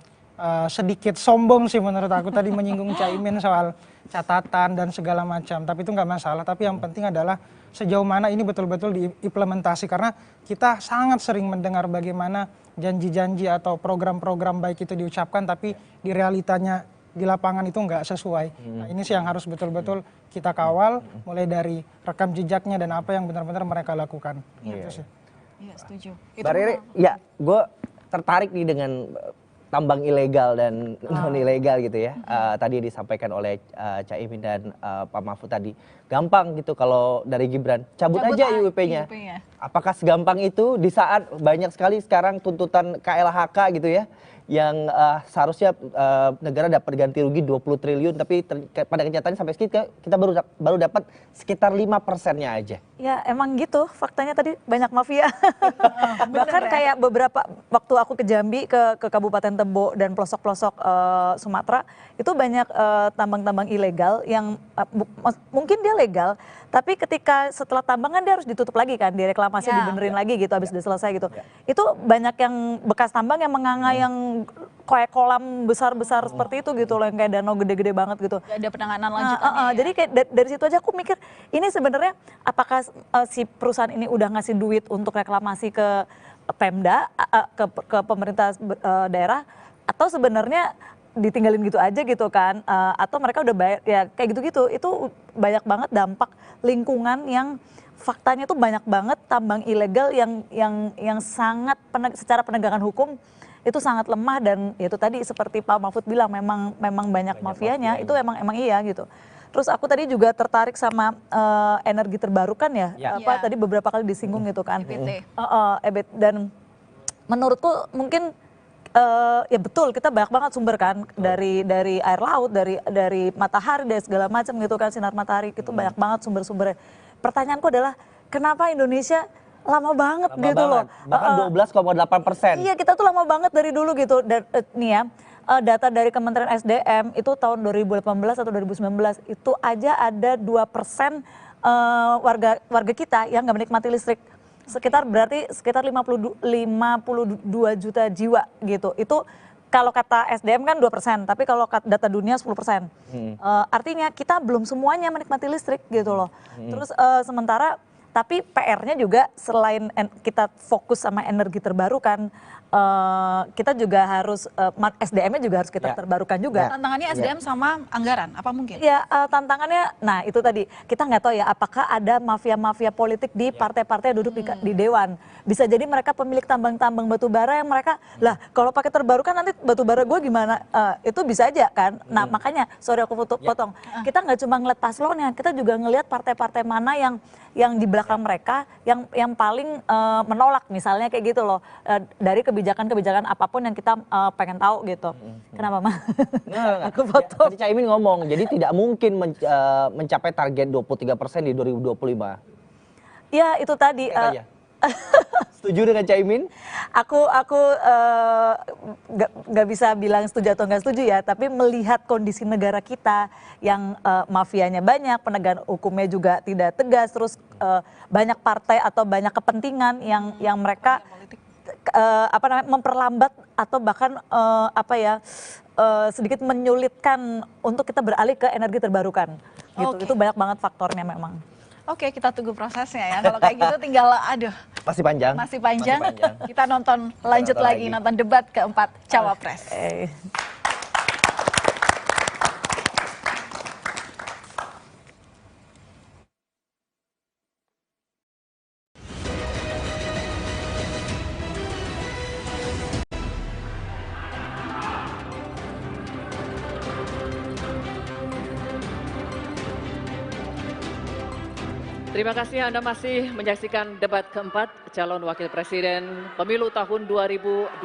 sedikit sombong sih menurut aku, tadi menyinggung Caimin soal catatan dan segala macam. Tapi itu nggak masalah, tapi yang penting adalah sejauh mana ini betul-betul diimplementasi. Karena kita sangat sering mendengar bagaimana janji-janji atau program-program baik itu diucapkan, tapi di realitanya di lapangan itu nggak sesuai. Nah, ini sih yang harus betul-betul kita kawal, mulai dari rekam jejaknya dan apa yang benar-benar mereka lakukan. Gitu sih. Iya, setuju. Mbak Rere, ya gue tertarik nih dengan tambang ilegal dan non ilegal gitu ya. Tadi disampaikan oleh Caimin dan Pak Mahfud tadi. Gampang gitu kalau dari Gibran, cabut aja IUP-nya. Apakah segampang itu di saat banyak sekali sekarang tuntutan KLHK gitu ya, yang seharusnya negara dapat ganti rugi 20 triliun, tapi pada kenyataannya sampai sekarang kita baru dapat sekitar 5%-nya aja. Ya emang gitu, faktanya tadi banyak mafia. Bahkan kayak beberapa waktu aku ke Jambi, ke Kabupaten Tebo dan pelosok-pelosok Sumatera, itu banyak tambang-tambang ilegal yang mungkin dia legal, tapi ketika setelah tambangan dia harus ditutup lagi kan, direklamasi, dibenerin lagi gitu, habis udah selesai gitu. Itu banyak yang bekas tambang yang menganga yang kayak kolam besar-besar seperti itu gitu loh, yang kayak danau gede-gede banget gitu. Gak ada penanganan lanjutannya. Jadi kayak dari situ aja aku mikir, ini sebenarnya apakah si perusahaan ini udah ngasih duit untuk reklamasi ke Pemda, ke pemerintah daerah, atau sebenarnya ditinggalin gitu aja gitu kan, atau mereka udah bayar, ya kayak gitu-gitu. Itu banyak banget dampak lingkungan yang faktanya tuh banyak banget tambang ilegal yang sangat secara penegakan hukum itu sangat lemah, dan itu tadi seperti Pak Mahfud bilang memang banyak mafianya, itu emang iya gitu. Terus aku tadi juga tertarik sama energi terbarukan ya, tadi beberapa kali disinggung gitu kan. EBT. Dan menurutku mungkin ya betul, kita banyak banget sumber kan, dari air laut, dari matahari, dari segala macam gitu kan, sinar matahari itu banyak banget sumber-sumbernya. Pertanyaanku adalah kenapa Indonesia lama banget gitu loh. Bahkan 12,8%. Iya, kita tuh lama banget dari dulu gitu. Dan nih ya, data dari Kementerian SDM itu tahun 2018 atau 2019 itu aja ada 2% warga kita yang nggak menikmati listrik. Berarti sekitar 52 juta jiwa gitu. Itu kalau kata SDM kan 2%, tapi kalau data dunia 10%. Artinya kita belum semuanya menikmati listrik gitu loh. Terus sementara tapi PR-nya juga selain kita fokus sama energi terbarukan, kita juga harus SDM-nya juga harus kita terbarukan juga. Tantangannya SDM sama anggaran, apa mungkin? Ya tantangannya, nah itu tadi kita nggak tahu ya apakah ada mafia-mafia politik di partai-partai duduk di dewan. Bisa jadi mereka pemilik tambang-tambang batu bara yang mereka, lah kalau pakai terbarukan nanti batu bara gue gimana? Itu bisa aja kan. Nah makanya, sorry aku potong, kita nggak cuma ngeliat paslonnya, kita juga ngeliat partai-partai mana yang di belakang mereka yang paling menolak, misalnya kayak gitu loh, dari kebijakan apapun yang kita pengen tahu gitu. Kenapa mah? Aku foto. Tadi Caimin ngomong, jadi tidak mungkin mencapai target 23% di 2025. Ya itu tadi. Setuju dengan Caimin? Aku nggak bisa bilang setuju atau nggak setuju ya, tapi melihat kondisi negara kita yang mafianya banyak, penegakan hukumnya juga tidak tegas, terus banyak partai atau banyak kepentingan yang mereka memperlambat atau bahkan sedikit menyulitkan untuk kita beralih ke energi terbarukan. Gitu. Itu banyak banget faktornya memang. Oke, kita tunggu prosesnya ya. Kalau kayak gitu tinggal, masih panjang. Masih panjang. Kita lanjut lagi, nonton debat keempat Cawapres. Terima kasih Anda masih menyaksikan debat keempat calon wakil presiden pemilu tahun 2024.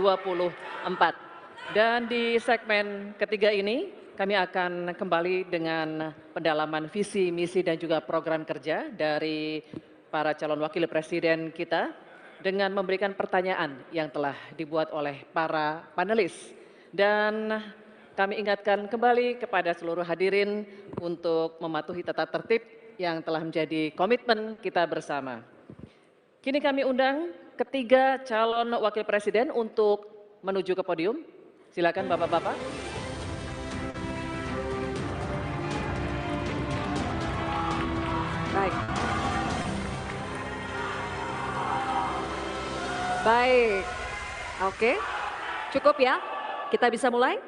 Dan di segmen ketiga ini kami akan kembali dengan pendalaman visi, misi dan juga program kerja dari para calon wakil presiden kita dengan memberikan pertanyaan yang telah dibuat oleh para panelis Dan kami ingatkan kembali kepada seluruh hadirin untuk mematuhi tata tertib yang telah menjadi komitmen kita bersama. Kini kami undang ketiga calon wakil presiden untuk menuju ke podium. Silakan Bapak-bapak. Baik. Baik. Oke. Cukup ya? Kita bisa mulai?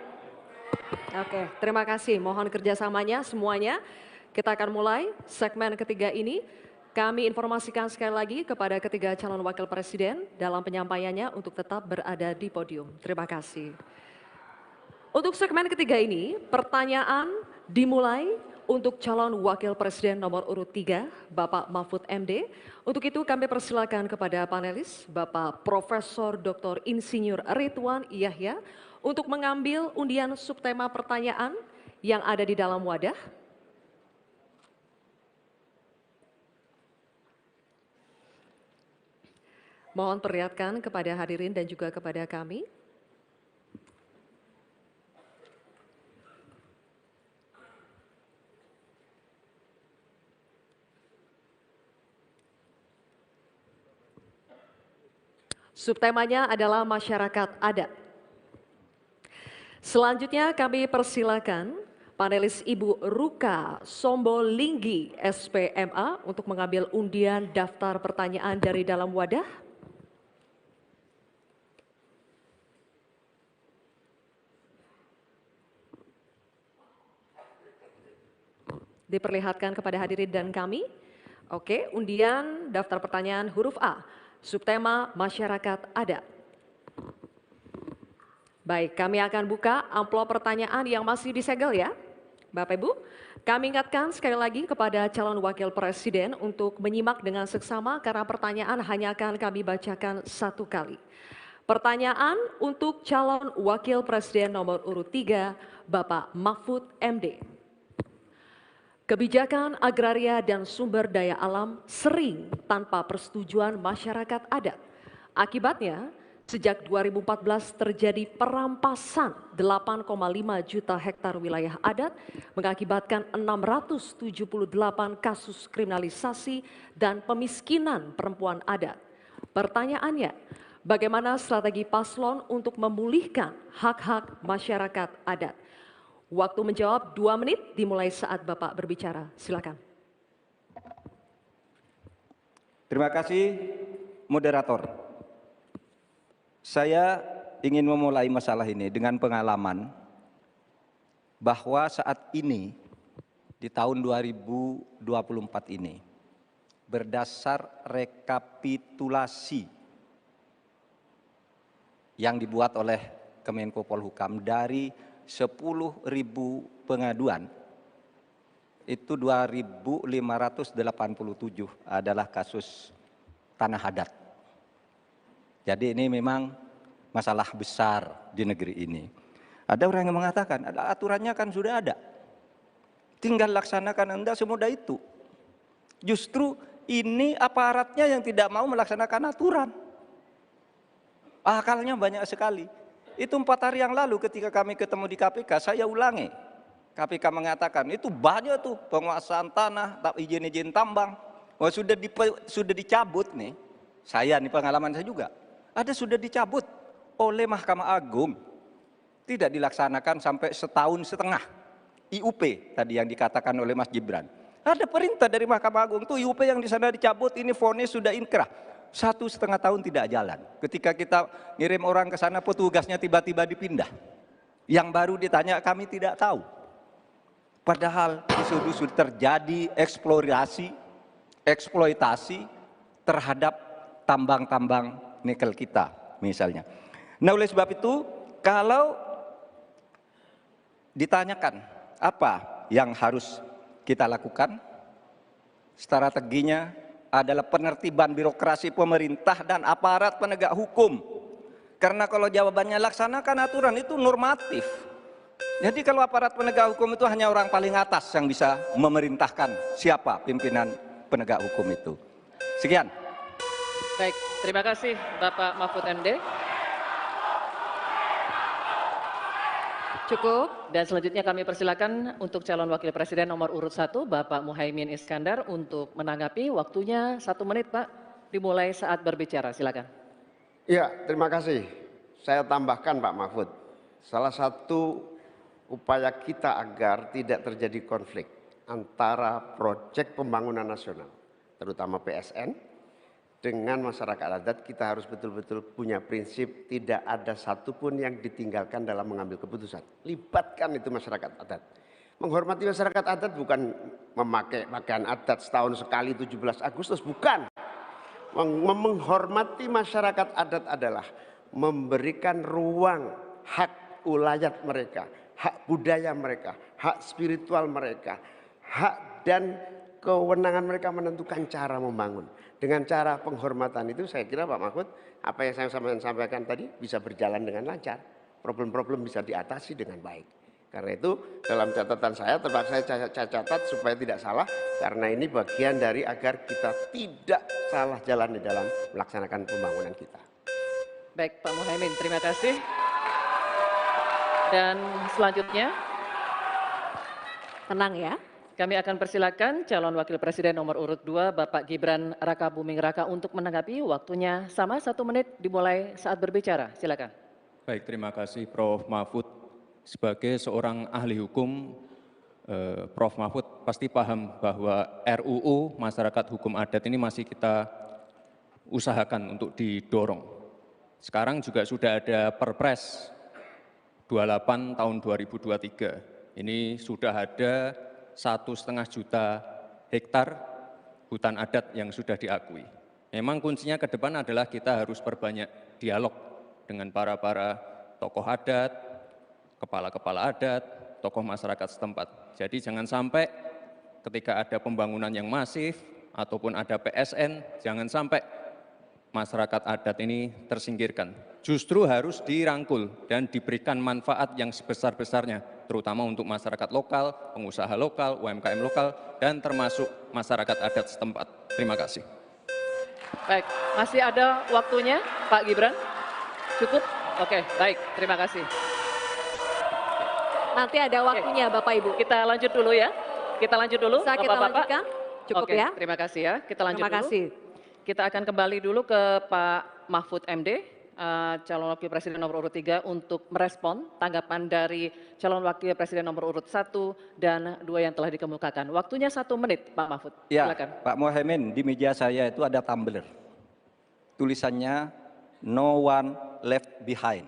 Oke, terima kasih. Mohon kerjasamanya semuanya. Kita akan mulai segmen ketiga ini. Kami informasikan sekali lagi kepada ketiga calon wakil presiden dalam penyampaiannya untuk tetap berada di podium. Terima kasih. Untuk segmen ketiga ini, pertanyaan dimulai untuk calon wakil presiden nomor urut 3, Bapak Mahfud MD. Untuk itu kami persilakan kepada panelis, Bapak Profesor Dr. Insinyur Ridwan Yahya, untuk mengambil undian subtema pertanyaan yang ada di dalam wadah. Mohon perlihatkan kepada hadirin dan juga kepada kami. Subtemanya adalah masyarakat adat. Selanjutnya kami persilakan panelis Ibu Ruka Sombolinggi SPMA untuk mengambil undian daftar pertanyaan dari dalam wadah. Diperlihatkan kepada hadirin dan kami. Oke, undian daftar pertanyaan huruf A, subtema masyarakat adat. Baik, kami akan buka amplop pertanyaan yang masih disegel ya. Bapak Ibu, kami ingatkan sekali lagi kepada calon wakil presiden untuk menyimak dengan seksama karena pertanyaan hanya akan kami bacakan satu kali. Pertanyaan untuk calon wakil presiden nomor urut 3, Bapak Mahfud MD. Kebijakan agraria dan sumber daya alam sering tanpa persetujuan masyarakat adat. Akibatnya, sejak 2014 terjadi perampasan 8,5 juta hektar wilayah adat, mengakibatkan 678 kasus kriminalisasi dan pemiskinan perempuan adat. Pertanyaannya, bagaimana strategi paslon untuk memulihkan hak-hak masyarakat adat? Waktu menjawab 2 menit dimulai saat Bapak berbicara. Silakan. Terima kasih, moderator. Saya ingin memulai masalah ini dengan pengalaman bahwa saat ini di tahun 2024 ini berdasar rekapitulasi yang dibuat oleh Kemenko Polhukam dari 10.000 pengaduan, itu 2.587 adalah kasus tanah adat. Jadi ini memang masalah besar di negeri ini. Ada orang yang mengatakan, aturannya kan sudah ada. Tinggal laksanakan, Anda semudah itu. Justru ini aparatnya yang tidak mau melaksanakan aturan. Akalnya banyak sekali. Itu 4 hari yang lalu ketika kami ketemu di KPK, saya ulangi. KPK mengatakan itu banyak tuh penguasaan tanah, izin-izin tambang. Wah, sudah dicabut nih. Saya nih pengalaman saya juga. Ada sudah dicabut oleh Mahkamah Agung. Tidak dilaksanakan sampai 1,5 tahun. IUP tadi yang dikatakan oleh Mas Gibran. Ada perintah dari Mahkamah Agung tuh IUP yang di sana dicabut, ini vonis sudah inkrah. 1,5 tahun tidak jalan. Ketika kita ngirim orang ke sana, petugasnya tiba-tiba dipindah. Yang baru ditanya, kami tidak tahu. Padahal di situ sudah terjadi eksploitasi terhadap tambang-tambang nikel kita, misalnya. Nah, oleh sebab itu, kalau ditanyakan apa yang harus kita lakukan, strateginya adalah penertiban birokrasi pemerintah dan aparat penegak hukum. Karena kalau jawabannya laksanakan aturan itu normatif. Jadi kalau aparat penegak hukum itu hanya orang paling atas yang bisa memerintahkan siapa pimpinan penegak hukum itu. Sekian. Baik, terima kasih Bapak Mahfud MD. Cukup. Dan selanjutnya kami persilakan untuk calon wakil presiden nomor urut 1, Bapak Muhaimin Iskandar untuk menanggapi. Waktunya 1 menit, Pak. Dimulai saat berbicara, silakan. Ya, terima kasih. Saya tambahkan Pak Mahfud, salah satu upaya kita agar tidak terjadi konflik antara proyek pembangunan nasional, terutama PSN, dengan masyarakat adat, kita harus betul-betul punya prinsip tidak ada satupun yang ditinggalkan dalam mengambil keputusan. Libatkan itu masyarakat adat. Menghormati masyarakat adat bukan memakai pakaian adat setahun sekali 17 Agustus, bukan. Menghormati masyarakat adat adalah memberikan ruang hak ulayat mereka, hak budaya mereka, hak spiritual mereka, hak dan kewenangan mereka menentukan cara membangun. Dengan cara penghormatan itu saya kira Pak Mahfud, apa yang saya sampaikan tadi bisa berjalan dengan lancar. Problem-problem bisa diatasi dengan baik. Karena itu dalam catatan saya, terpaksa saya catat supaya tidak salah. Karena ini bagian dari agar kita tidak salah jalan di dalam melaksanakan pembangunan kita. Baik Pak Muhaimin, terima kasih. Dan selanjutnya, tenang ya. Kami akan persilakan calon wakil presiden nomor urut 2, Bapak Gibran Rakabuming Raka untuk menanggapi. Waktunya sama 1 menit dimulai saat berbicara. Silakan. Baik, terima kasih Prof. Mahfud. Sebagai seorang ahli hukum, Prof. Mahfud pasti paham bahwa RUU Masyarakat Hukum Adat ini masih kita usahakan untuk didorong. Sekarang juga sudah ada Perpres 28 tahun 2023. Ini sudah ada 1,5 juta hektar hutan adat yang sudah diakui. Memang kuncinya ke depan adalah kita harus perbanyak dialog dengan para tokoh adat, kepala-kepala adat, tokoh masyarakat setempat. Jadi jangan sampai ketika ada pembangunan yang masif ataupun ada PSN, jangan sampai masyarakat adat ini tersingkirkan. Justru harus dirangkul dan diberikan manfaat yang sebesar-besarnya, terutama untuk masyarakat lokal, pengusaha lokal, UMKM lokal, dan termasuk masyarakat adat setempat. Terima kasih. Baik, masih ada waktunya Pak Gibran? Cukup? Oke, baik, terima kasih. Nanti ada waktunya Bapak Ibu. Kita lanjut dulu ya. Kita lanjut dulu, Bisa kita Bapak-Bapak. lanjutkan? Cukup Oke, ya. terima kasih ya. Kita lanjut Terima dulu. kasih. Kita akan kembali dulu ke Pak Mahfud MD, calon wakil presiden nomor urut 3 untuk merespon tanggapan dari calon wakil presiden nomor urut 1 dan 2 yang telah dikemukakan. Waktunya 1 menit Pak Mahfud. Ya, Silakan. Pak Muhaimin, di meja saya itu ada tumbler. Tulisannya no one left behind.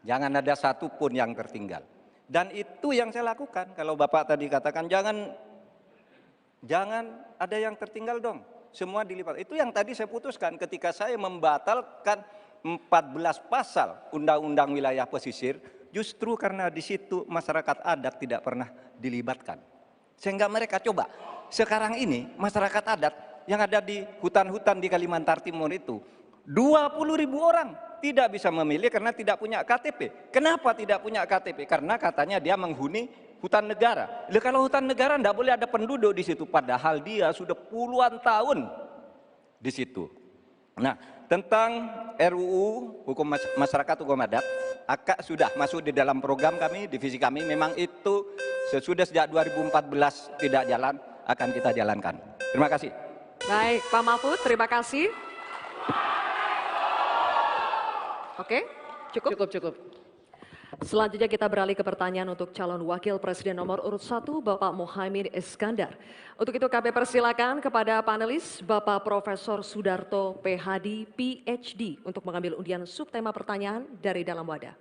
Jangan ada satu pun yang tertinggal. Dan itu yang saya lakukan. Kalau Bapak tadi katakan jangan ada yang tertinggal dong. Semua dilipat. Itu yang tadi saya putuskan ketika saya membatalkan 14 pasal Undang-Undang Wilayah Pesisir, justru karena di situ masyarakat adat tidak pernah dilibatkan. Sehingga mereka coba, sekarang ini masyarakat adat yang ada di hutan-hutan di Kalimantan Timur itu, 20.000 orang tidak bisa memilih karena tidak punya KTP. Kenapa tidak punya KTP? Karena katanya dia menghuni hutan negara. Kalau hutan negara tidak boleh ada penduduk di situ, padahal dia sudah puluhan tahun di situ. Nah, tentang RUU Hukum Masyarakat Hukum Adat, AKA sudah masuk di dalam program kami, divisi kami. Memang itu sesudah sejak 2014 tidak jalan, akan kita jalankan. Terima kasih. Baik, Pak Mahfud, terima kasih. Oke, cukup? Cukup. Selanjutnya kita beralih ke pertanyaan untuk calon wakil presiden nomor urut 1, Bapak Muhaimin Iskandar. Untuk itu kami persilakan kepada panelis Bapak Profesor Sudarto PhD, PhD untuk mengambil undian subtema pertanyaan dari dalam wadah.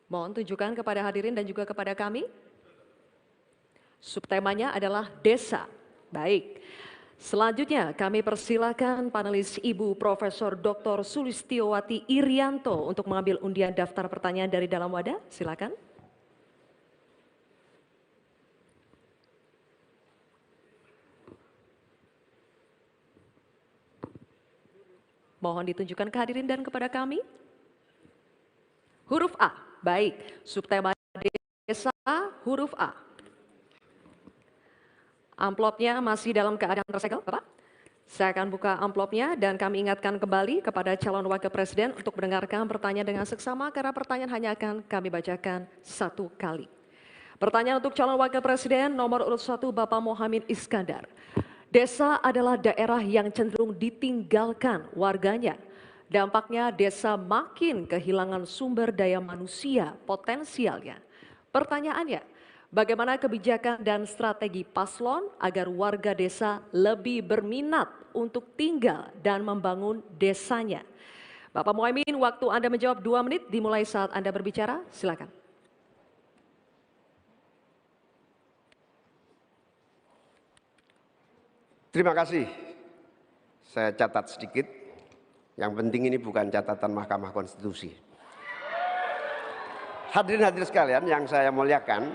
Mohon tunjukkan kepada hadirin dan juga kepada kami. Subtemanya adalah desa. Baik. Selanjutnya kami persilakan panelis Ibu Profesor Dr. Sulistiowati Irianto untuk mengambil undian daftar pertanyaan dari dalam wadah. Silakan. Mohon ditunjukkan ke hadirin dan kepada kami. Huruf A. Baik, subtema huruf A. Amplopnya masih dalam keadaan tersegel, Bapak. Saya akan buka amplopnya dan kami ingatkan kembali kepada calon wakil presiden untuk mendengarkan pertanyaan dengan seksama karena pertanyaan hanya akan kami bacakan satu kali. Pertanyaan untuk calon wakil presiden nomor urut 1 Bapak Mohamid Iskandar. Desa adalah daerah yang cenderung ditinggalkan warganya. Dampaknya desa makin kehilangan sumber daya manusia potensialnya. Pertanyaannya, bagaimana kebijakan dan strategi paslon agar warga desa lebih berminat untuk tinggal dan membangun desanya? Bapak Muhaimin, waktu Anda menjawab 2 menit dimulai saat Anda berbicara, silakan. Terima kasih. Saya catat sedikit. Yang penting ini bukan catatan Mahkamah Konstitusi. Hadirin-hadirin sekalian yang saya muliakan,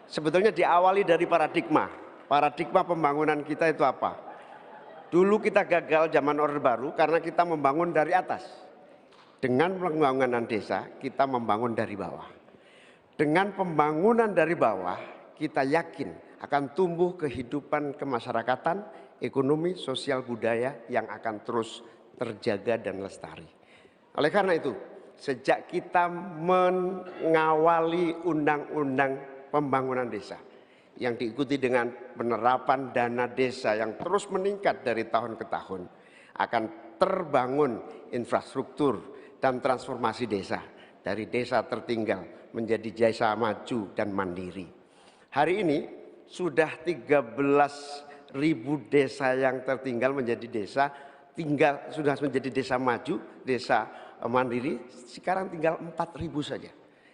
sebetulnya diawali dari paradigma. Paradigma pembangunan kita itu apa? Dulu kita gagal zaman Orde Baru karena kita membangun dari atas. Dengan pembangunan desa, kita membangun dari bawah. Dengan pembangunan dari bawah, kita yakin akan tumbuh kehidupan kemasyarakatan, ekonomi, sosial, budaya yang akan terus terjaga dan lestari. Oleh karena itu, sejak kita mengawali undang-undang pembangunan desa yang diikuti dengan penerapan dana desa yang terus meningkat dari tahun ke tahun, akan terbangun infrastruktur dan transformasi desa dari desa tertinggal menjadi desa maju dan mandiri. Hari ini sudah 13.000 desa yang tertinggal menjadi desa tinggal, sudah menjadi desa maju, desa mandiri, sekarang tinggal 4.000 saja.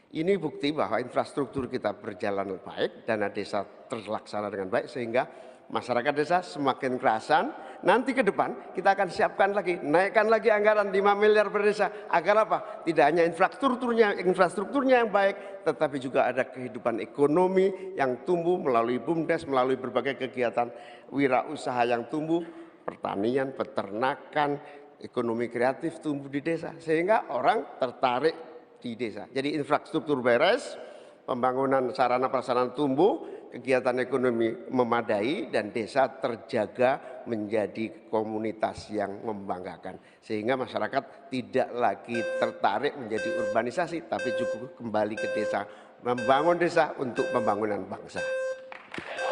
Ini bukti bahwa infrastruktur kita berjalan baik, dana desa terlaksana dengan baik, sehingga masyarakat desa semakin kerasan. Nanti ke depan kita akan siapkan lagi, naikkan lagi anggaran 5 miliar per desa. Agar apa? Tidak hanya infrastrukturnya yang baik, tetapi juga ada kehidupan ekonomi yang tumbuh melalui BUMDes, melalui berbagai kegiatan wirausaha yang tumbuh, pertanian, peternakan, ekonomi kreatif tumbuh di desa, sehingga orang tertarik di desa. Jadi infrastruktur beres, pembangunan sarana prasarana tumbuh, kegiatan ekonomi memadai, dan desa terjaga menjadi komunitas yang membanggakan. Sehingga masyarakat tidak lagi tertarik menjadi urbanisasi, tapi juga kembali ke desa, membangun desa untuk pembangunan bangsa.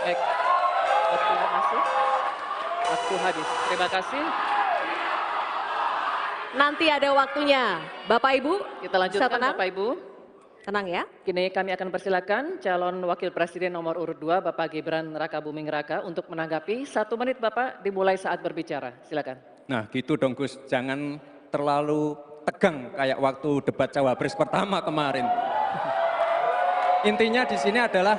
Baik, terima kasih. Waktu habis. Terima kasih. Nanti ada waktunya. Bapak Ibu, kita lanjutkan Bapak Ibu. Tenang ya. Kini kami akan persilakan calon wakil presiden nomor urut 2 Bapak Gibran Rakabuming Raka untuk menanggapi. 1 menit Bapak dimulai saat berbicara. Silakan. Nah gitu dong Gus, jangan terlalu tegang kayak waktu debat Cawapres pertama kemarin. Intinya di sini adalah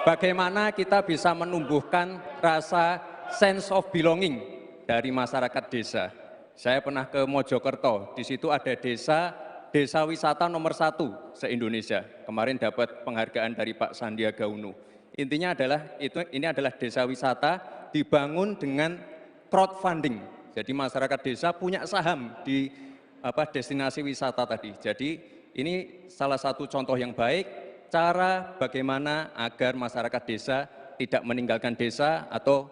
bagaimana kita bisa menumbuhkan rasa sense of belonging dari masyarakat desa. Saya pernah ke Mojokerto, di situ ada desa wisata nomor 1 se-Indonesia. Kemarin dapat penghargaan dari Pak Sandiaga Uno. Intinya adalah ini adalah desa wisata dibangun dengan crowdfunding. Jadi masyarakat desa punya saham di destinasi wisata tadi. Jadi ini salah satu contoh yang baik cara bagaimana agar masyarakat desa tidak meninggalkan desa atau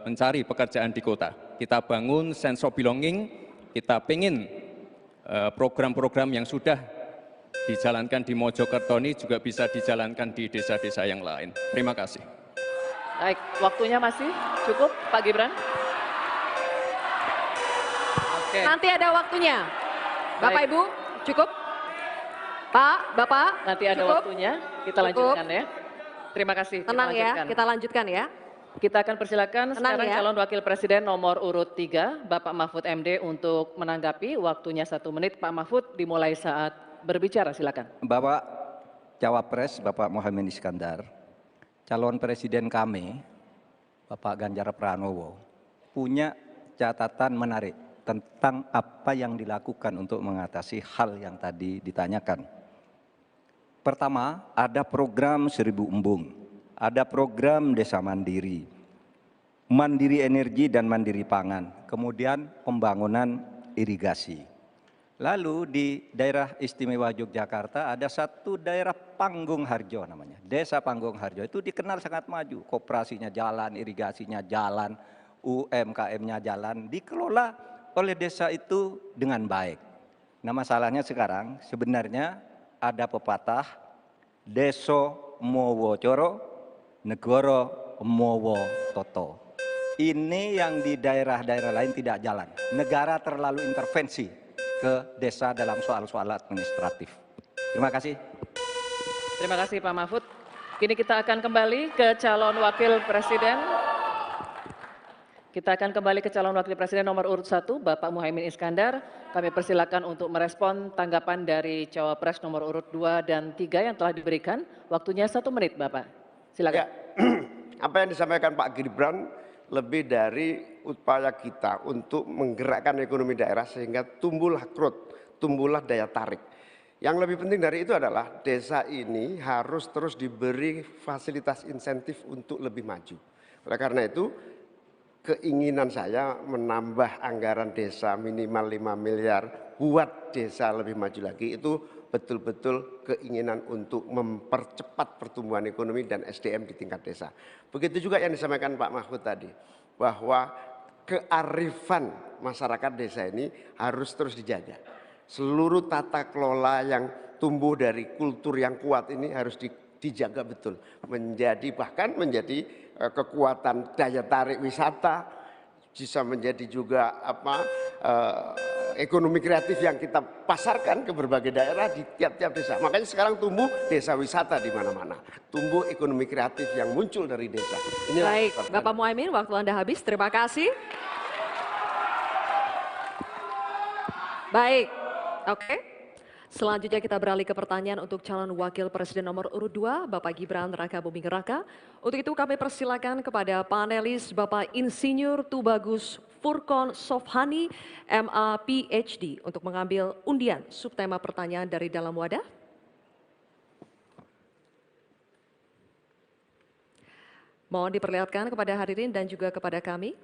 mencari pekerjaan di kota. Kita bangun sense of belonging, kita pengen program-program yang sudah dijalankan di Mojokerto ini juga bisa dijalankan di desa-desa yang lain. Terima kasih. Baik, waktunya masih cukup Pak Gibran? Oke. Nanti ada waktunya. Bapak Baik. Ibu, cukup? Pak, Bapak, Nanti ada cukup? waktunya, kita lanjutkan ya. Terima kasih. kita Tenang ya, lanjutkan. kita lanjutkan ya. Kita akan persilakan Tenang sekarang ya. calon wakil presiden nomor urut 3, Bapak Mahfud MD untuk menanggapi. Waktunya 1 menit, Pak Mahfud dimulai saat berbicara, silakan. Bapak Cawapres, Bapak Mohamid Iskandar, calon presiden kami, Bapak Ganjar Pranowo, punya catatan menarik tentang apa yang dilakukan untuk mengatasi hal yang tadi ditanyakan. Pertama, ada program 1000 embung. Ada program desa mandiri, mandiri energi dan mandiri pangan, kemudian pembangunan irigasi. Lalu di daerah istimewa Yogyakarta ada satu daerah Panggung Harjo namanya. Desa Panggung Harjo itu dikenal sangat maju. Koperasinya jalan, irigasinya jalan, UMKM-nya jalan. Dikelola oleh desa itu dengan baik. Nah masalahnya sekarang sebenarnya ada pepatah Deso Mowo Coro, Negoro Mowo Toto. Ini yang di daerah-daerah lain tidak jalan. Negara terlalu intervensi ke desa dalam soal-soal administratif. Terima kasih. Terima kasih Pak Mahfud. Kini kita akan kembali ke calon wakil presiden. Kita akan kembali ke calon wakil presiden nomor urut 1, Bapak Muhaimin Iskandar. Kami persilakan untuk merespon tanggapan dari cawapres nomor urut 2 dan 3 yang telah diberikan. Waktunya 1 menit, Bapak. Silakan. Ya, apa yang disampaikan Pak Gibran lebih dari upaya kita untuk menggerakkan ekonomi daerah sehingga tumbuhlah growth, tumbuhlah daya tarik. Yang lebih penting dari itu adalah desa ini harus terus diberi fasilitas insentif untuk lebih maju. Oleh karena itu, keinginan saya menambah anggaran desa minimal 5 miliar buat desa lebih maju lagi itu betul-betul keinginan untuk mempercepat pertumbuhan ekonomi dan SDM di tingkat desa. Begitu juga yang disampaikan Pak Mahfud tadi, bahwa kearifan masyarakat desa ini harus terus dijaga. Seluruh tata kelola yang tumbuh dari kultur yang kuat ini harus dijaga betul, bahkan menjadi kekuatan daya tarik wisata, bisa menjadi juga ekonomi kreatif yang kita pasarkan ke berbagai daerah di tiap-tiap desa. Makanya sekarang tumbuh desa wisata di mana-mana, tumbuh ekonomi kreatif yang muncul dari desa. Inilah baik, Bapak Muhaimin, waktu Anda habis. Terima kasih. Baik, oke. Selanjutnya kita beralih ke pertanyaan untuk calon wakil presiden nomor urut 2, Bapak Gibran Rakabuming Raka. Untuk itu kami persilakan kepada panelis Bapak Insinyur Tubagus Furkon Sofhani, MA PhD, untuk mengambil undian subtema pertanyaan dari dalam wadah. Mohon diperlihatkan kepada hadirin dan juga kepada kami.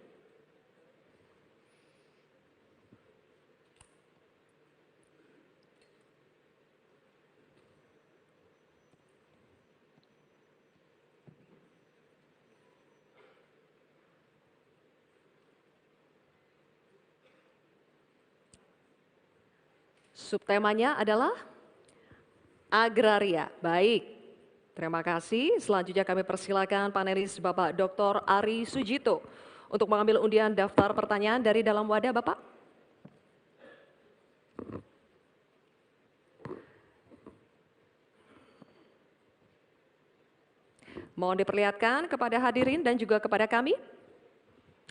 Subtemanya adalah agraria. Baik, terima kasih. Selanjutnya kami persilakan panelis Bapak Dr. Ari Sujito untuk mengambil undian daftar pertanyaan dari dalam wadah, Bapak. Mohon diperlihatkan kepada hadirin dan juga kepada kami.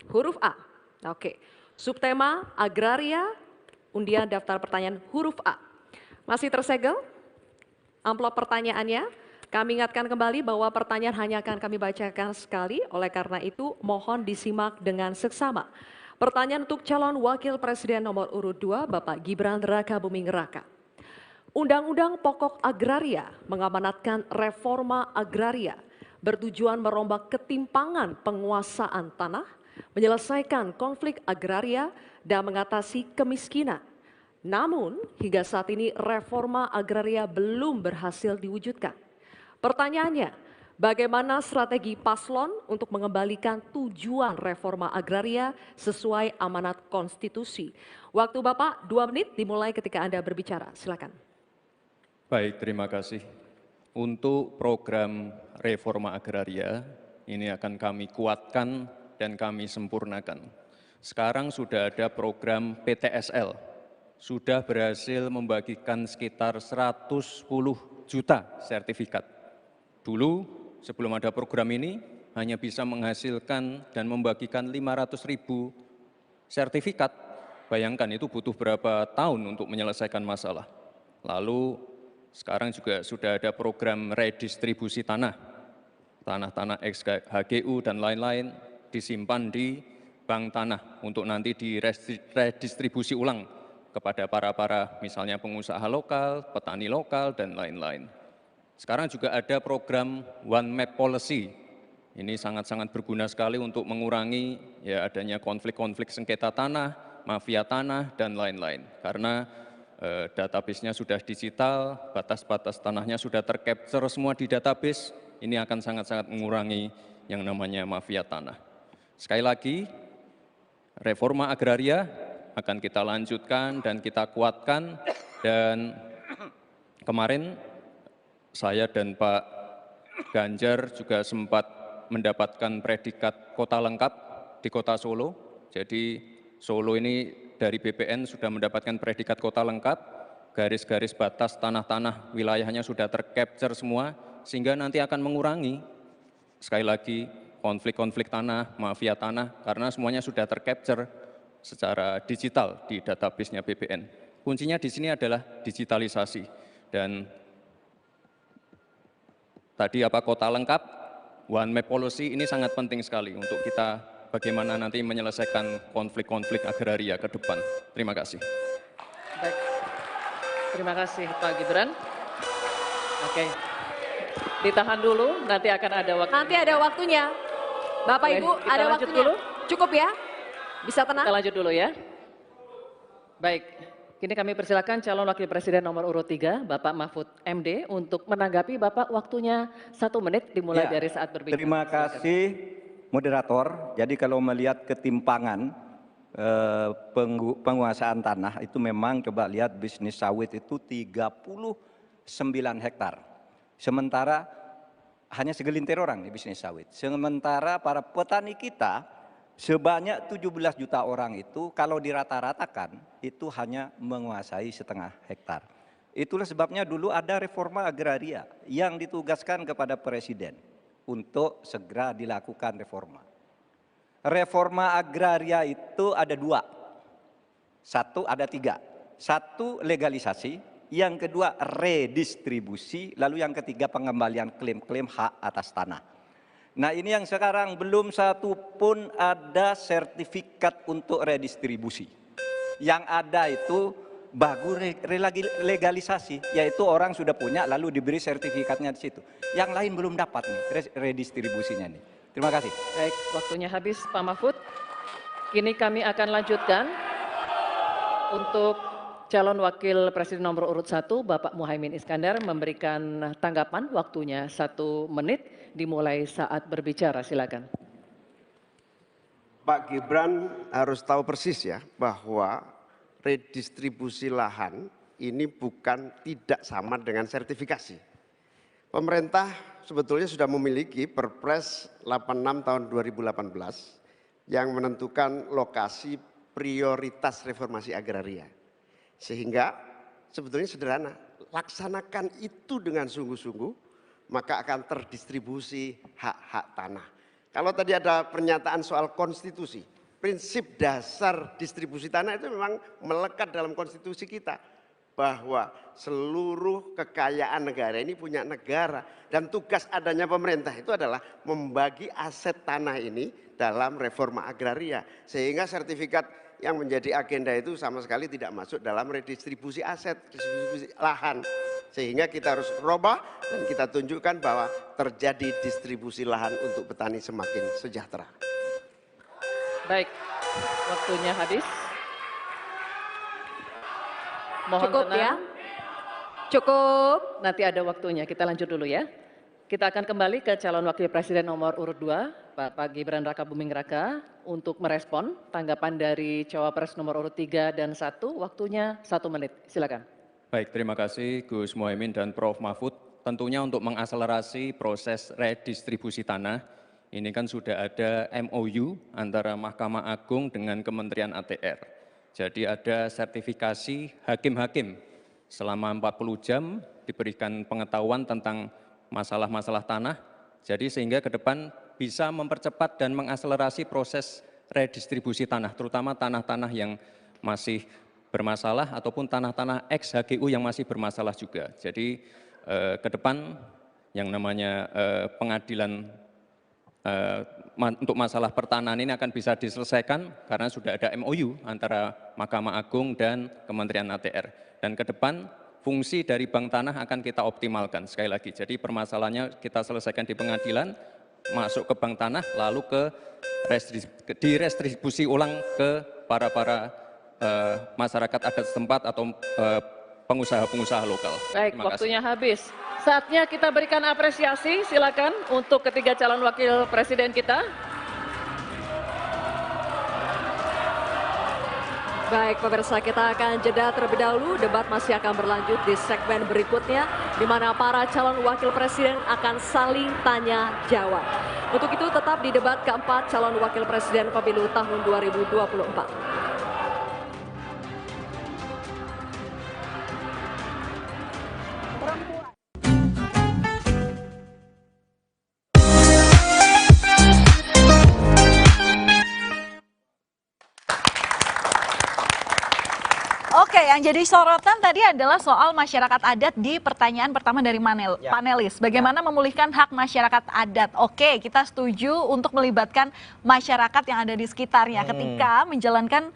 Huruf A. Oke. Subtema agraria. Undian daftar pertanyaan huruf A. Masih tersegel amplop pertanyaannya. Kami ingatkan kembali bahwa pertanyaan hanya akan kami bacakan sekali. Oleh karena itu mohon disimak dengan seksama. Pertanyaan untuk calon wakil presiden nomor urut 2 Bapak Gibran Rakabuming Raka. Undang-Undang Pokok Agraria mengamanatkan reforma agraria bertujuan merombak ketimpangan penguasaan tanah, menyelesaikan konflik agraria, dan mengatasi kemiskinan. Namun, hingga saat ini reforma agraria belum berhasil diwujudkan. Pertanyaannya, bagaimana strategi paslon untuk mengembalikan tujuan reforma agraria sesuai amanat konstitusi? Waktu Bapak 2 menit dimulai ketika Anda berbicara. Silakan. Baik, terima kasih. Untuk program reforma agraria, ini akan kami kuatkan dan kami sempurnakan. Sekarang sudah ada program PTSL, sudah berhasil membagikan sekitar 110 juta sertifikat. Dulu sebelum ada program ini hanya bisa menghasilkan dan membagikan 500.000 sertifikat. Bayangkan itu butuh berapa tahun untuk menyelesaikan masalah. Lalu sekarang juga sudah ada program redistribusi tanah. Tanah-tanah ex-HGU dan lain-lain disimpan di bank tanah untuk nanti diredistribusi ulang kepada para misalnya pengusaha lokal, petani lokal, dan lain-lain. Sekarang juga ada program One Map Policy. Ini sangat-sangat berguna sekali untuk mengurangi adanya konflik-konflik sengketa tanah, mafia tanah, dan lain-lain. Karena database-nya sudah digital, batas-batas tanahnya sudah tercapture semua di database, ini akan sangat-sangat mengurangi yang namanya mafia tanah. Sekali lagi, reforma agraria akan kita lanjutkan dan kita kuatkan, dan kemarin saya dan Pak Ganjar juga sempat mendapatkan predikat kota lengkap di kota Solo. Jadi Solo ini dari BPN sudah mendapatkan predikat kota lengkap, garis-garis batas tanah-tanah wilayahnya sudah tercapture semua, sehingga nanti akan mengurangi, sekali lagi, konflik-konflik tanah, mafia tanah, karena semuanya sudah tercapture secara digital di database-nya BPN. Kuncinya di sini adalah digitalisasi. Dan tadi kota lengkap, one map policy ini sangat penting sekali untuk kita bagaimana nanti menyelesaikan konflik-konflik agraria ke depan. Terima kasih. Baik. Terima kasih Pak Gibran. Oke. Ditahan dulu, nanti akan ada waktu. Nanti ada waktunya. Bapak Boleh, Ibu, kita ada lanjut waktunya. dulu? Cukup ya? Bisa tenang? Kita lanjut dulu ya. Baik, kini kami persilakan calon wakil presiden nomor urut 3, Bapak Mahfud MD, untuk menanggapi Bapak, waktunya 1 menit dimulai dari saat berbicara. Terima kasih moderator. Jadi kalau melihat ketimpangan penguasaan tanah itu memang coba lihat bisnis sawit itu 39 hektar. Sementara hanya segelintir orang di bisnis sawit. Sementara para petani kita sebanyak 17 juta orang itu kalau dirata-ratakan itu hanya menguasai setengah hektar. Itulah sebabnya dulu ada reforma agraria yang ditugaskan kepada Presiden untuk segera dilakukan reforma. Reforma agraria itu ada 2. Ada 3. 1 legalisasi, yang kedua redistribusi, lalu yang ketiga pengembalian klaim-klaim hak atas tanah. Nah ini yang sekarang belum satu pun ada sertifikat untuk redistribusi. Yang ada itu bagus legalisasi, yaitu orang sudah punya lalu diberi sertifikatnya di situ. Yang lain belum dapat nih redistribusinya nih. Terima kasih. Baik, waktunya habis Pak Mahfud. Kini kami akan lanjutkan untuk calon wakil presiden nomor urut 1, Bapak Muhaimin Iskandar, memberikan tanggapan, waktunya 1 menit dimulai saat berbicara. Silakan. Pak Gibran harus tahu persis ya bahwa redistribusi lahan ini tidak sama dengan sertifikasi. Pemerintah sebetulnya sudah memiliki Perpres 86 tahun 2018 yang menentukan lokasi prioritas reformasi agraria. Sehingga sebetulnya sederhana, laksanakan itu dengan sungguh-sungguh, maka akan terdistribusi hak-hak tanah. Kalau tadi ada pernyataan soal konstitusi, prinsip dasar distribusi tanah itu memang melekat dalam konstitusi kita. Bahwa seluruh kekayaan negara ini punya negara. Dan tugas adanya pemerintah itu adalah membagi aset tanah ini dalam reforma agraria. Sehingga sertifikat yang menjadi agenda itu sama sekali tidak masuk dalam redistribusi aset, distribusi lahan. Sehingga kita harus robah dan kita tunjukkan bahwa terjadi distribusi lahan untuk petani semakin sejahtera. Baik, waktunya habis. Mohon Cukup tenang. ya. Cukup. Nanti ada waktunya, kita lanjut dulu ya. Kita akan kembali ke calon wakil presiden nomor urut 2, Bapak Gibran Rakabuming Raka, untuk merespon tanggapan dari cawapres nomor urut 3 dan 1, waktunya 1 menit. Silakan. Baik, terima kasih Gus Muhaimin dan Prof. Mahfud. Tentunya untuk mengakselerasi proses redistribusi tanah, ini kan sudah ada MOU antara Mahkamah Agung dengan Kementerian ATR. Jadi ada sertifikasi hakim-hakim selama 40 jam diberikan pengetahuan tentang masalah-masalah tanah. Jadi sehingga ke depan bisa mempercepat dan mengakselerasi proses redistribusi tanah, terutama tanah-tanah yang masih bermasalah ataupun tanah-tanah ex-HGU yang masih bermasalah juga. Jadi ke depan yang namanya pengadilan untuk masalah pertanahan ini akan bisa diselesaikan karena sudah ada MOU antara Mahkamah Agung dan Kementerian ATR. Dan ke depan fungsi dari bank tanah akan kita optimalkan sekali lagi. Jadi permasalahannya kita selesaikan di pengadilan, masuk ke bank tanah, lalu direstribusi ulang ke para masyarakat adat setempat atau pengusaha-pengusaha lokal. Baik, Terima kasih. waktunya habis. Saatnya kita berikan apresiasi, silakan untuk ketiga calon wakil presiden kita. Baik, pemirsa, kita akan jeda terlebih dahulu. Debat masih akan berlanjut di segmen berikutnya, di mana para calon wakil presiden akan saling tanya jawab. Untuk itu tetap di debat keempat calon wakil presiden pemilu tahun 2024. Oke, yang jadi sorotan tadi adalah soal masyarakat adat di pertanyaan pertama dari panelis. Bagaimana memulihkan hak masyarakat adat? Oke, kita setuju untuk melibatkan masyarakat yang ada di sekitarnya ketika menjalankan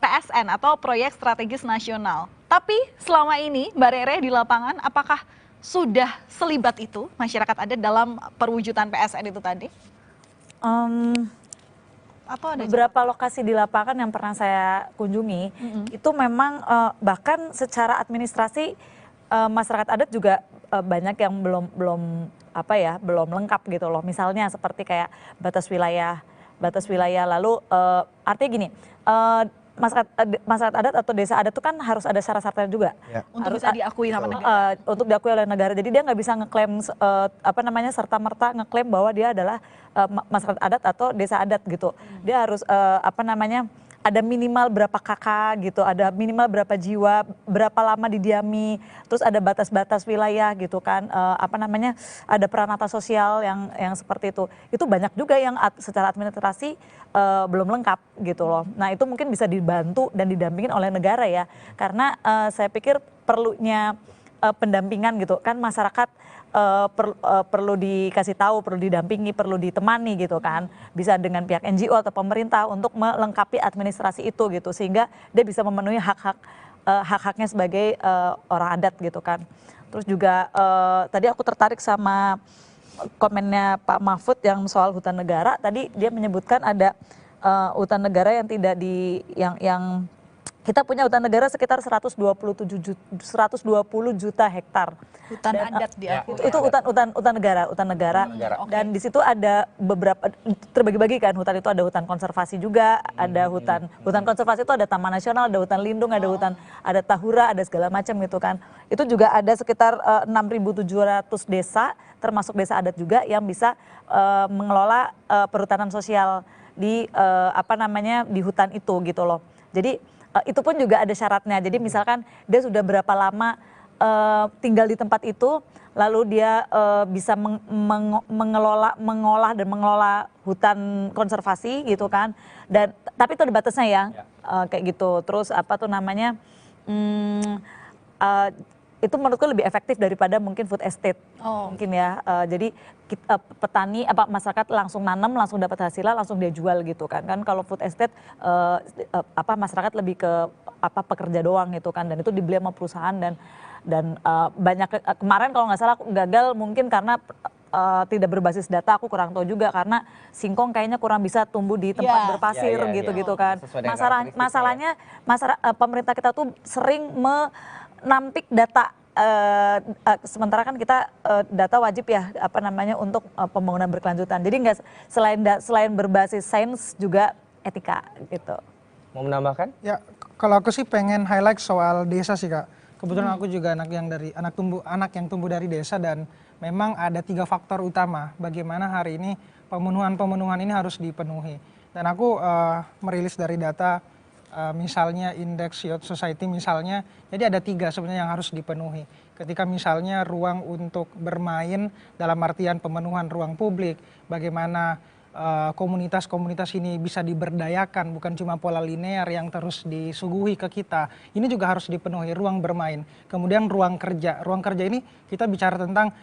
PSN atau Proyek Strategis Nasional. Tapi selama ini Mbak Rere di lapangan, apakah sudah selibat itu masyarakat adat dalam perwujudan PSN itu tadi? Atau ada beberapa lokasi di lapangan yang pernah saya kunjungi itu memang bahkan secara administrasi masyarakat adat juga banyak yang belum lengkap gitu loh. Misalnya seperti kayak batas wilayah lalu artinya gini, masyarakat adat atau desa adat itu kan harus ada syarat-syaratnya juga. Untuk bisa diakui sama negara. Untuk diakui oleh negara. Jadi dia nggak bisa ngeklaim serta-merta ngeklaim bahwa dia adalah masyarakat adat atau desa adat gitu. Dia harus ada minimal berapa kakak gitu, ada minimal berapa jiwa, berapa lama didiami, terus ada batas-batas wilayah gitu kan, ada peranata sosial yang seperti itu. Itu banyak juga yang secara administrasi belum lengkap gitu loh. Nah itu mungkin bisa dibantu dan didampingin oleh negara ya, karena saya pikir perlunya pendampingan gitu kan, masyarakat perlu dikasih tahu, perlu didampingi, perlu ditemani gitu kan, bisa dengan pihak NGO atau pemerintah untuk melengkapi administrasi itu gitu, sehingga dia bisa memenuhi hak-haknya sebagai orang adat gitu kan. Terus juga tadi aku tertarik sama komennya Pak Mahfud yang soal hutan negara. Tadi dia menyebutkan ada hutan negara yang tidak yang kita punya hutan negara sekitar 120 juta hektar. Hutan adat diakui. Itu hutan negara. Dan di situ ada beberapa terbagi-bagi kan, hutan itu ada hutan konservasi juga, ada hutan konservasi itu ada taman nasional, ada hutan lindung, ada tahura, ada segala macam gitu kan. Itu juga ada sekitar 6.700 desa termasuk desa adat juga yang bisa mengelola perhutanan sosial di di hutan itu gitu loh. Jadi itu pun juga ada syaratnya. Jadi misalkan dia sudah berapa lama tinggal di tempat itu, lalu dia bisa mengolah dan mengelola hutan konservasi gitu kan. Dan tapi itu ada batasnya ya, kayak gitu. Terus itu menurutku lebih efektif daripada mungkin food estate mungkin ya. Jadi petani masyarakat langsung nanam, langsung dapat hasilnya, langsung dia jual gitu kan. Kan kalau food estate masyarakat lebih ke pekerja doang gitu kan, dan itu dibeli sama perusahaan dan banyak kemarin kalau nggak salah gagal mungkin karena tidak berbasis data, aku kurang tahu juga karena singkong kayaknya kurang bisa tumbuh di tempat berpasir gitu kan. Masalahnya pemerintah kita tuh sering menampik data, sementara kan kita data wajib ya untuk pembangunan berkelanjutan. Jadi nggak selain berbasis sains juga etika gitu. Mau menambahkan? Ya, kalau aku sih pengen highlight soal desa sih Kak. Kebetulan aku juga anak yang tumbuh dari desa, dan memang ada 3 faktor utama bagaimana hari ini pemenuhan ini harus dipenuhi. Dan aku merilis dari data misalnya indeks Youth Society misalnya, jadi ada 3 sebenarnya yang harus dipenuhi. Ketika misalnya ruang untuk bermain dalam artian pemenuhan ruang publik, bagaimana komunitas-komunitas ini bisa diberdayakan, bukan cuma pola linear yang terus disuguhi ke kita. Ini juga harus dipenuhi, ruang bermain. Kemudian ruang kerja. Ruang kerja ini kita bicara tentang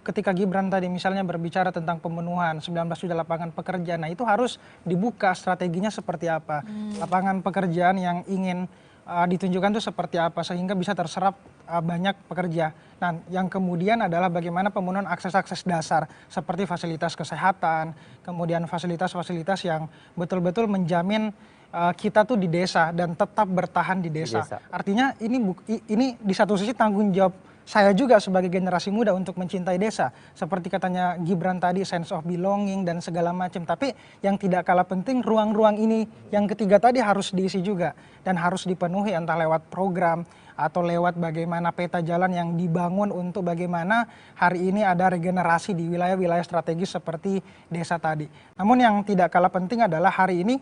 ketika Gibran tadi misalnya berbicara tentang pemenuhan 19 juta lapangan pekerjaan. Nah, itu harus dibuka strateginya seperti apa. Lapangan pekerjaan yang ingin ditunjukkan itu seperti apa sehingga bisa terserap banyak pekerja. Nah, yang kemudian adalah bagaimana pemenuhan akses-akses dasar seperti fasilitas kesehatan, kemudian fasilitas-fasilitas yang betul-betul menjamin kita tuh di desa dan tetap bertahan di desa. Artinya ini di satu sisi tanggung jawab saya juga sebagai generasi muda untuk mencintai desa. Seperti katanya Gibran tadi, sense of belonging dan segala macam. Tapi yang tidak kalah penting, ruang-ruang ini yang ketiga tadi harus diisi juga. Dan harus dipenuhi entah lewat program atau lewat bagaimana peta jalan yang dibangun untuk bagaimana hari ini ada regenerasi di wilayah-wilayah strategis seperti desa tadi. Namun yang tidak kalah penting adalah hari ini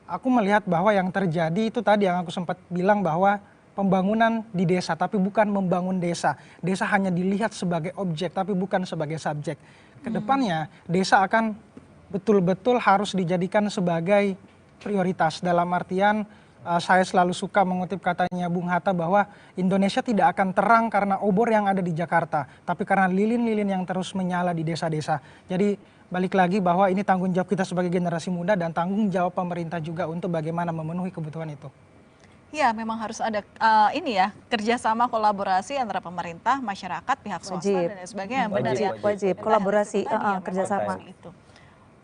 aku melihat bahwa yang terjadi itu tadi yang aku sempat bilang bahwa pembangunan di desa, tapi bukan membangun desa. Desa hanya dilihat sebagai objek, tapi bukan sebagai subjek. Kedepannya, desa akan betul-betul harus dijadikan sebagai prioritas. Dalam artian, saya selalu suka mengutip katanya Bung Hatta bahwa Indonesia tidak akan terang karena obor yang ada di Jakarta, tapi karena lilin-lilin yang terus menyala di desa-desa. Jadi, balik lagi bahwa ini tanggung jawab kita sebagai generasi muda dan tanggung jawab pemerintah juga untuk bagaimana memenuhi kebutuhan itu. Ya, memang harus ada kerjasama kolaborasi antara pemerintah, masyarakat, pihak swasta dan lain sebagainya. Wajib kolaborasi, kerjasama.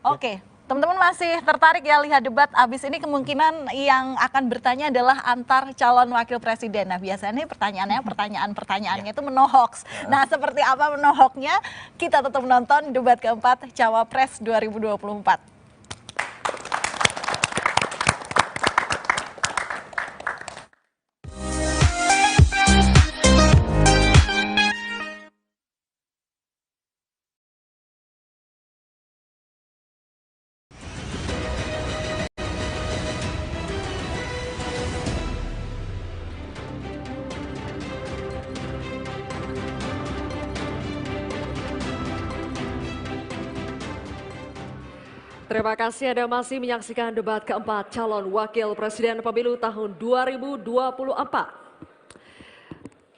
Oke, teman-teman masih tertarik ya lihat debat abis ini, kemungkinan yang akan bertanya adalah antar calon wakil presiden. Nah, biasanya pertanyaannya itu menohoks. Nah, seperti apa menohoknya? Kita tetap menonton debat keempat Cawapres 2024. Terima kasih Anda masih menyaksikan debat keempat calon wakil presiden pemilu tahun 2024.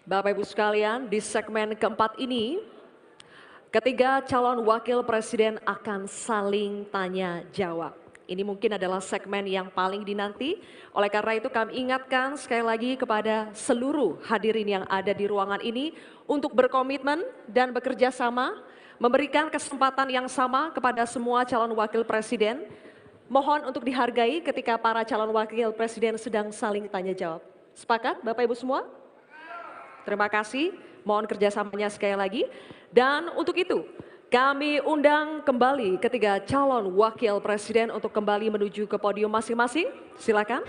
Bapak Ibu sekalian, di segmen keempat ini, ketiga calon wakil presiden akan saling tanya jawab. Ini mungkin adalah segmen yang paling dinanti, oleh karena itu kami ingatkan sekali lagi kepada seluruh hadirin yang ada di ruangan ini untuk berkomitmen dan bekerja sama, memberikan kesempatan yang sama kepada semua calon wakil presiden. Mohon untuk dihargai ketika para calon wakil presiden sedang saling tanya jawab. Sepakat Bapak Ibu semua? Terima kasih, mohon kerjasamanya sekali lagi. Dan untuk itu, kami undang kembali ketiga calon wakil presiden untuk kembali menuju ke podium masing-masing. Silakan.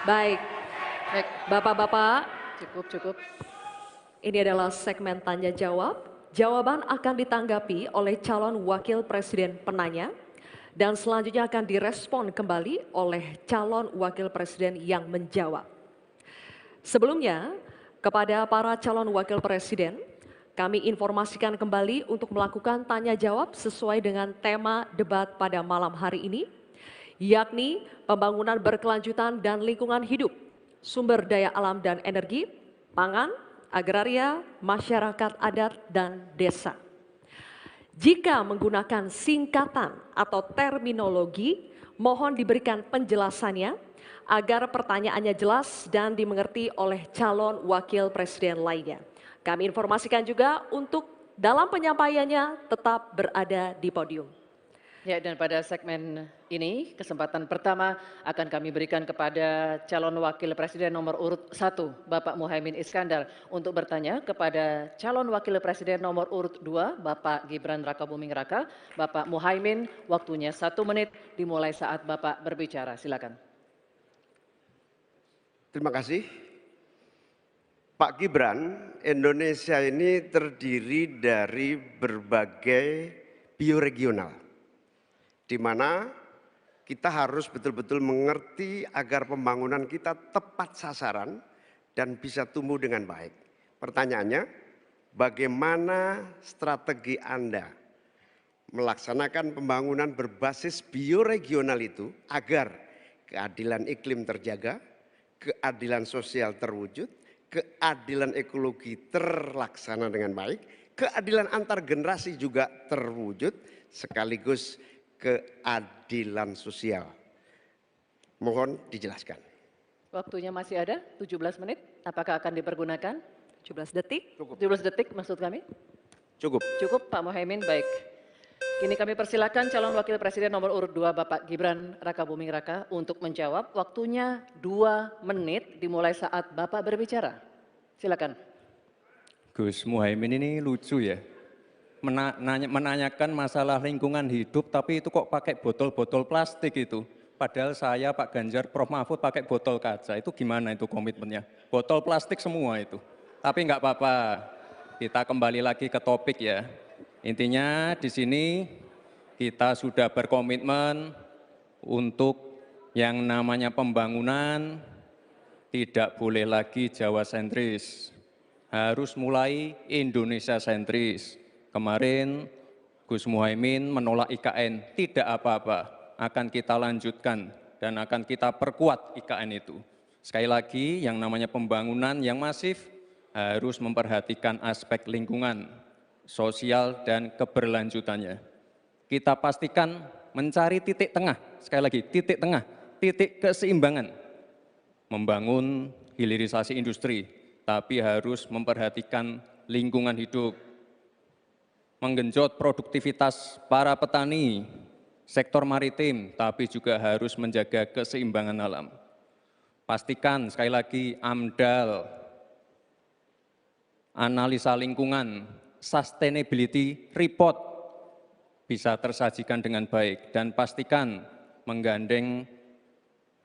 Baik, Bapak-Bapak, cukup. Ini adalah segmen tanya jawab. Jawaban akan ditanggapi oleh calon wakil presiden penanya dan selanjutnya akan direspon kembali oleh calon wakil presiden yang menjawab. Sebelumnya, kepada para calon wakil presiden, kami informasikan kembali untuk melakukan tanya jawab sesuai dengan tema debat pada malam hari ini, yakni pembangunan berkelanjutan dan lingkungan hidup, sumber daya alam dan energi, pangan, agraria, masyarakat adat, dan desa. Jika menggunakan singkatan atau terminologi, mohon diberikan penjelasannya agar pertanyaannya jelas dan dimengerti oleh calon wakil presiden lainnya. Kami informasikan juga untuk dalam penyampaiannya tetap berada di podium. Ya, dan pada segmen ini kesempatan pertama akan kami berikan kepada calon wakil presiden nomor urut 1 Bapak Muhaimin Iskandar untuk bertanya kepada calon wakil presiden nomor urut 2 Bapak Gibran Rakabuming Raka. Bapak Muhaimin, waktunya 1 menit dimulai saat Bapak berbicara. Silakan. Terima kasih. Pak Gibran, Indonesia ini terdiri dari berbagai bioregional, di mana kita harus betul-betul mengerti agar pembangunan kita tepat sasaran dan bisa tumbuh dengan baik. Pertanyaannya, bagaimana strategi Anda melaksanakan pembangunan berbasis bioregional itu agar keadilan iklim terjaga, keadilan sosial terwujud, keadilan ekologi terlaksana dengan baik, keadilan antar generasi juga terwujud, sekaligus keadilan sosial. Mohon dijelaskan. Waktunya masih ada 17 menit. Apakah akan dipergunakan? 17 detik. 17 detik maksud kami? Cukup. Cukup Pak Muhaimin, baik. Kini kami persilakan calon wakil presiden nomor urut 2 Bapak Gibran Rakabuming Raka untuk menjawab. Waktunya 2 menit dimulai saat Bapak berbicara. Silakan. Gus Muhaimin ini lucu ya. Menanyakan masalah lingkungan hidup tapi itu kok pakai botol-botol plastik itu. Padahal saya, Pak Ganjar, Prof. Mahfud pakai botol kaca. Itu gimana itu komitmennya? Botol plastik semua itu. Tapi nggak apa-apa. Kita kembali lagi ke topik ya. Intinya di sini kita sudah berkomitmen untuk yang namanya pembangunan tidak boleh lagi Jawa sentris. Harus mulai Indonesia sentris. Kemarin Gus Muhaimin menolak IKN. Tidak apa-apa, akan kita lanjutkan dan akan kita perkuat IKN itu. Sekali lagi yang namanya pembangunan yang masif harus memperhatikan aspek lingkungan, sosial, dan keberlanjutannya. Kita pastikan mencari titik tengah, sekali lagi titik tengah, titik keseimbangan. Membangun hilirisasi industri, tapi harus memperhatikan lingkungan hidup. Menggenjot produktivitas para petani, sektor maritim, tapi juga harus menjaga keseimbangan alam. Pastikan sekali lagi AMDAL, analisa lingkungan, sustainability report bisa tersajikan dengan baik dan pastikan menggandeng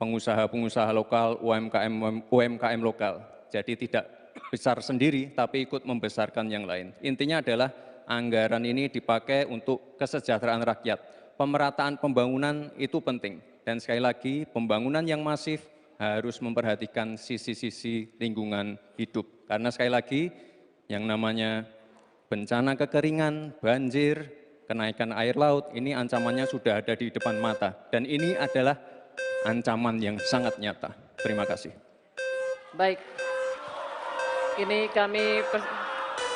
pengusaha-pengusaha lokal, UMKM lokal. Jadi tidak besar sendiri tapi ikut membesarkan yang lain. Intinya adalah anggaran ini dipakai untuk kesejahteraan rakyat. Pemerataan pembangunan itu penting dan sekali lagi pembangunan yang masif harus memperhatikan sisi-sisi lingkungan hidup. Karena sekali lagi yang namanya bencana kekeringan, banjir, kenaikan air laut, ini ancamannya sudah ada di depan mata. Dan ini adalah ancaman yang sangat nyata. Terima kasih. Baik, ini kami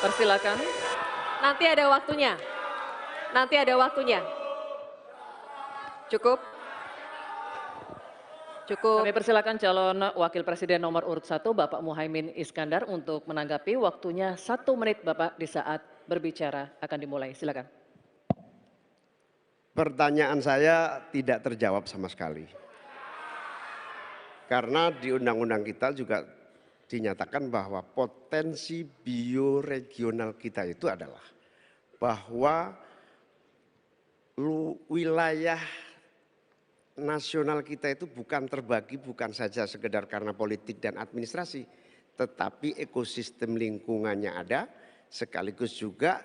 persilakan. Nanti ada waktunya. Nanti ada waktunya. Cukup. Cukup. Kami persilakan calon wakil presiden nomor urut 1 Bapak Muhaimin Iskandar untuk menanggapi. Waktunya 1 menit Bapak di saat berbicara akan dimulai. Silakan. Pertanyaan saya tidak terjawab sama sekali. Karena di undang-undang kita juga dinyatakan bahwa potensi bioregional kita itu adalah bahwa wilayah nasional kita itu bukan terbagi bukan saja sekedar karena politik dan administrasi, tetapi ekosistem lingkungannya ada, sekaligus juga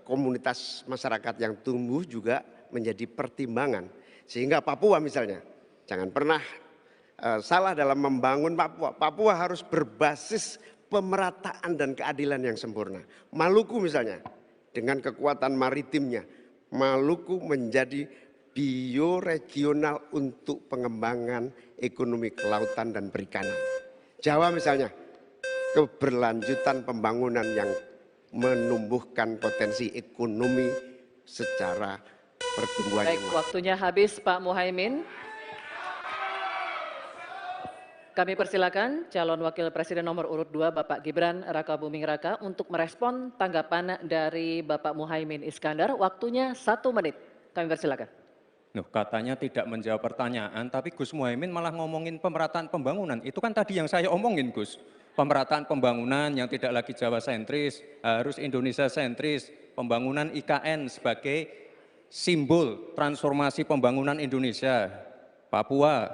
komunitas masyarakat yang tumbuh juga menjadi pertimbangan. Sehingga Papua misalnya, jangan pernah salah dalam membangun Papua. Papua harus berbasis pemerataan dan keadilan yang sempurna. Maluku misalnya, dengan kekuatan maritimnya, Maluku menjadi bioregional untuk pengembangan ekonomi kelautan dan perikanan. Jawa misalnya, keberlanjutan pembangunan yang menumbuhkan potensi ekonomi secara pertumbuhan. Baik, waktunya habis Pak Muhaimin. Kami persilakan calon wakil presiden nomor urut 2 Bapak Gibran Rakabuming Raka untuk merespon tanggapan dari Bapak Muhaimin Iskandar. Waktunya 1 menit. Kami persilakan. Loh, katanya tidak menjawab pertanyaan, tapi Gus Muhaimin malah ngomongin pemerataan pembangunan. Itu kan tadi yang saya omongin, Gus. Pemerataan pembangunan yang tidak lagi Jawa sentris, harus Indonesia sentris. Pembangunan IKN sebagai simbol transformasi pembangunan Indonesia, Papua,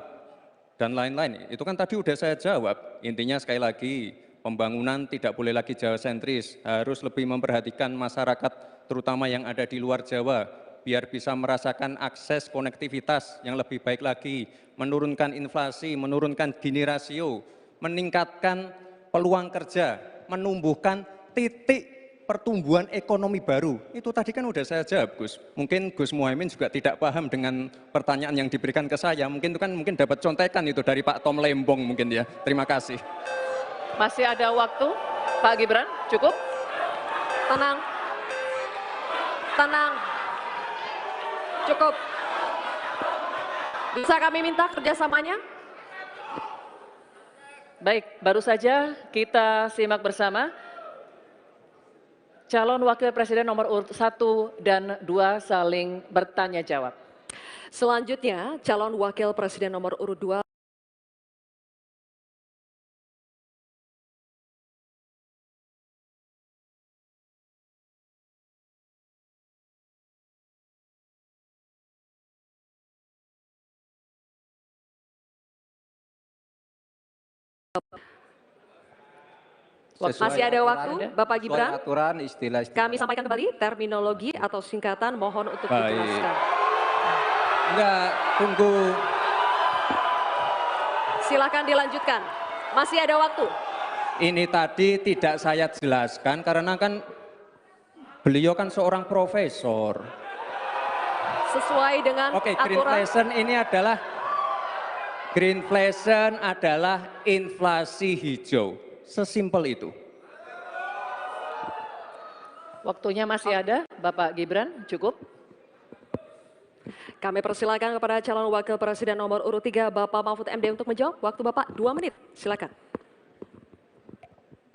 dan lain-lain. Itu kan tadi udah saya jawab. Intinya sekali lagi, pembangunan tidak boleh lagi Jawa sentris, harus lebih memperhatikan masyarakat terutama yang ada di luar Jawa, biar bisa merasakan akses konektivitas yang lebih baik lagi, menurunkan inflasi, menurunkan Gini rasio, meningkatkan peluang kerja, menumbuhkan titik pertumbuhan ekonomi baru. Itu tadi kan udah saya jawab, Gus. Mungkin Gus Muhaimin juga tidak paham dengan pertanyaan yang diberikan ke saya. Mungkin itu kan dapat contekan itu dari Pak Tom Lembong mungkin ya. Terima kasih. Masih ada waktu, Pak Gibran, cukup? Tenang. Tenang. Cukup. Bisa kami minta kerjasamanya? Baik, baru saja kita simak bersama calon wakil presiden nomor urut 1 dan 2 saling bertanya jawab. Selanjutnya, calon wakil presiden nomor urut 2. Masih ada waktu, Bapak Gibran. Aturan, istilah. Kami sampaikan kembali terminologi atau singkatan, mohon untuk dijelaskan. Enggak, tunggu. Silakan dilanjutkan. Masih ada waktu. Ini tadi tidak saya jelaskan karena kan beliau kan seorang profesor. Sesuai dengan Oke, aturan. greenflation adalah inflasi hijau. Sesimpel itu. Waktunya masih ada, Bapak Gibran, cukup? Kami persilakan kepada calon wakil presiden nomor urut 3, Bapak Mahfud MD untuk menjawab. Waktu Bapak 2 menit, silakan.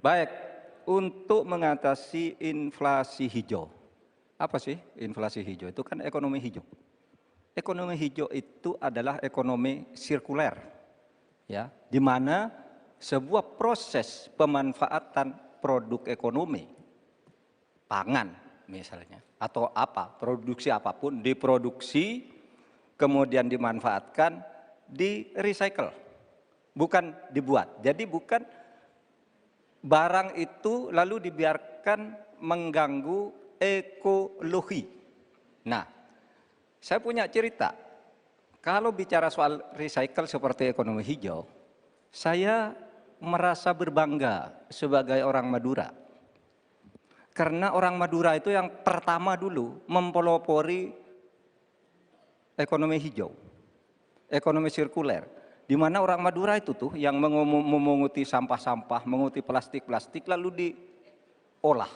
Baik, untuk mengatasi inflasi hijau. Apa sih inflasi hijau? Itu kan ekonomi hijau. Ekonomi hijau itu adalah ekonomi sirkuler, ya, di mana sebuah proses pemanfaatan produk ekonomi, pangan misalnya, atau apa, produksi apapun, diproduksi, kemudian dimanfaatkan, di recycle, bukan dibuat. Jadi bukan barang itu lalu dibiarkan mengganggu ekologi. Nah, saya punya cerita, kalau bicara soal recycle seperti ekonomi hijau, saya merasa berbangga sebagai orang Madura. Karena orang Madura itu yang pertama dulu mempelopori ekonomi hijau, ekonomi sirkuler. Di mana orang Madura itu tuh yang memunguti sampah-sampah, menguti plastik-plastik lalu diolah.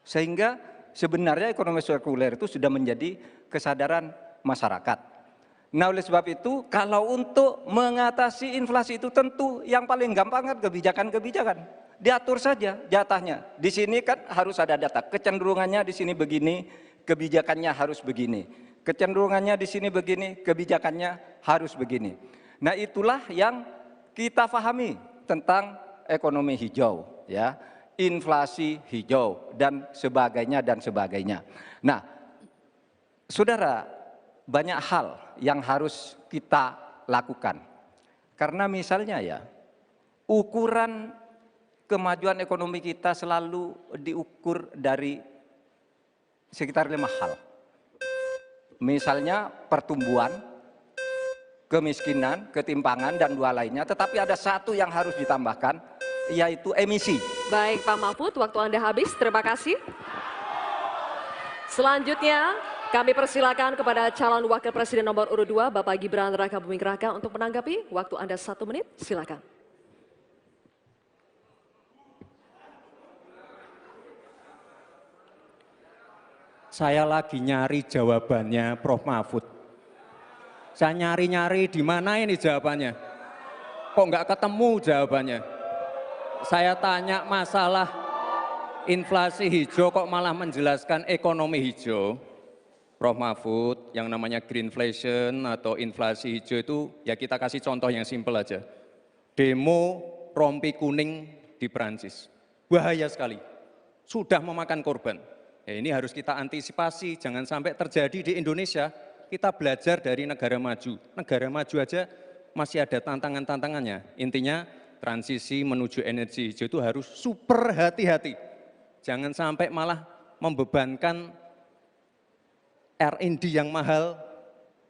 Sehingga sebenarnya ekonomi sirkuler itu sudah menjadi kesadaran masyarakat. Nah, oleh sebab itu, kalau untuk mengatasi inflasi itu tentu yang paling gampang kan kebijakan-kebijakan. Diatur saja jatahnya. Di sini kan harus ada data. Kecenderungannya di sini begini, kebijakannya harus begini. Kecenderungannya di sini begini, kebijakannya harus begini. Nah, itulah yang kita pahami tentang ekonomi hijau, ya, inflasi hijau dan sebagainya dan sebagainya. Nah, saudara, banyak hal yang harus kita lakukan. Karena misalnya ya, ukuran kemajuan ekonomi kita selalu diukur dari sekitar 5 hal. Misalnya pertumbuhan, kemiskinan, ketimpangan, dan 2 lainnya. Tetapi ada 1 yang harus ditambahkan, yaitu emisi. Baik Pak Mahfud, waktu Anda habis. Terima kasih. Selanjutnya, kami persilakan kepada calon wakil presiden nomor urut 2, Bapak Gibran Rakabuming Raka untuk menanggapi. Waktu Anda 1 menit, silakan. Saya lagi nyari jawabannya Prof. Mahfud. Saya nyari-nyari di mana ini jawabannya. Kok nggak ketemu jawabannya. Saya tanya masalah inflasi hijau kok malah menjelaskan ekonomi hijau. Prof. Mahfud, yang namanya greenflation atau inflasi hijau itu ya kita kasih contoh yang simpel aja. Demo rompi kuning di Perancis. Bahaya sekali. Sudah memakan korban. Ya, ini harus kita antisipasi, jangan sampai terjadi di Indonesia. Kita belajar dari negara maju. Negara maju aja masih ada tantangan-tantangannya. Intinya transisi menuju energi hijau itu harus super hati-hati. Jangan sampai malah membebankan R&D yang mahal,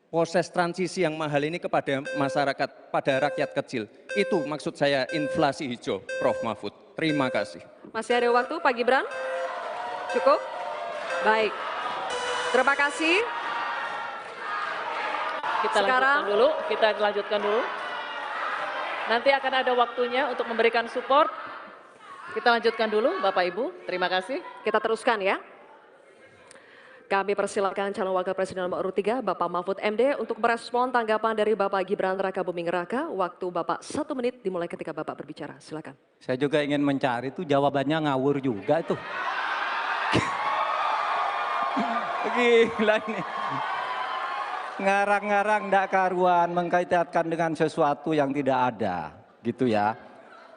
proses transisi yang mahal ini kepada masyarakat, pada rakyat kecil. Itu maksud saya inflasi hijau, Prof. Mahfud. Terima kasih. Masih ada waktu, Pak Gibran? Cukup? Baik. Terima kasih. Kita lanjutkan dulu. Nanti akan ada waktunya untuk memberikan support. Kita lanjutkan dulu, Bapak Ibu. Terima kasih. Kita teruskan ya. Kami persilakan calon wakil presiden nomor urut 3, Bapak Mahfud MD, untuk merespon tanggapan dari Bapak Gibran Rakabuming Raka. Waktu Bapak 1 menit dimulai ketika Bapak berbicara. Silakan. Saya juga ingin mencari itu jawabannya ngawur juga itu. Gila ini. Ngarang-ngarang ndak karuan, mengkaitkan dengan sesuatu yang tidak ada. Gitu ya.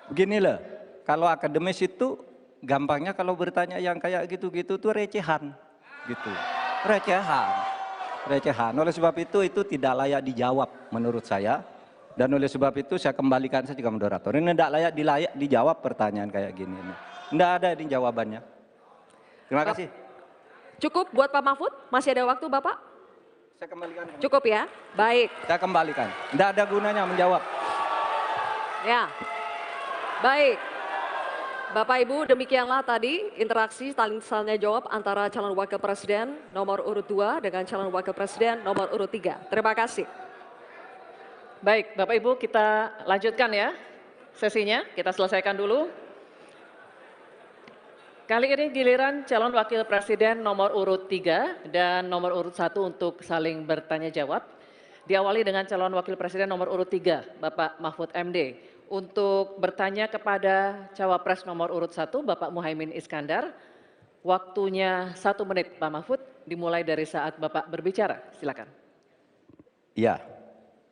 Begini loh, kalau akademis itu gampangnya kalau bertanya yang kayak gitu-gitu tuh recehan. Gitu, recehan. Oleh sebab itu tidak layak dijawab menurut saya, dan oleh sebab itu saya kembalikan saja ke moderator. Ini tidak layak dijawab pertanyaan kayak gini. Tidak ada ini jawabannya. Terima kasih. Cukup buat Pak Mahfud? Masih ada waktu Bapak? Saya kembalikan. Cukup ya? Baik. Saya kembalikan. Tidak ada gunanya menjawab. Ya, baik. Bapak Ibu, demikianlah tadi interaksi tanya jawab antara calon wakil presiden nomor urut 2 dengan calon wakil presiden nomor urut 3. Terima kasih. Baik, Bapak Ibu, kita lanjutkan ya sesinya. Kita selesaikan dulu. Kali ini giliran calon wakil presiden nomor urut 3 dan nomor urut 1 untuk saling bertanya jawab. Diawali dengan calon wakil presiden nomor urut 3, Bapak Mahfud MD. Untuk bertanya kepada cawapres nomor urut 1, Bapak Muhaimin Iskandar. Waktunya 1 menit, Pak Mahfud, dimulai dari saat Bapak berbicara. Silakan. Ya,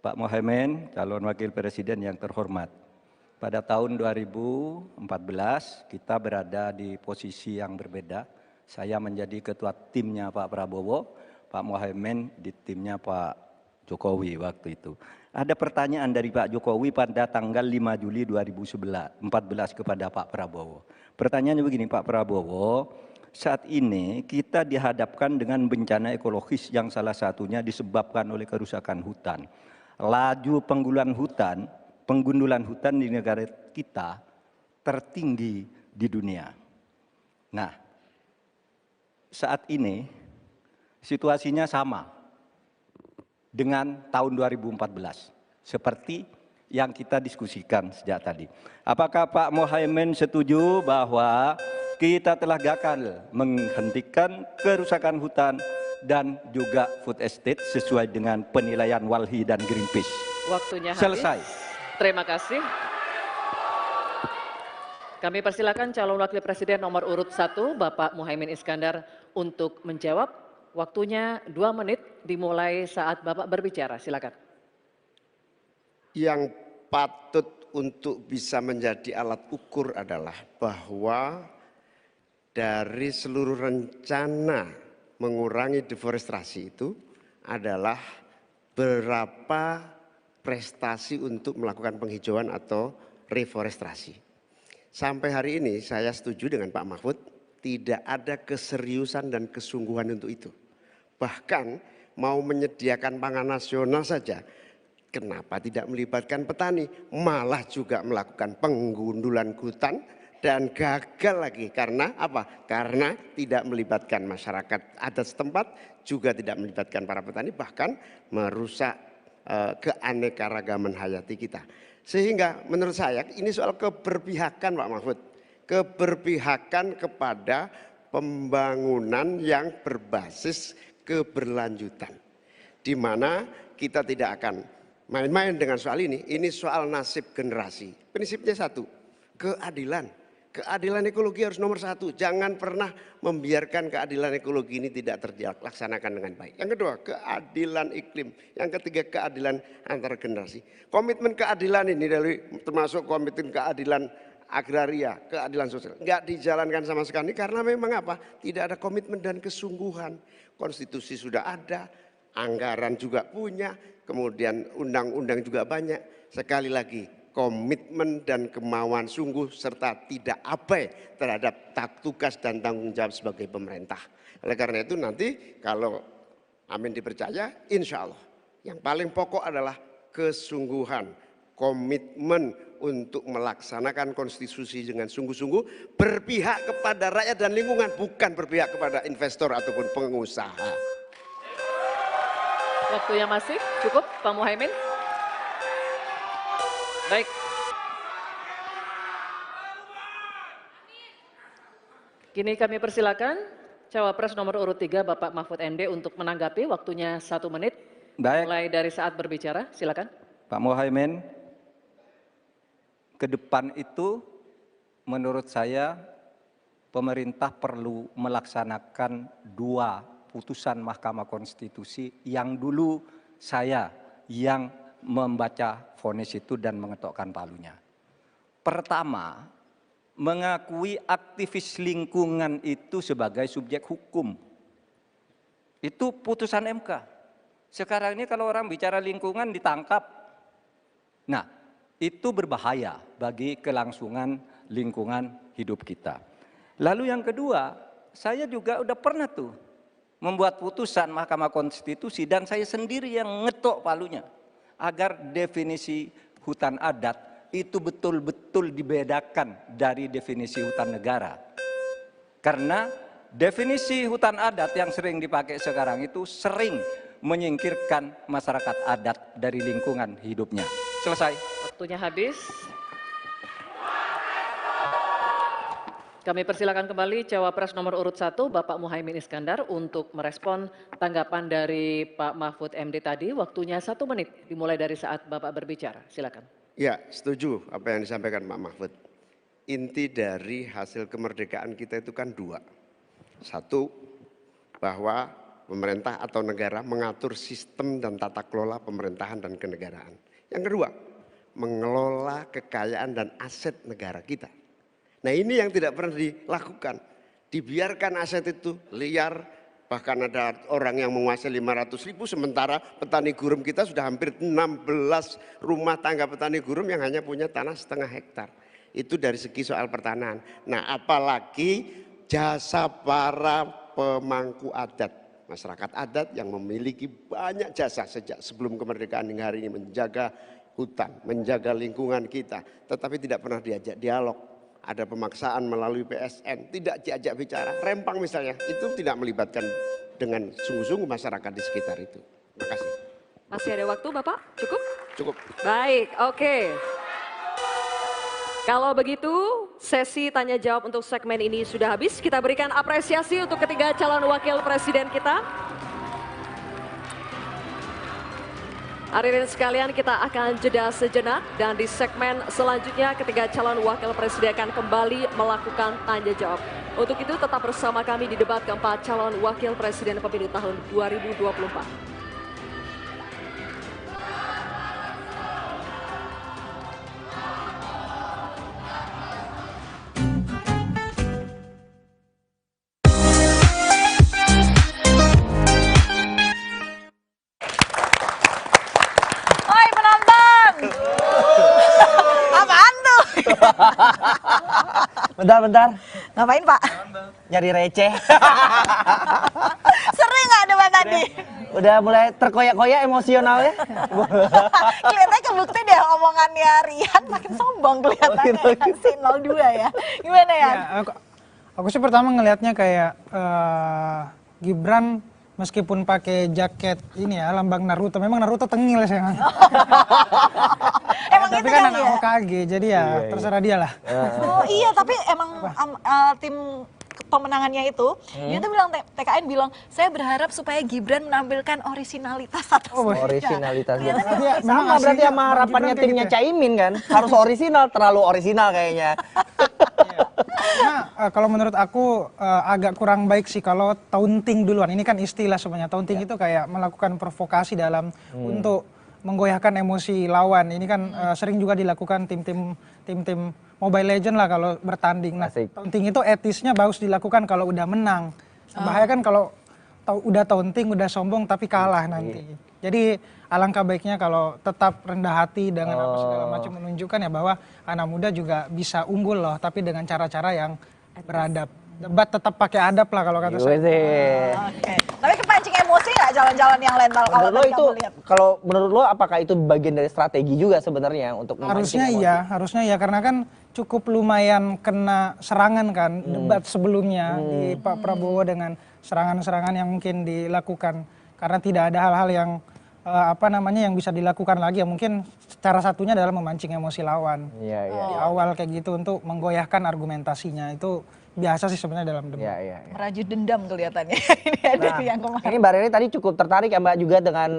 Pak Muhaimin, calon wakil presiden yang terhormat. Pada tahun 2014 kita berada di posisi yang berbeda. Saya menjadi ketua timnya Pak Prabowo, Pak Muhaimin di timnya Pak Jokowi waktu itu. Ada pertanyaan dari Pak Jokowi pada tanggal 5 Juli 2014 kepada Pak Prabowo. Pertanyaannya begini, Pak Prabowo, saat ini kita dihadapkan dengan bencana ekologis yang salah satunya disebabkan oleh kerusakan hutan. Laju penggundulan hutan di negara kita tertinggi di dunia. Nah, saat ini situasinya sama dengan tahun 2014, seperti yang kita diskusikan sejak tadi. Apakah Pak Muhaimin setuju bahwa kita telah gagal menghentikan kerusakan hutan dan juga food estate sesuai dengan penilaian Walhi dan Greenpeace? Waktunya habis. Selesai. Terima kasih. Kami persilakan calon wakil presiden nomor urut 1, Bapak Muhaimin Iskandar, untuk menjawab. Waktunya 2 menit dimulai saat Bapak berbicara. Silakan. Yang patut untuk bisa menjadi alat ukur adalah bahwa dari seluruh rencana mengurangi deforestasi itu adalah berapa prestasi untuk melakukan penghijauan atau reforestasi. Sampai hari ini saya setuju dengan Pak Mahfud, tidak ada keseriusan dan kesungguhan untuk itu. Bahkan mau menyediakan pangan nasional saja, kenapa tidak melibatkan petani? Malah juga melakukan penggundulan hutan dan gagal lagi. Karena apa? Karena tidak melibatkan masyarakat adat setempat, juga tidak melibatkan para petani, bahkan merusak keanekaragaman hayati kita. Sehingga menurut saya ini soal keberpihakan Pak Mahfud. Keberpihakan kepada pembangunan yang berbasis keberlanjutan. Di mana kita tidak akan main-main dengan soal ini soal nasib generasi. Prinsipnya satu, keadilan. Keadilan ekologi harus nomor 1. Jangan pernah membiarkan keadilan ekologi ini tidak terlaksanakan dengan baik. Yang kedua, keadilan iklim. Yang ketiga, keadilan antar generasi. Komitmen keadilan ini termasuk komitmen keadilan agraria, keadilan sosial. Enggak dijalankan sama sekali karena memang apa? Tidak ada komitmen dan kesungguhan. Konstitusi sudah ada, anggaran juga punya, kemudian undang-undang juga banyak. Sekali lagi, komitmen dan kemauan sungguh serta tidak abai terhadap tugas dan tanggung jawab sebagai pemerintah. Oleh karena itu nanti kalau amin dipercaya, insya Allah yang paling pokok adalah kesungguhan, komitmen untuk melaksanakan konstitusi dengan sungguh-sungguh, berpihak kepada rakyat dan lingkungan, bukan berpihak kepada investor ataupun pengusaha. Waktunya masih cukup, Pak Muhaimin. Baik. Kini kami persilakan Cawapres nomor urut 3 Bapak Mahfud MD untuk menanggapi, waktunya 1 menit. Baik. Mulai dari saat berbicara, silakan. Pak Muhaimin, ke depan itu menurut saya pemerintah perlu melaksanakan 2 putusan Mahkamah Konstitusi yang dulu saya yang membaca vonis itu dan mengetokkan palunya. Pertama, mengakui aktivis lingkungan itu sebagai subjek hukum. Itu putusan MK. Sekarang ini kalau orang bicara lingkungan ditangkap. Nah, itu berbahaya bagi kelangsungan lingkungan hidup kita. Lalu yang kedua, saya juga udah pernah tuh membuat putusan Mahkamah Konstitusi dan saya sendiri yang ngetok palunya agar definisi hutan adat itu betul-betul dibedakan dari definisi hutan negara. Karena definisi hutan adat yang sering dipakai sekarang itu sering menyingkirkan masyarakat adat dari lingkungan hidupnya. Selesai. Waktunya habis. Kami persilakan kembali Cawapres nomor urut 1 Bapak Muhaimin Iskandar untuk merespon tanggapan dari Pak Mahfud MD tadi. Waktunya 1 menit dimulai dari saat Bapak berbicara. Silakan. Ya, setuju apa yang disampaikan Pak Mahfud. Inti dari hasil kemerdekaan kita itu kan 2. 1, bahwa pemerintah atau negara mengatur sistem dan tata kelola pemerintahan dan kenegaraan. Yang kedua, mengelola kekayaan dan aset negara kita. Nah ini yang tidak pernah dilakukan. Dibiarkan aset itu liar, bahkan ada orang yang menguasai 500.000 sementara petani gurum kita sudah hampir 16 rumah tangga petani gurum yang hanya punya tanah setengah hektar. Itu dari segi soal pertanahan. Nah apalagi jasa para pemangku adat. Masyarakat adat yang memiliki banyak jasa sejak sebelum kemerdekaan hingga hari ini menjaga hutan, menjaga lingkungan kita. Tetapi tidak pernah diajak dialog. Ada pemaksaan melalui PSN, tidak diajak bicara. Rempang misalnya, itu tidak melibatkan dengan sungguh-sungguh masyarakat di sekitar itu. Terima kasih. Masih ada waktu Bapak? Cukup? Cukup. Baik, oke. Kalau begitu, sesi tanya jawab untuk segmen ini sudah habis. Kita berikan apresiasi untuk ketiga calon wakil presiden kita. Hadirin sekalian, kita akan jeda sejenak dan di segmen selanjutnya ketiga calon wakil presiden akan kembali melakukan tanya jawab. Untuk itu tetap bersama kami di debat keempat calon wakil presiden pemilu tahun 2024. Bentar. Ngapain Pak? Nyari receh. Sering nggak debat tadi? Udah mulai terkoyak-koyak emosionalnya. Kelihatannya kebukti deh omongannya Rian makin sombong kelihatannya ya, si 02 ya. Gimana ya? Aku sih pertama ngelihatnya kayak Gibran meskipun pakai jaket ini ya lambang Naruto, memang Naruto tengil sih. Tapi kan anak Hokage, jadi ya terserah dia lah. Oh iya, tapi emang tim pemenangannya itu, dia tuh bilang, TKN bilang, saya berharap supaya Gibran menampilkan orisinalitas atas Orisinalitasnya. Sama berarti sama harapannya timnya Caimin kan, harus orisinal, terlalu orisinal kayaknya. Nah, kalau menurut aku agak kurang baik sih kalau taunting duluan. Ini kan istilah sebenarnya. Taunting itu kayak melakukan provokasi dalam untuk menggoyahkan emosi lawan. Ini kan sering juga dilakukan tim-tim Mobile Legend lah kalau bertanding. Nah, taunting itu etisnya bagus dilakukan kalau udah menang. Bahaya kan kalau udah taunting, udah sombong tapi kalah nanti. Jadi alangkah baiknya kalau tetap rendah hati dengan apa segala macam, menunjukkan ya bahwa anak muda juga bisa unggul loh, tapi dengan cara-cara yang beradab. Debat tetap pakai adab lah kalau kata saya. Oke. Tapi kepancing emosi nggak jalan-jalan yang lain kalau lo itu, kalau menurut lo apakah itu bagian dari strategi juga sebenarnya untuk harusnya iya karena kan cukup lumayan kena serangan kan debat sebelumnya di Pak Prabowo dengan serangan-serangan yang mungkin dilakukan karena tidak ada hal-hal yang yang bisa dilakukan lagi ya, mungkin cara satunya adalah memancing emosi lawan di awal kayak gitu untuk menggoyahkan argumentasinya. Itu biasa sih sebenarnya dalam debat. Merajut dendam kelihatannya. Ini ada yang kemarin. Ini Mbak Rere tadi cukup tertarik ya Mbak juga dengan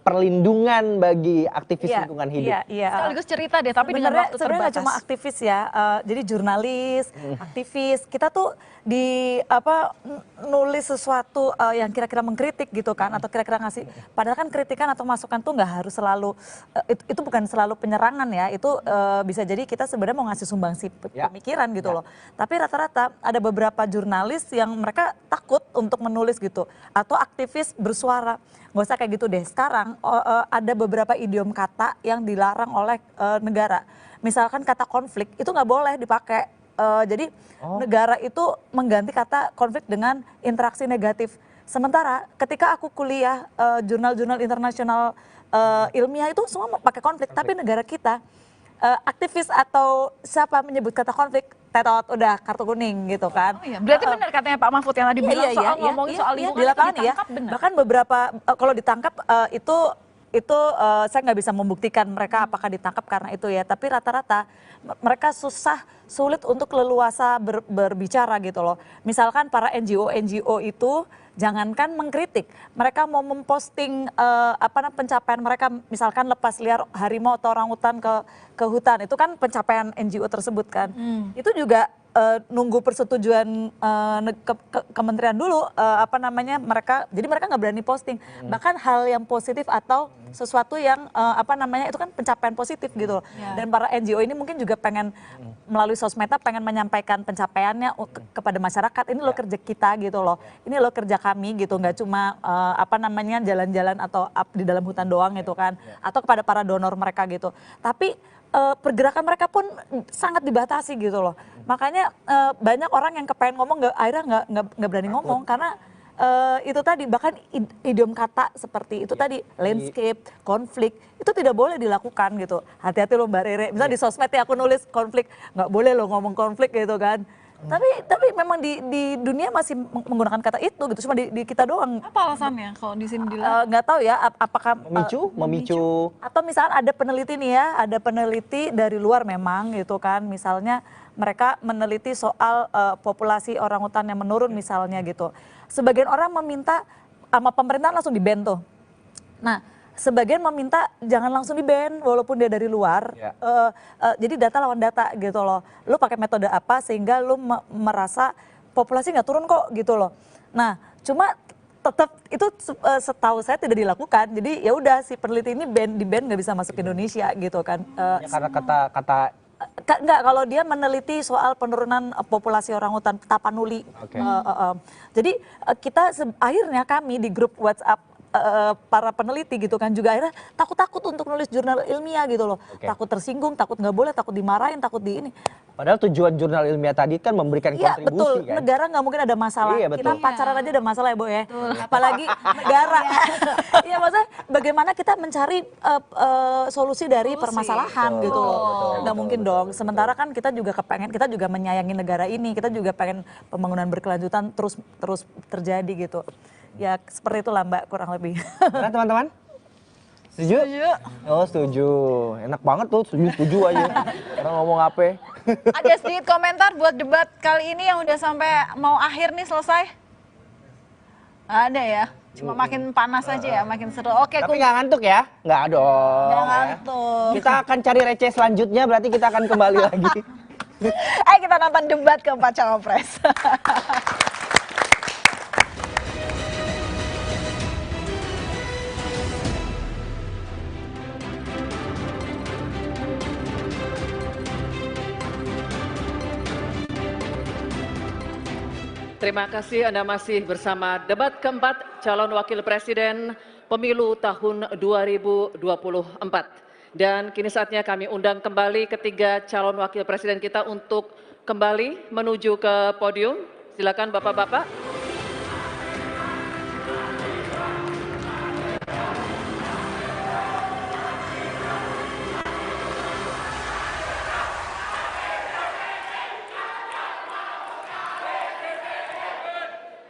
perlindungan bagi aktivis lingkungan hidup. Sekaligus cerita deh, tapi dengan waktu sebenarnya nggak terbatas. cuma aktivis ya, jadi jurnalis, aktivis, kita tuh nulis sesuatu yang kira-kira mengkritik gitu kan, atau kira-kira ngasih, padahal kan kritikan atau masukan tuh nggak harus selalu, itu bukan selalu penyerangan ya, itu bisa jadi kita sebenarnya mau ngasih sumbangsi pemikiran gitu loh. Tapi rata-rata ada beberapa jurnalis yang mereka takut untuk menulis gitu, atau aktivis bersuara. Nggak usah kayak gitu deh. Sekarang ada beberapa idiom kata yang dilarang oleh negara. Misalkan kata konflik itu nggak boleh dipakai. Jadi negara itu mengganti kata konflik dengan interaksi negatif. Sementara ketika aku kuliah jurnal-jurnal internasional ilmiah itu semua pakai konflik, tapi negara kita aktivis atau siapa menyebut kata konflik, tetot udah kartu kuning gitu kan. Berarti benar katanya Pak Mahfud yang tadi bilang soal ngomongin soal lingkungan di lapangan itu ditangkap, benar. Bahkan beberapa kalau ditangkap itu saya nggak bisa membuktikan mereka apakah ditangkap karena itu ya, tapi rata-rata mereka sulit untuk leluasa berbicara gitu loh. Misalkan para NGO itu jangankan mengkritik, mereka mau memposting pencapaian mereka, misalkan lepas liar harimau atau orangutan ke hutan, itu kan pencapaian NGO tersebut kan. Itu juga nunggu persetujuan kementerian dulu mereka, jadi mereka nggak berani posting. Bahkan hal yang positif atau sesuatu yang itu kan pencapaian positif gitu loh. Dan para NGO ini mungkin juga pengen melalui sosmednya pengen menyampaikan pencapaiannya kepada masyarakat. Ini loh kerja kita gitu loh, ini loh kerja kami gitu, nggak cuma jalan-jalan atau di dalam hutan doang gitu kan, atau kepada para donor mereka gitu. Tapi pergerakan mereka pun sangat dibatasi gitu loh. Makanya banyak orang yang kepengen ngomong akhirnya nggak berani ngomong karena itu tadi, bahkan idiom kata seperti itu tadi, landscape, konflik, itu tidak boleh dilakukan gitu. Hati-hati loh Mbak Rere, misalnya di sosmed ya aku nulis konflik, nggak boleh loh ngomong konflik gitu kan. Tapi memang di dunia masih menggunakan kata itu gitu, cuma di kita doang. Apa alasannya kalau di sini bilang? Nggak tahu ya, apakah memicu atau misalnya ada peneliti nih ya, ada peneliti dari luar memang gitu kan, misalnya mereka meneliti soal populasi orangutan yang menurun misalnya gitu. Sebagian orang meminta sama pemerintah langsung di-ban tuh. Nah, sebagian meminta jangan langsung di-ban walaupun dia dari luar. Jadi data lawan data gitu loh. Lu pakai metode apa sehingga lu merasa populasi nggak turun kok gitu loh. Nah, cuma tetap itu setahu saya tidak dilakukan. Jadi ya udah si peneliti ini di-ban nggak bisa masuk ke Indonesia gitu kan. Karena kata Enggak, kalau dia meneliti soal penurunan populasi orangutan Tapanuli. Jadi kita akhirnya kami di grup WhatsApp para peneliti gitu kan juga akhirnya takut untuk nulis jurnal ilmiah gitu loh. Takut tersinggung, takut nggak boleh, takut dimarahin, takut di ini. Padahal tujuan jurnal ilmiah tadi kan memberikan kontribusi betul. kan. Negara nggak mungkin ada masalah. Kita pacaran aja ada masalah ya Bo ya. Apalagi negara. Iya maksudnya bagaimana kita mencari solusi dari permasalahan gitu loh. Nggak mungkin dong. Sementara kan kita juga kita juga menyayangi negara ini. Kita juga pengen pembangunan berkelanjutan terus terjadi gitu. Ya seperti itulah Mbak kurang lebih. Nah teman-teman? Setuju? Oh setuju. Enak banget tuh setuju aja. Orang ngomong apa? Ada sedikit komentar buat debat kali ini yang udah sampai mau akhir nih selesai? Ada ya? Cuma makin panas aja ya, makin seru. Oke, tapi nggak ngantuk ya? Nggak dong. Nggak ngantuk. Kita akan cari receh selanjutnya, berarti kita akan kembali lagi. Ayo kita nonton debat keempat cawapres. Terima kasih Anda masih bersama debat keempat calon wakil presiden pemilu tahun 2024. Dan kini saatnya kami undang kembali ketiga calon wakil presiden kita untuk kembali menuju ke podium. Silakan Bapak-bapak.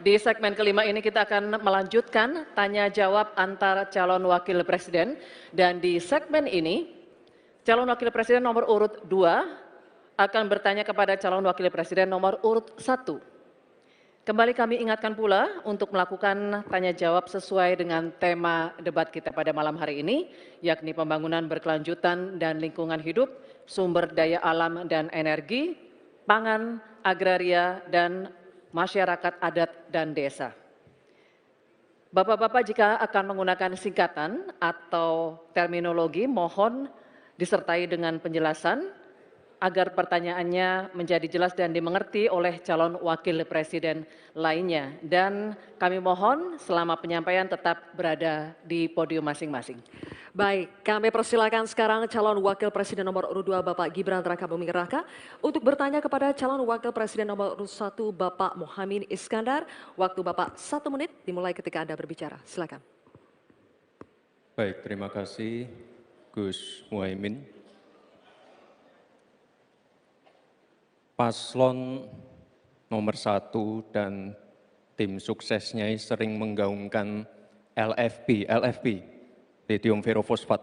Di segmen kelima ini kita akan melanjutkan tanya jawab antar calon wakil presiden. Dan di segmen ini, calon wakil presiden nomor urut 2 akan bertanya kepada calon wakil presiden nomor urut 1. Kembali kami ingatkan pula untuk melakukan tanya jawab sesuai dengan tema debat kita pada malam hari ini, yakni pembangunan berkelanjutan dan lingkungan hidup, sumber daya alam dan energi, pangan, agraria, dan masyarakat adat dan desa. Bapak-bapak jika akan menggunakan singkatan atau terminologi mohon disertai dengan penjelasan agar pertanyaannya menjadi jelas dan dimengerti oleh calon wakil presiden lainnya. Dan kami mohon selama penyampaian tetap berada di podium masing-masing. Baik, kami persilakan sekarang calon wakil presiden nomor urut 2 Bapak Gibran Rakabuming Raka untuk bertanya kepada calon wakil presiden nomor urut 1 Bapak Muhaimin Iskandar. Waktu Bapak 1 menit dimulai ketika Anda berbicara. Silakan. Baik, terima kasih Gus Muhaimin. Paslon nomor 1 dan tim suksesnya sering menggaungkan LFP, lithium ferrofosfat.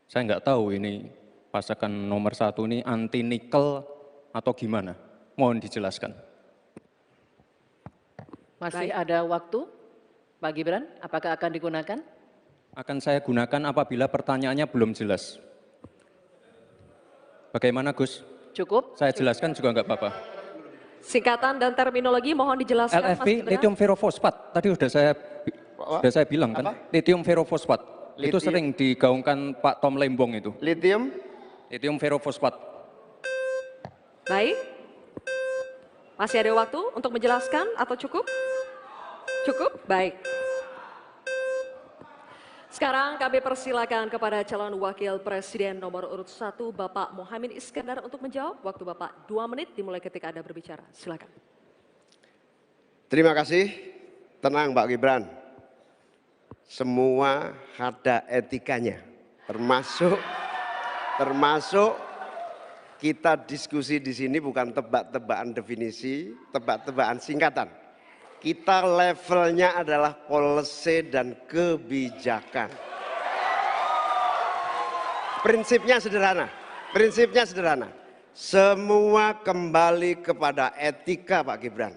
Saya nggak tahu ini pasangan nomor 1 ini anti nikel atau gimana? Mohon dijelaskan. Masih ada waktu, Pak Gibran, apakah akan digunakan? Akan saya gunakan apabila pertanyaannya belum jelas. Bagaimana Gus? Cukup? Saya jelaskan juga nggak apa-apa. Singkatan dan terminologi mohon dijelaskan. LFP, lithium ferrofosfat. Tadi sudah saya bilang kan, lithium ferrofosfat. Itu sering digaungkan Pak Tom Lembong itu. Lithium ferrofosfat. Baik. Masih ada waktu untuk menjelaskan atau cukup? Cukup? Baik. Sekarang kami persilakan kepada calon wakil presiden nomor urut 1 Bapak Muhaimin Iskandar untuk menjawab. Waktu Bapak 2 menit dimulai ketika Anda berbicara. Silakan. Terima kasih. Tenang Pak Gibran. Semua ada etikanya. Termasuk kita diskusi di sini bukan tebak-tebakan definisi, tebak-tebakan singkatan. Kita levelnya adalah policy dan kebijakan. Prinsipnya sederhana. Semua kembali kepada etika Pak Gibran.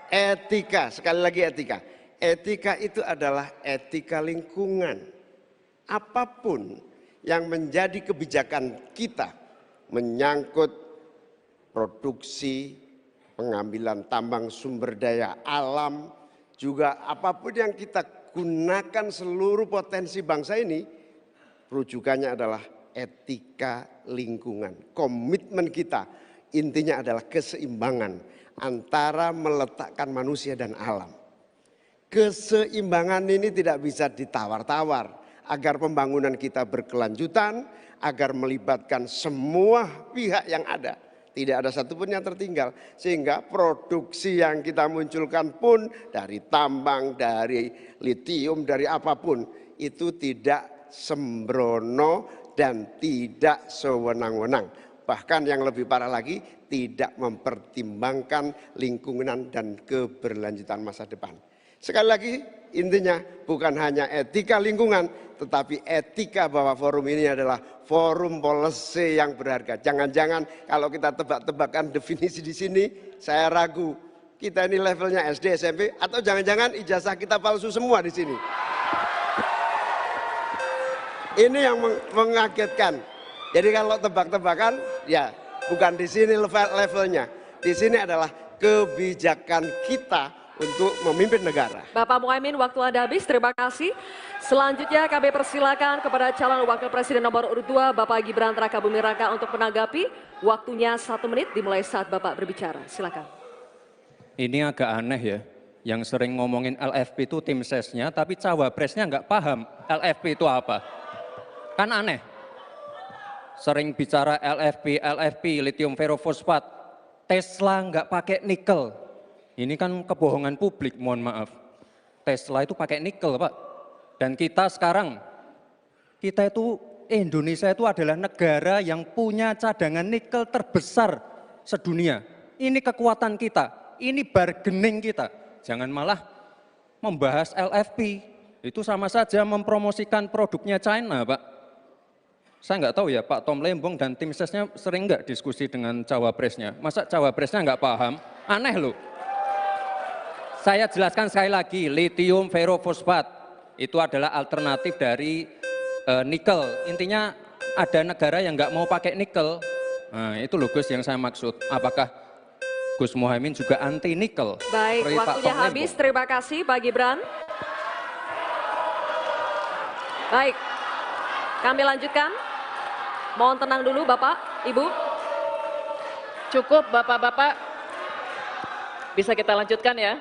Etika, sekali lagi etika. Etika itu adalah etika lingkungan. Apapun yang menjadi kebijakan kita menyangkut produksi, pengambilan tambang sumber daya alam, juga apapun yang kita gunakan seluruh potensi bangsa ini, rujukannya adalah etika lingkungan. Komitmen kita intinya adalah keseimbangan antara meletakkan manusia dan alam. Keseimbangan ini tidak bisa ditawar-tawar agar pembangunan kita berkelanjutan, agar melibatkan semua pihak yang ada. Tidak ada satupun yang tertinggal, sehingga produksi yang kita munculkan pun dari tambang, dari litium, dari apapun, itu tidak sembrono dan tidak sewenang-wenang. Bahkan yang lebih parah lagi, tidak mempertimbangkan lingkungan dan keberlanjutan masa depan. Sekali lagi, intinya bukan hanya etika lingkungan, tetapi etika bahwa forum ini adalah forum policy yang berharga. Jangan-jangan kalau kita tebak-tebakan definisi di sini, saya ragu kita ini levelnya SD, SMP, atau jangan-jangan ijazah kita palsu semua di sini. Ini yang mengagetkan. Jadi kalau tebak-tebakan, ya bukan di sini levelnya. Di sini adalah kebijakan kita untuk memimpin negara. Bapak Muhaimin, waktu Anda habis. Terima kasih. Selanjutnya kami persilakan kepada calon wakil presiden nomor urut 2 Bapak Gibran Rakabuming Raka untuk menanggapi. Waktunya 1 menit dimulai saat Bapak berbicara. Silakan. Ini agak aneh ya, yang sering ngomongin LFP itu tim sesnya, tapi cawapresnya nggak paham LFP itu apa. Kan aneh. Sering bicara LFP, lithium ferrofosfat. Tesla nggak pakai nikel. Ini kan kebohongan publik, mohon maaf. Tesla itu pakai nikel, Pak. Dan kita sekarang, Indonesia itu adalah negara yang punya cadangan nikel terbesar sedunia. Ini kekuatan kita, ini bargaining kita. Jangan malah membahas LFP. Itu sama saja mempromosikan produknya China, Pak. Saya nggak tahu ya Pak Tom Lembong dan tim sesnya sering nggak diskusi dengan cawapresnya. Masa cawapresnya nggak paham? Aneh loh. Saya jelaskan sekali lagi, lithium ferrofosfat itu adalah alternatif dari nikel. Intinya ada negara yang nggak mau pakai nikel. Nah, itu loh Gus yang saya maksud. Apakah Gus Muhaimin juga anti nikel? Baik, waktunya habis. Terima kasih Pak Gibran. Baik, kami lanjutkan. Mohon tenang dulu Bapak, Ibu. Cukup Bapak-Bapak, bisa kita lanjutkan ya.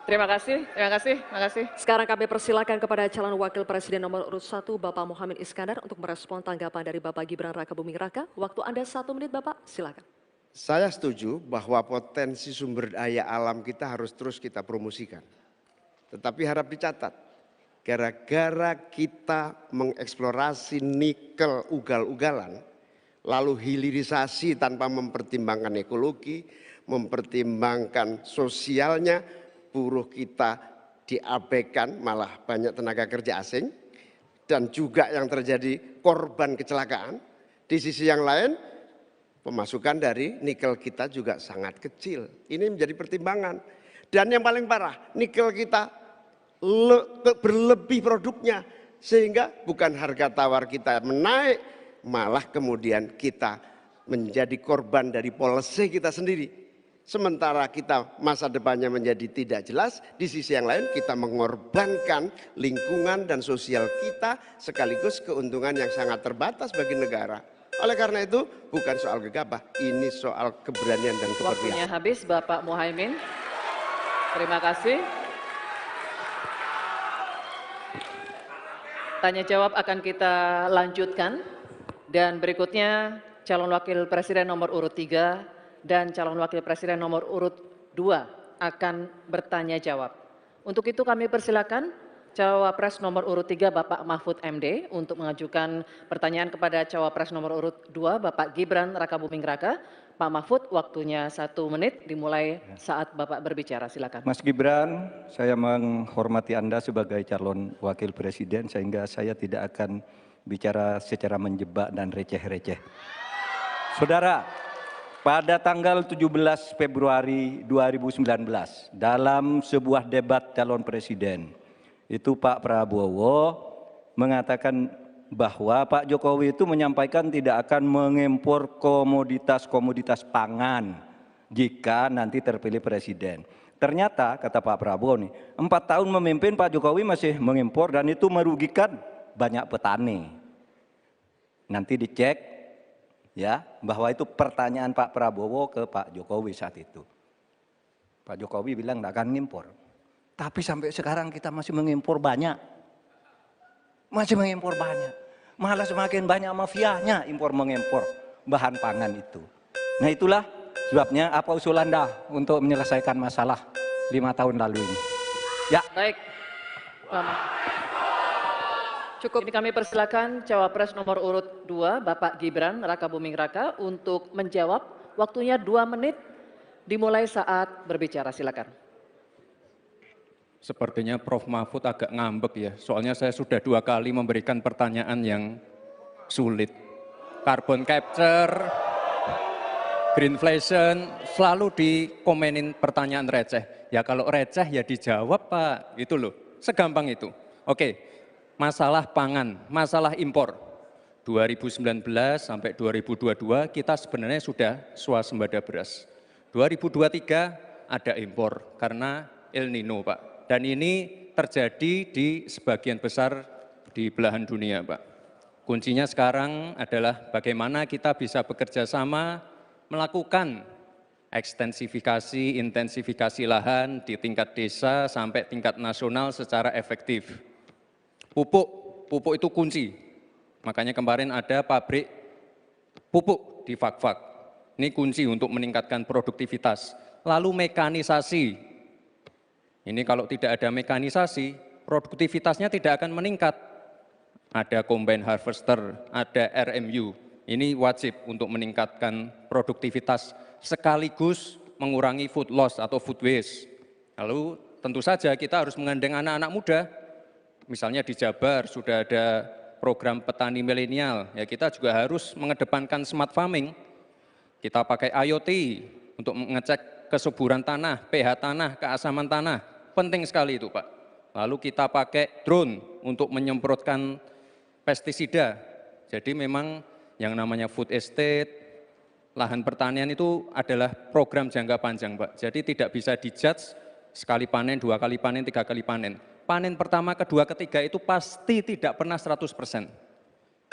Terima kasih, terima kasih, terima kasih. Sekarang kami persilakan kepada calon wakil presiden nomor urut 1 Bapak Muhaimin Iskandar untuk merespon tanggapan dari Bapak Gibran Rakabuming Raka. Waktu Anda 1 menit Bapak, silakan. Saya setuju bahwa potensi sumber daya alam kita harus terus kita promosikan. Tetapi harap dicatat, gara-gara kita mengeksplorasi nikel ugal-ugalan, lalu hilirisasi tanpa mempertimbangkan ekologi, mempertimbangkan sosialnya, buruh kita diabaikan, malah banyak tenaga kerja asing, dan juga yang terjadi korban kecelakaan. Di sisi yang lain, pemasukan dari nikel kita juga sangat kecil. Ini menjadi pertimbangan. Dan yang paling parah, nikel kita berlebih produknya, sehingga bukan harga tawar kita menaik, malah kemudian kita menjadi korban dari policy kita sendiri. Sementara kita masa depannya menjadi tidak jelas, di sisi yang lain kita mengorbankan lingkungan dan sosial kita, sekaligus keuntungan yang sangat terbatas bagi negara. Oleh karena itu bukan soal gegabah, ini soal keberanian dan keberpihakan. Waktunya habis Bapak Muhaimin. Terima kasih. Tanya jawab akan kita lanjutkan, dan berikutnya calon wakil presiden nomor urut 3 dan calon wakil presiden nomor urut 2 akan bertanya jawab. Untuk itu kami persilakan Cawapres nomor urut 3 Bapak Mahfud MD untuk mengajukan pertanyaan kepada Cawapres nomor urut 2 Bapak Gibran Rakabuming Raka. Pak Mahfud, waktunya 1 menit dimulai saat Bapak berbicara, silakan. Mas Gibran, saya menghormati Anda sebagai calon wakil presiden sehingga saya tidak akan bicara secara menjebak dan receh-receh. Saudara, pada tanggal 17 Februari 2019 dalam sebuah debat calon presiden, itu Pak Prabowo mengatakan bahwa Pak Jokowi itu menyampaikan tidak akan mengimpor komoditas-komoditas pangan jika nanti terpilih presiden. Ternyata kata Pak Prabowo nih, 4 tahun memimpin Pak Jokowi masih mengimpor dan itu merugikan banyak petani. Nanti dicek ya bahwa itu pertanyaan Pak Prabowo ke Pak Jokowi saat itu. Pak Jokowi bilang tidak akan ngimpor. Tapi sampai sekarang kita masih mengimpor banyak. Masih mengimpor banyak. Malah semakin banyak mafianya impor-mengimpor bahan pangan itu. Nah itulah sebabnya apa usul Anda untuk menyelesaikan masalah 5 tahun lalu ini. Ya. Baik. Cukup. Ini kami persilakan Cawapres nomor urut 2 Bapak Gibran Rakabuming Raka untuk menjawab. Waktunya 2 menit dimulai saat berbicara, silakan. Sepertinya Prof. Mahfud agak ngambek ya, soalnya saya sudah 2 kali memberikan pertanyaan yang sulit. Carbon capture, greenflation, selalu dikomenin pertanyaan receh. Ya kalau receh ya dijawab Pak, itu loh, segampang itu. Oke, masalah pangan, masalah impor. 2019 sampai 2022 kita sebenarnya sudah swasembada beras. 2023 ada impor karena El Nino Pak. Dan ini terjadi di sebagian besar di belahan dunia, Pak. Kuncinya sekarang adalah bagaimana kita bisa bekerja sama melakukan ekstensifikasi, intensifikasi lahan di tingkat desa sampai tingkat nasional secara efektif. Pupuk itu kunci. Makanya kemarin ada pabrik pupuk di Fak-Fak. Ini kunci untuk meningkatkan produktivitas. Lalu mekanisasi. Ini kalau tidak ada mekanisasi, produktivitasnya tidak akan meningkat. Ada combine harvester, ada RMU. Ini wajib untuk meningkatkan produktivitas sekaligus mengurangi food loss atau food waste. Lalu tentu saja kita harus menggandeng anak-anak muda. Misalnya di Jabar sudah ada program petani milenial, ya kita juga harus mengedepankan smart farming. Kita pakai IoT untuk mengecek kesuburan tanah, pH tanah, keasaman tanah, penting sekali itu Pak. Lalu kita pakai drone untuk menyemprotkan pestisida. Jadi memang yang namanya food estate, lahan pertanian itu adalah program jangka panjang Pak. Jadi tidak bisa dijudge sekali panen, 2 kali panen, 3 kali panen. Panen pertama, kedua, ketiga itu pasti tidak pernah 100%.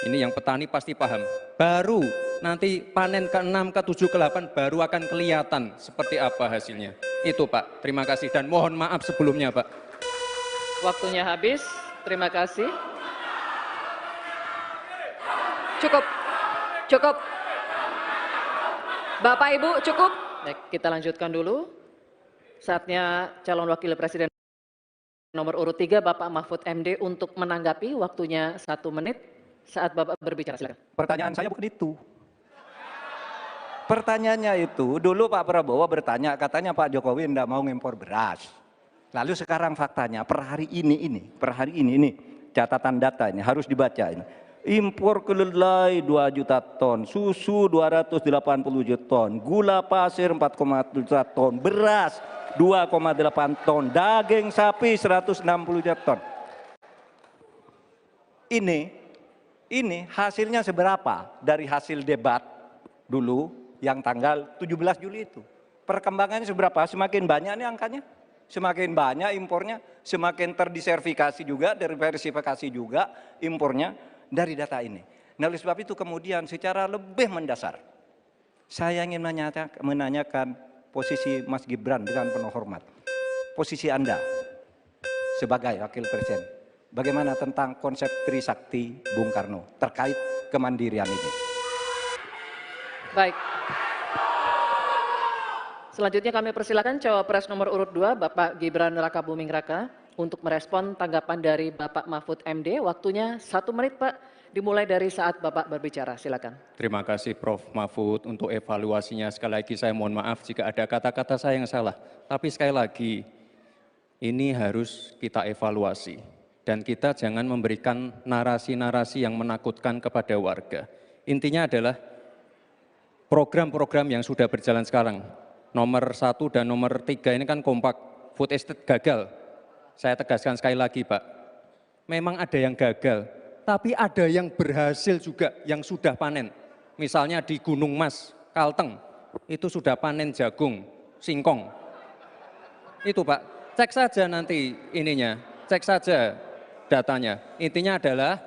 Ini yang petani pasti paham. Baru nanti panen ke-6, ke-7, ke-8 baru akan kelihatan seperti apa hasilnya. Itu Pak, terima kasih dan mohon maaf sebelumnya Pak. Waktunya habis, terima kasih. Cukup, cukup. Bapak Ibu cukup. Baik, kita lanjutkan dulu. Saatnya calon wakil presiden nomor urut 3 Bapak Mahfud MD untuk menanggapi, waktunya 1 menit saat Bapak berbicara, silakan. Pertanyaan saya bukan itu. Pertanyaannya itu, dulu Pak Prabowo bertanya, katanya Pak Jokowi tidak mau ngimpor beras. Lalu sekarang faktanya, per hari ini, catatan datanya harus dibaca ini. Impor kedelai 2 juta ton, susu 280 juta ton, gula pasir 4,1 juta ton, beras 2,8 ton, daging sapi 160 juta ton. Ini hasilnya seberapa dari hasil debat dulu yang tanggal 17 Juli itu. Perkembangannya seberapa? Semakin banyak nih angkanya, semakin banyak impornya, semakin terdiversifikasi juga, diversifikasi juga impornya dari data ini. Nah, oleh sebab itu kemudian secara lebih mendasar, saya ingin menanyakan posisi Mas Gibran dengan penuh hormat. Posisi Anda sebagai wakil presiden, bagaimana tentang konsep Trisakti Bung Karno terkait kemandirian ini? Baik. Selanjutnya kami persilakan cawapres nomor urut 2 Bapak Gibran Rakabuming Raka untuk merespon tanggapan dari Bapak Mahfud MD. Waktunya 1 menit Pak, dimulai dari saat Bapak berbicara, silakan. Terima kasih Prof. Mahfud untuk evaluasinya. Sekali lagi saya mohon maaf jika ada kata-kata saya yang salah. Tapi sekali lagi, ini harus kita evaluasi. Dan kita jangan memberikan narasi-narasi yang menakutkan kepada warga. Intinya adalah program-program yang sudah berjalan sekarang. Nomor 1 dan nomor 3 ini kan kompak, food estate gagal. Saya tegaskan sekali lagi Pak, memang ada yang gagal, tapi ada yang berhasil juga yang sudah panen. Misalnya di Gunung Mas, Kalteng, itu sudah panen jagung, singkong. Itu Pak, cek saja nanti ininya, cek saja datanya. Intinya adalah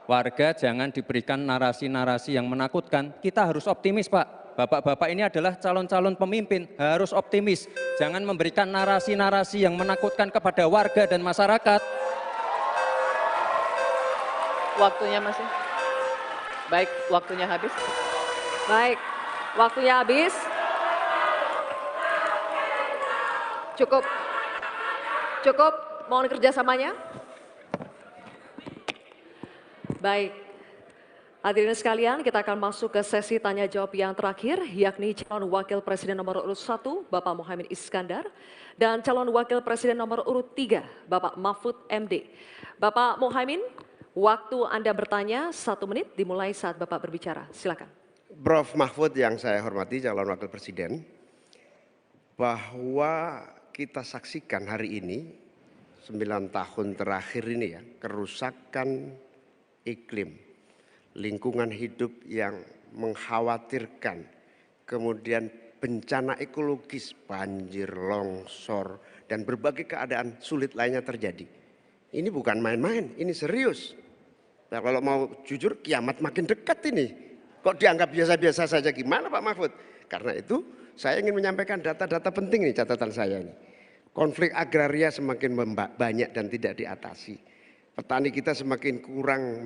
warga jangan diberikan narasi-narasi yang menakutkan. Kita harus optimis Pak. Bapak-bapak ini adalah calon-calon pemimpin, harus optimis. Jangan memberikan narasi-narasi yang menakutkan kepada warga dan masyarakat. Waktunya masih? Baik, waktunya habis. Baik, waktunya habis. Cukup, cukup, mohon kerjasamanya. Baik. Hadirin sekalian, kita akan masuk ke sesi tanya jawab yang terakhir, yakni calon wakil presiden nomor urut 1, Bapak Muhaimin Iskandar, dan calon wakil presiden nomor urut 3, Bapak Mahfud MD. Bapak Muhaimin, waktu Anda bertanya 1 menit, dimulai saat Bapak berbicara. Silakan. Prof. Mahfud yang saya hormati, calon wakil presiden, bahwa kita saksikan hari ini, 9 tahun terakhir ini ya, kerusakan iklim, lingkungan hidup yang mengkhawatirkan, kemudian bencana ekologis, banjir, longsor, dan berbagai keadaan sulit lainnya terjadi. Ini bukan main-main, ini serius. Nah, kalau mau jujur, kiamat makin dekat ini. Kok dianggap biasa-biasa saja, gimana Pak Mahfud? Karena itu saya ingin menyampaikan data-data penting nih, catatan saya ini. Konflik agraria semakin banyak dan tidak diatasi. Petani kita semakin kurang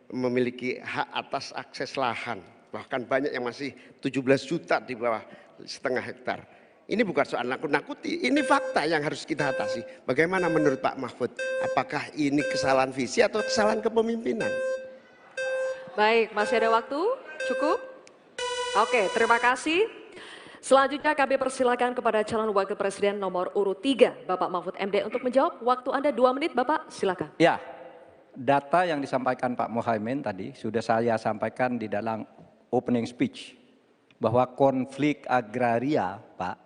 memiliki hak atas akses lahan, bahkan banyak yang masih 17 juta di bawah setengah hektar. Ini bukan soal nakut-nakuti, ini fakta yang harus kita atasi. Bagaimana menurut Pak Mahfud? Apakah ini kesalahan visi atau kesalahan kepemimpinan? Baik, masih ada waktu? Cukup? Oke, terima kasih. Selanjutnya kami persilakan kepada calon wakil presiden nomor urut 3, Bapak Mahfud MD untuk menjawab. Waktu Anda 2 menit, Bapak, silakan. Ya. data yang disampaikan Pak Mohaimin tadi sudah saya sampaikan di dalam opening speech bahwa konflik agraria, Pak,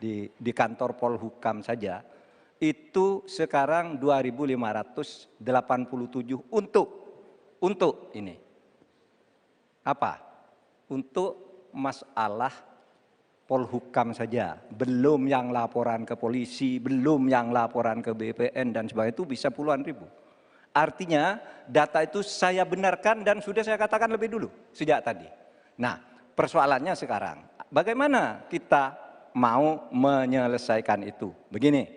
di kantor Polhukam saja itu sekarang 2.587 untuk ini. Apa? Untuk masalah Polhukam saja, belum yang laporan ke polisi, belum yang laporan ke BPN dan sebagainya, itu bisa puluhan ribu. Artinya data itu saya benarkan dan sudah saya katakan lebih dulu sejak tadi. Nah, persoalannya sekarang, bagaimana kita mau menyelesaikan itu? Begini,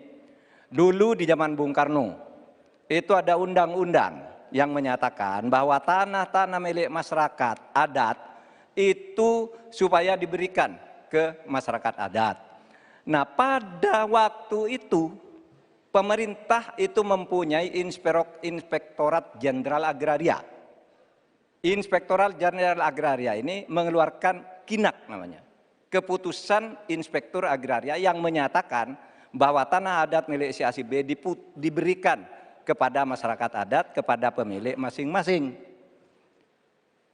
dulu di zaman Bung Karno itu ada undang-undang yang menyatakan bahwa tanah-tanah milik masyarakat adat itu supaya diberikan ke masyarakat adat. Nah, pada waktu itu pemerintah itu mempunyai Inspektorat Jenderal Agraria. Inspektorat Jenderal Agraria ini mengeluarkan KINAK namanya, Keputusan Inspektur Agraria, yang menyatakan bahwa tanah adat milik si A si B diberikan kepada masyarakat adat, kepada pemilik masing-masing.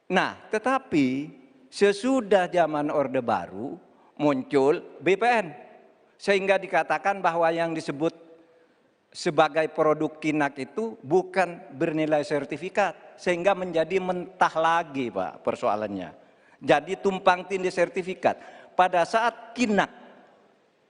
Nah, tetapi sesudah zaman Orde Baru muncul BPN, sehingga dikatakan bahwa yang disebut sebagai produk KINAK itu bukan bernilai sertifikat, sehingga menjadi mentah lagi, Pak, persoalannya. Jadi tumpang tindih sertifikat. Pada saat KINAK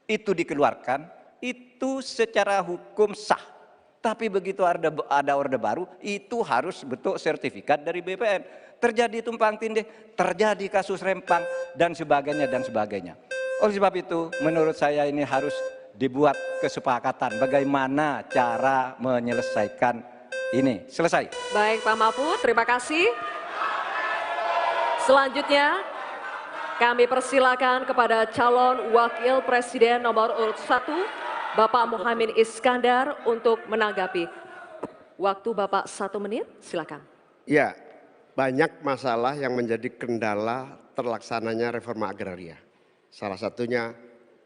itu dikeluarkan, itu secara hukum sah. Tapi begitu ada Orde Baru, itu harus bentuk sertifikat dari BPN. Terjadi tumpang tindih, terjadi kasus rempang, dan sebagainya, dan sebagainya. Oleh sebab itu, menurut saya ini harus dibuat kesepakatan bagaimana cara menyelesaikan ini. Selesai. Baik Pak Mahfud, terima kasih. Selanjutnya, kami persilakan kepada calon wakil presiden nomor urut 1, Bapak Mohaimin Iskandar untuk menanggapi. Waktu Bapak 1 menit, silakan. Ya, banyak masalah yang menjadi kendala terlaksananya reforma agraria. Salah satunya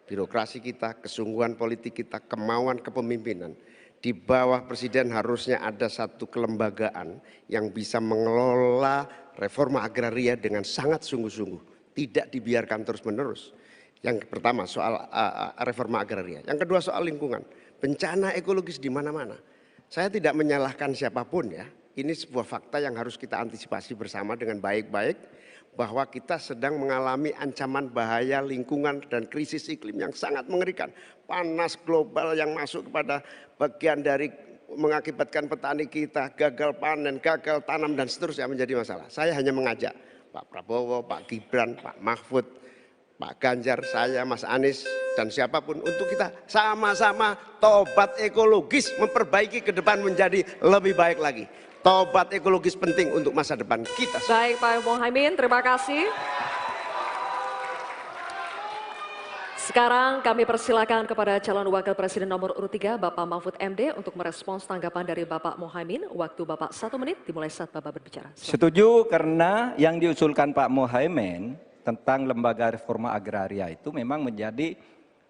birokrasi kita, kesungguhan politik kita, kemauan kepemimpinan. Di bawah presiden harusnya ada satu kelembagaan yang bisa mengelola reforma agraria dengan sangat sungguh-sungguh. Tidak dibiarkan terus-menerus. Yang pertama soal reforma agraria. Yang kedua soal lingkungan. Bencana ekologis di mana-mana. Saya tidak menyalahkan siapapun ya. Ini sebuah fakta yang harus kita antisipasi bersama dengan baik-baik. Bahwa kita sedang mengalami ancaman bahaya lingkungan dan krisis iklim yang sangat mengerikan. Panas global yang masuk kepada bagian dari mengakibatkan petani kita gagal panen, gagal tanam dan seterusnya menjadi masalah. Saya hanya mengajak Pak Prabowo, Pak Gibran, Pak Mahfud, Pak Ganjar, saya, Mas Anies, dan siapapun untuk kita sama-sama tobat ekologis, memperbaiki ke depan menjadi lebih baik lagi. Tobat ekologis penting untuk masa depan kita. Baik Pak Mohaimin, terima kasih. Sekarang kami persilakan kepada calon wakil presiden nomor urut 3, Bapak Mahfud MD, untuk merespons tanggapan dari Bapak Mohaimin. Waktu Bapak 1 menit, dimulai saat Bapak berbicara. Setuju, karena yang diusulkan Pak Mohaimin tentang lembaga reforma agraria itu memang menjadi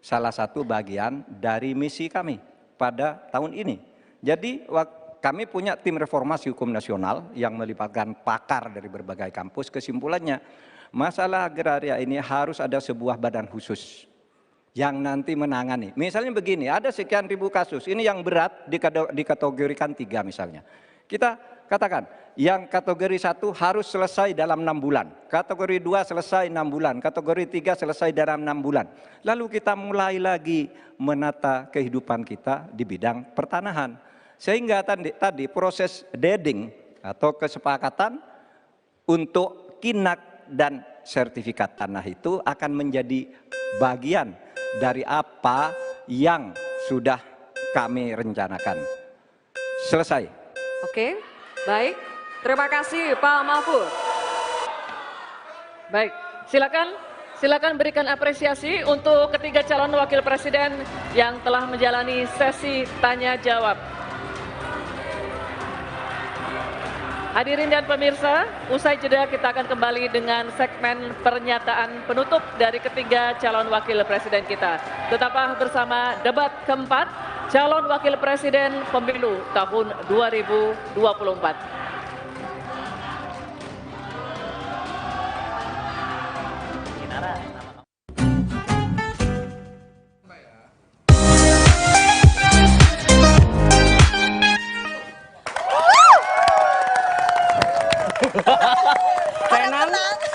salah satu bagian dari misi kami pada tahun ini. Jadi kami punya tim reformasi hukum nasional yang melibatkan pakar dari berbagai kampus. Kesimpulannya, masalah agraria ini harus ada sebuah badan khusus yang nanti menangani. Misalnya begini, ada sekian ribu kasus, ini yang berat dikategorikan 3 misalnya. Kita katakan, yang kategori 1 harus selesai dalam 6 bulan, kategori 2 selesai 6 bulan, kategori 3 selesai dalam 6 bulan. Lalu kita mulai lagi menata kehidupan kita di bidang pertanahan. Sehingga tadi proses deeding atau kesepakatan untuk KINAK dan sertifikat tanah itu akan menjadi bagian dari apa yang sudah kami rencanakan. Selesai. Oke, baik. Terima kasih Pak Mahfud. Baik, silakan berikan apresiasi untuk ketiga calon wakil presiden yang telah menjalani sesi tanya jawab. Hadirin dan pemirsa, usai jeda kita akan kembali dengan segmen pernyataan penutup dari ketiga calon wakil presiden kita. Tetaplah bersama debat keempat calon wakil presiden pemilu tahun 2024.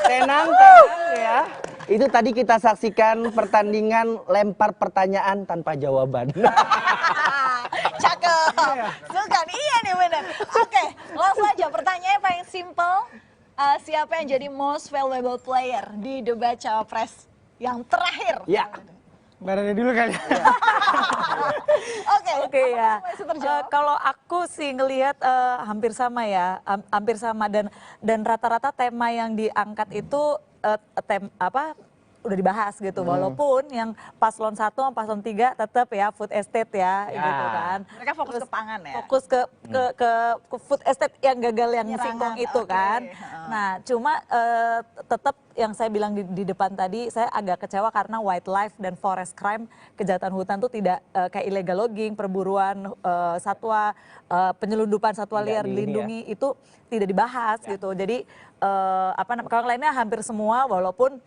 Tenang ya. Itu tadi kita saksikan pertandingan lempar pertanyaan tanpa jawaban. Cakep. Suka nih, iya nih bener. Oke, langsung aja pertanyaannya paling simple. Siapa yang jadi most valuable player di debat cawapres yang terakhir? Ya. Mbak Rere dulu kali. Oke ya. Kalau aku sih ngelihat hampir sama ya, hampir sama dan rata-rata tema yang diangkat itu udah dibahas gitu. Walaupun yang paslon 1 sama paslon 3 tetap ya food estate ya, gitu kan. Mereka fokus ke pangan ya. Fokus ke food estate yang gagal yang singkong itu kan. Nah, cuma tetap yang saya bilang di depan tadi, saya agak kecewa karena wildlife dan forest crime, kejahatan hutan tuh tidak kayak illegal logging, perburuan satwa, penyelundupan satwa liar dilindungi itu tidak dibahas gitu. Jadi kalau lainnya hampir semua, walaupun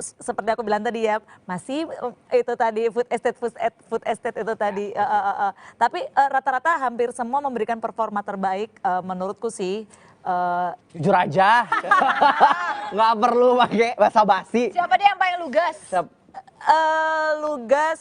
seperti aku bilang tadi ya, masih itu tadi food estate itu tadi. Tapi rata-rata hampir semua memberikan performa terbaik menurutku sih. Jujur aja, nggak perlu pakai basa-basi. Siapa dia yang paling lugas? Lugas,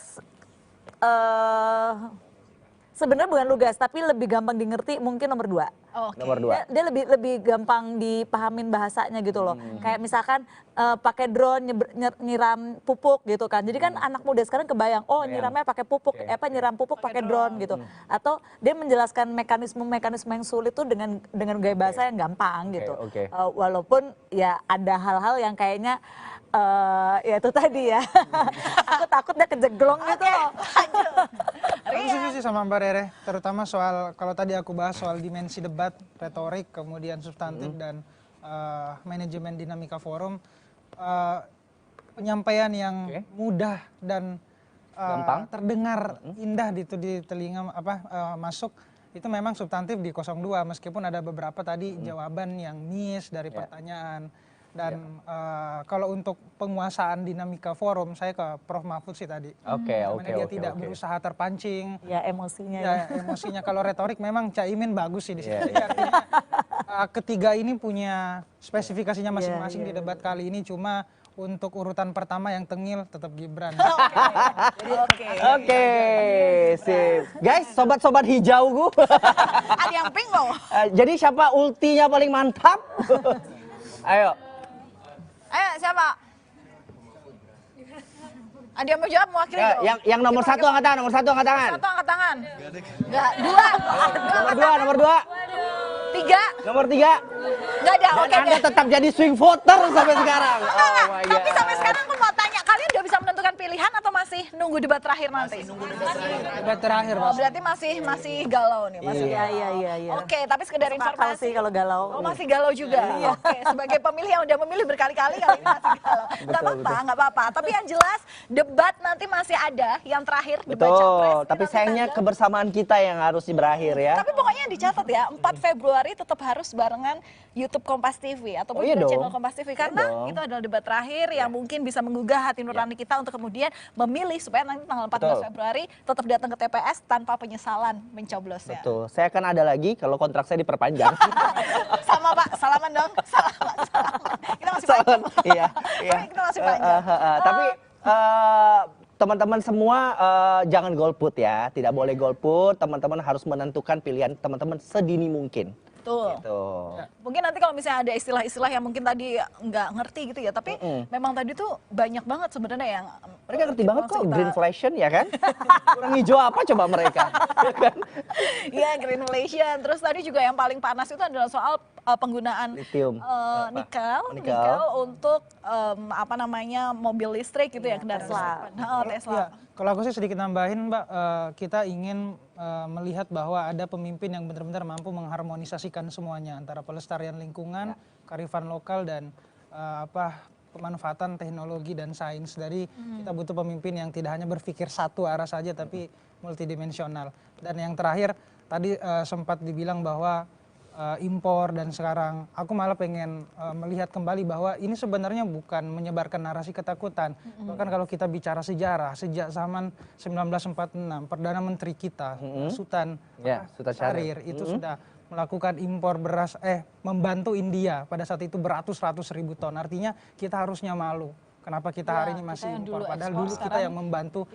sebenarnya bukan lugas, tapi lebih gampang dimengerti mungkin nomor 2. Nomor 2. Dia lebih gampang dipahamin bahasanya gitu loh. Kayak misalkan pakai drone nyiram pupuk gitu kan. Jadi kan anak muda sekarang kebayang, oh nyiramnya pakai pupuk, nyiram pupuk pakai drone gitu. Atau dia menjelaskan mekanisme yang sulit tuh dengan gaya bahasa yang gampang gitu. Walaupun ya ada hal-hal yang kayaknya ya itu tadi ya. Aku takut dia kejeglong gitu loh. Aku setuju sih sama Mbak Rere, terutama soal kalau tadi aku bahas soal dimensi debat, retorik, kemudian substantif dan manajemen dinamika forum, penyampaian yang mudah dan terdengar indah di telinga masuk itu memang substantif di 02, meskipun ada beberapa tadi jawaban yang miss dari pertanyaan. Dan kalau untuk penguasaan dinamika forum, saya ke Prof. Mahfud sih tadi. Dia tidak berusaha terpancing. Ya emosinya. Emosinya. Kalau retorik memang Caimin bagus sih di sini. Artinya ketiga ini punya spesifikasinya masing-masing di debat kali ini. Cuma untuk urutan pertama yang tengil tetap Gibran. Oke, sip. Guys, sobat-sobat hijau gue. Ada yang pink loh. Jadi siapa ultinya paling mantap? Ayo. Ayo siapa? Ada yang mau jawab mewakili? Yang nomor 1 angkat tangan, nomor 1 angkat tangan. 1 angkat tangan. Enggak, 2. Nomor 2. 3. Nomor 3. Enggak ada, Dan Anda tetap jadi swing voter sampai sekarang. Tapi sampai sekarang aku mau tanya, kalian udah bisa menentukan pilihan atau masih nunggu debat terakhir nanti? Debat terakhir, Mas. Berarti masih galau nih, masih galau. Iya. Oke, tapi sekedar informasi. Sih kalau galau. Oh, masih galau juga. Oke, sebagai pemilih yang udah memilih berkali-kali kali ini masih galau. Enggak apa-apa. Tapi yang jelas debat nanti masih ada yang terakhir debat capres. Betul, tapi sayangnya kebersamaan kita yang harus berakhir ya. Tapi pokoknya dicatat ya, 4 Februari tetap harus barengan YouTube Kompas TV ataupun channel Kompas TV karena itu adalah debat terakhir yang mungkin bisa menggugah hati nurani kita untuk kemudian memilih supaya nanti tanggal 14 Februari tetap datang ke TPS tanpa penyesalan mencoblosnya. Betul, saya akan ada lagi kalau kontrak saya diperpanjang. Sama Pak, salaman dong. Salaman. Kita masih panjang. Iya. Kita masih panjang. Tapi teman-teman semua jangan golput ya, tidak boleh golput. Teman-teman harus menentukan pilihan teman-teman sedini mungkin. Betul. Gitu. Mungkin nanti kalau misalnya ada istilah-istilah yang mungkin tadi nggak ngerti gitu ya, tapi memang tadi tuh banyak banget sebenarnya yang mereka ngerti banget kok greenflation ya kan? Kurang hijau apa coba mereka? Iya, greenflation. Terus tadi juga yang paling panas itu adalah soal penggunaan Lithium. nikel untuk mobil listrik gitu ya, kendaraan Tesla. Ya, kalau aku sih sedikit nambahin Mbak, kita ingin melihat bahwa ada pemimpin yang benar-benar mampu mengharmonisasikan semuanya antara pelestarian lingkungan, kearifan lokal dan pemanfaatan teknologi dan sains. Dari kita butuh pemimpin yang tidak hanya berpikir satu arah saja tapi multidimensional. Dan yang terakhir tadi sempat dibilang bahwa impor, dan sekarang aku malah pengen melihat kembali bahwa ini sebenarnya bukan menyebarkan narasi ketakutan. Bahkan kalau kita bicara sejarah, sejak zaman 1946 Perdana Menteri kita Sultan Syahrir itu sudah melakukan impor beras, membantu India pada saat itu beratus-ratus ribu ton. Artinya kita harusnya malu. Kenapa kita hari ini masih impor? Padahal dulu kita yang membantu.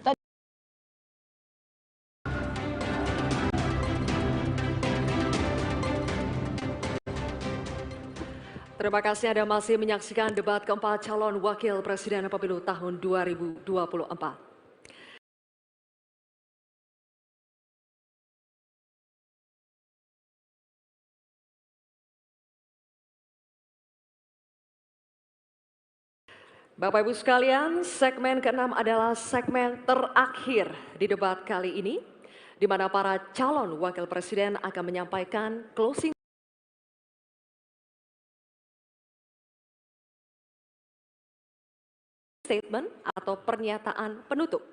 Terima kasih Anda masih menyaksikan debat keempat calon wakil presiden pemilu tahun 2024. Bapak Ibu sekalian, segmen ke-6 adalah segmen terakhir di debat kali ini, di mana para calon wakil presiden akan menyampaikan closing statement atau pernyataan penutup.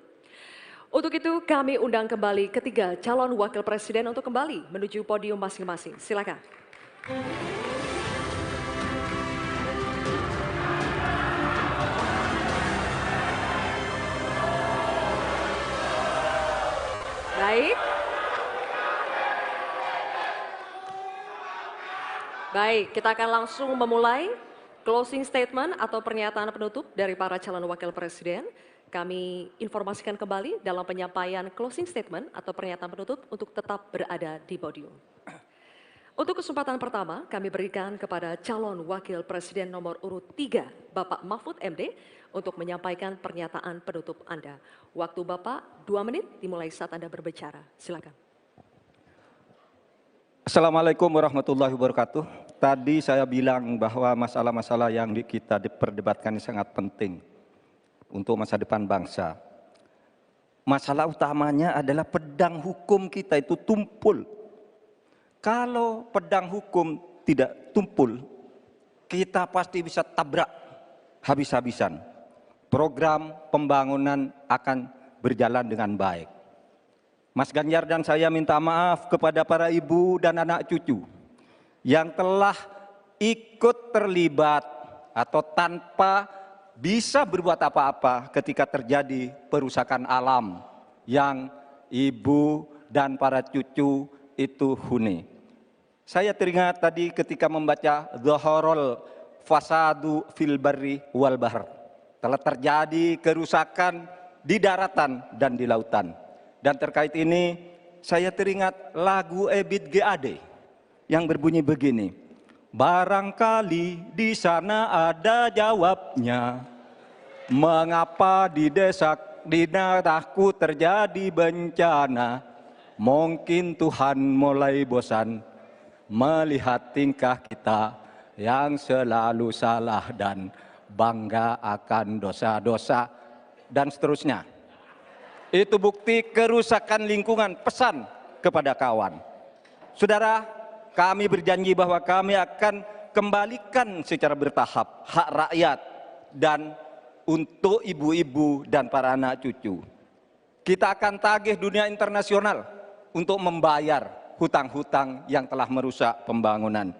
Untuk itu kami undang kembali ketiga calon wakil presiden untuk kembali menuju podium masing-masing. Silakan. Baik, kita akan langsung memulai closing statement atau pernyataan penutup dari para calon wakil presiden. Kami informasikan kembali dalam penyampaian closing statement atau pernyataan penutup untuk tetap berada di podium. Untuk kesempatan pertama, kami berikan kepada calon wakil presiden nomor urut 3, Bapak Mahfud MD, untuk menyampaikan pernyataan penutup Anda. Waktu Bapak 2 menit dimulai saat Anda berbicara. Silakan. Assalamualaikum warahmatullahi wabarakatuh. Tadi saya bilang bahwa masalah-masalah yang kita diperdebatkan ini sangat penting untuk masa depan bangsa. Masalah utamanya adalah pedang hukum kita itu tumpul. Kalau pedang hukum tidak tumpul, kita pasti bisa tabrak habis-habisan. Program pembangunan akan berjalan dengan baik. Mas Ganjar dan saya minta maaf kepada para ibu dan anak cucu yang telah ikut terlibat atau tanpa bisa berbuat apa-apa ketika terjadi perusakan alam yang ibu dan para cucu itu huni. Saya teringat tadi ketika membaca Dhaharul Fasadu fil Barri wal Bahr. Telah terjadi kerusakan di daratan dan di lautan. Dan terkait ini saya teringat lagu Ebit GAD yang berbunyi begini. Barangkali di sana ada jawabnya. Mengapa di daerahku terjadi bencana? Mungkin Tuhan mulai bosan melihat tingkah kita yang selalu salah dan bangga akan dosa-dosa dan seterusnya. Itu bukti kerusakan lingkungan, pesan kepada kawan. Saudara, kami berjanji bahwa kami akan kembalikan secara bertahap hak rakyat dan untuk ibu-ibu dan para anak cucu. Kita akan tagih dunia internasional untuk membayar hutang-hutang yang telah merusak pembangunan.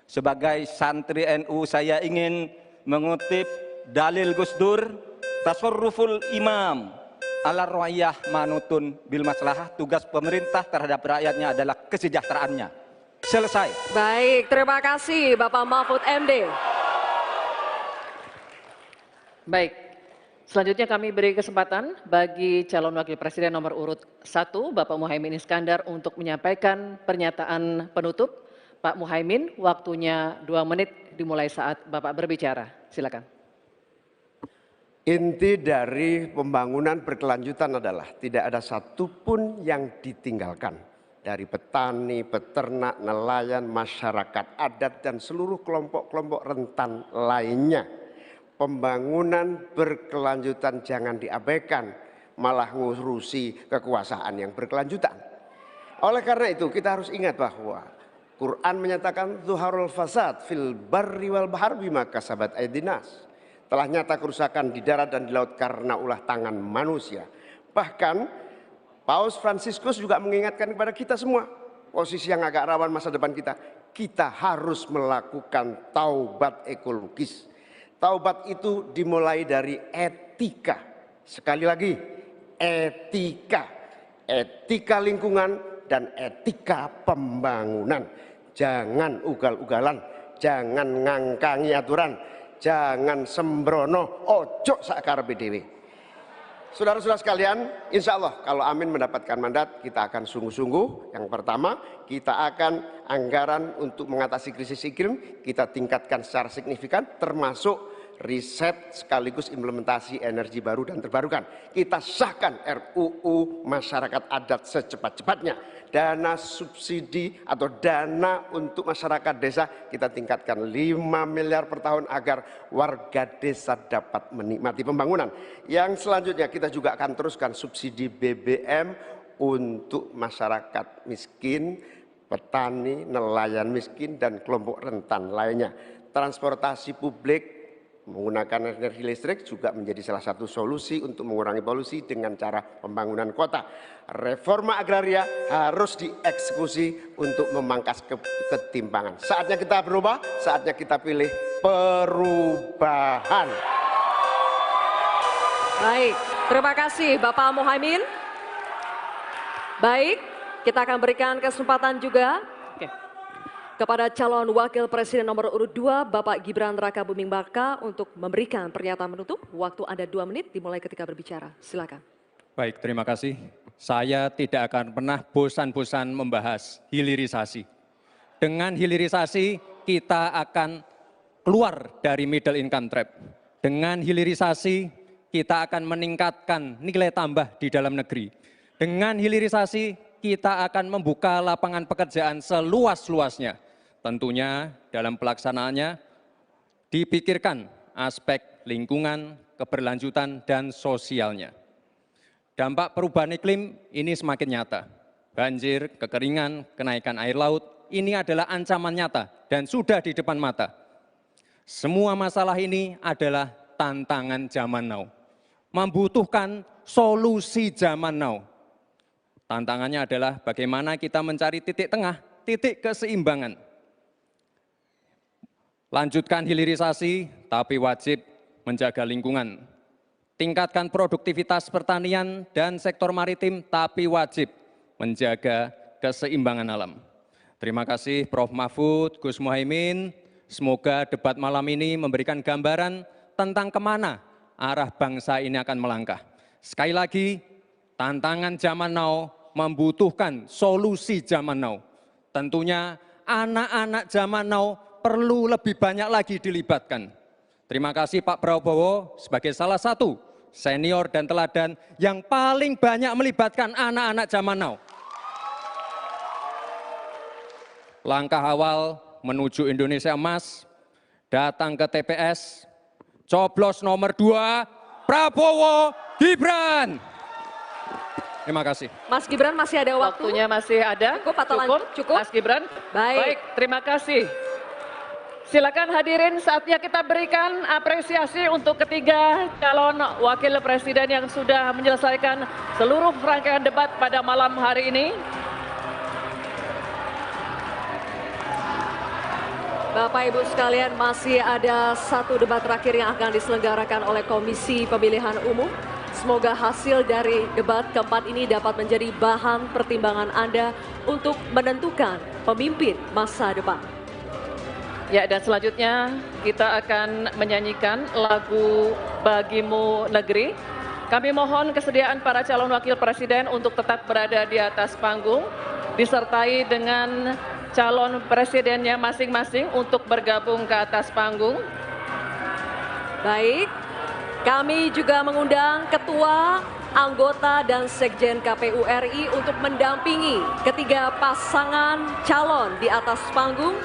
Sebagai santri NU saya ingin mengutip dalil Gus Dur, tasarruful imam ala royah manutun bil maslahah, tugas pemerintah terhadap rakyatnya adalah kesejahteraannya. Selesai. Baik, terima kasih Bapak Mahfud MD. Baik, selanjutnya kami beri kesempatan bagi calon wakil presiden nomor urut 1, Bapak Muhaimin Iskandar untuk menyampaikan pernyataan penutup. Pak Muhaimin, waktunya 2 menit dimulai saat Bapak berbicara. Silakan. Inti dari pembangunan berkelanjutan adalah tidak ada satupun yang ditinggalkan. dari petani, peternak, nelayan, masyarakat adat, dan seluruh kelompok-kelompok rentan lainnya. Pembangunan berkelanjutan jangan diabaikan, malah ngurusi kekuasaan yang berkelanjutan. Oleh karena itu kita harus ingat bahwa Quran menyatakan zuharul fasad fil barri wal bahar bima kasabat aydinas. Telah nyata kerusakan di darat dan di laut karena ulah tangan manusia. Bahkan Paus Fransiskus juga mengingatkan kepada kita semua, posisi yang agak rawan masa depan kita harus melakukan taubat ekologis. Taubat itu dimulai dari etika. Sekali lagi, etika. Etika lingkungan dan etika pembangunan. Jangan ugal-ugalan, jangan ngangkangi aturan, jangan sembrono, ojo sakarepe dhewe. Saudara-saudara sekalian, insya Allah kalau Amin mendapatkan mandat, kita akan sungguh-sungguh. Yang pertama, kita akan anggaran untuk mengatasi krisis iklim, kita tingkatkan secara signifikan, termasuk riset sekaligus implementasi energi baru dan terbarukan. Kita sahkan RUU masyarakat adat secepat-cepatnya. Dana subsidi atau dana untuk masyarakat desa kita tingkatkan 5 miliar per tahun agar warga desa dapat menikmati pembangunan. Yang selanjutnya kita juga akan teruskan subsidi BBM untuk masyarakat miskin, petani, nelayan miskin, dan kelompok rentan lainnya. Transportasi publik menggunakan energi listrik juga menjadi salah satu solusi untuk mengurangi polusi dengan cara pembangunan kota. Reforma agraria harus dieksekusi untuk memangkas ketimpangan. Saatnya kita berubah, saatnya kita pilih perubahan. Baik, terima kasih Bapak Muhaimin. Baik, kita akan berikan kesempatan juga kepada calon wakil presiden nomor urut 2 Bapak Gibran Rakabuming Raka untuk memberikan pernyataan menutup. Waktu Anda 2 menit dimulai ketika berbicara. Silakan. Baik, terima kasih. Saya tidak akan pernah bosan-bosan membahas hilirisasi. Dengan hilirisasi kita akan keluar dari middle income trap. Dengan hilirisasi kita akan meningkatkan nilai tambah di dalam negeri. Dengan hilirisasi kita akan membuka lapangan pekerjaan seluas-luasnya. Tentunya dalam pelaksanaannya dipikirkan aspek lingkungan, keberlanjutan, dan sosialnya. Dampak perubahan iklim ini semakin nyata. Banjir, kekeringan, kenaikan air laut, ini adalah ancaman nyata dan sudah di depan mata. Semua masalah ini adalah tantangan zaman now. Membutuhkan solusi zaman now. Tantangannya adalah bagaimana kita mencari titik tengah, titik keseimbangan. Lanjutkan hilirisasi, tapi wajib menjaga lingkungan. Tingkatkan produktivitas pertanian dan sektor maritim, tapi wajib menjaga keseimbangan alam. Terima kasih Prof. Mahfud, Gus Muhaimin. Semoga debat malam ini memberikan gambaran tentang kemana arah bangsa ini akan melangkah. Sekali lagi, tantangan zaman now membutuhkan solusi zaman now. Tentunya anak-anak zaman now perlu lebih banyak lagi dilibatkan. Terima kasih Pak Prabowo sebagai salah satu senior dan teladan yang paling banyak melibatkan anak-anak zaman now. Langkah awal menuju Indonesia Emas, datang ke TPS, coblos nomor 2, Prabowo Gibran. Terima kasih. Mas Gibran masih ada waktu? Waktunya masih ada. Cukup atau lanjut? Cukup? Mas Gibran. Baik. Terima kasih. Silakan hadirin, saatnya kita berikan apresiasi untuk ketiga calon wakil presiden yang sudah menyelesaikan seluruh rangkaian debat pada malam hari ini. Bapak Ibu sekalian, masih ada satu debat terakhir yang akan diselenggarakan oleh Komisi Pemilihan Umum. Semoga hasil dari debat keempat ini dapat menjadi bahan pertimbangan Anda untuk menentukan pemimpin masa depan. Ya, dan selanjutnya kita akan menyanyikan lagu Bagimu Negeri. Kami mohon kesediaan para calon wakil presiden untuk tetap berada di atas panggung, disertai dengan calon presidennya masing-masing untuk bergabung ke atas panggung. Baik, kami juga mengundang Ketua anggota dan Sekjen KPU RI untuk mendampingi ketiga pasangan calon di atas panggung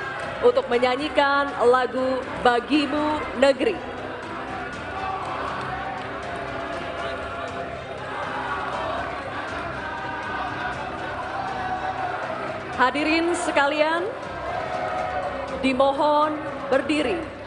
untuk menyanyikan lagu Bagimu Negeri. Hadirin sekalian, dimohon berdiri.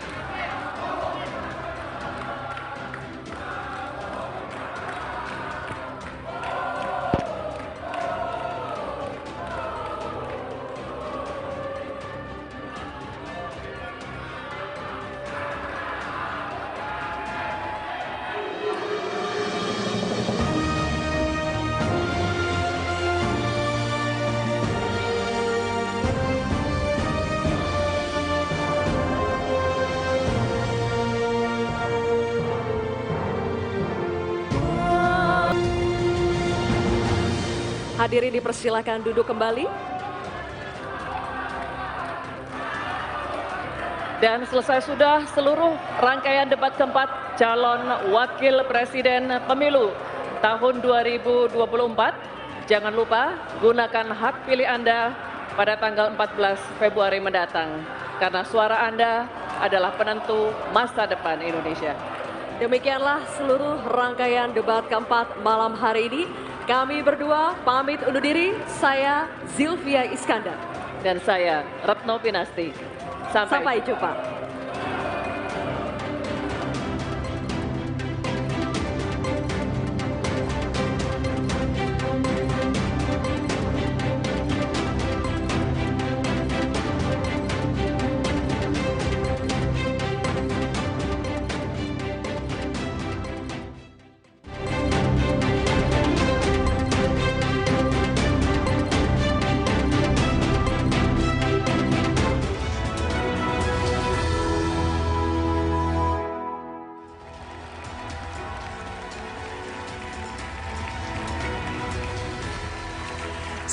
Hadirin dipersilakan duduk kembali. Dan selesai sudah seluruh rangkaian debat keempat calon wakil presiden pemilu tahun 2024. Jangan lupa gunakan hak pilih Anda pada tanggal 14 Februari mendatang. Karena suara Anda adalah penentu masa depan Indonesia. Demikianlah seluruh rangkaian debat keempat malam hari ini. Kami berdua pamit undur diri. Saya Zilvia Iskandar. Dan saya Retno Pinasti. Sampai jumpa.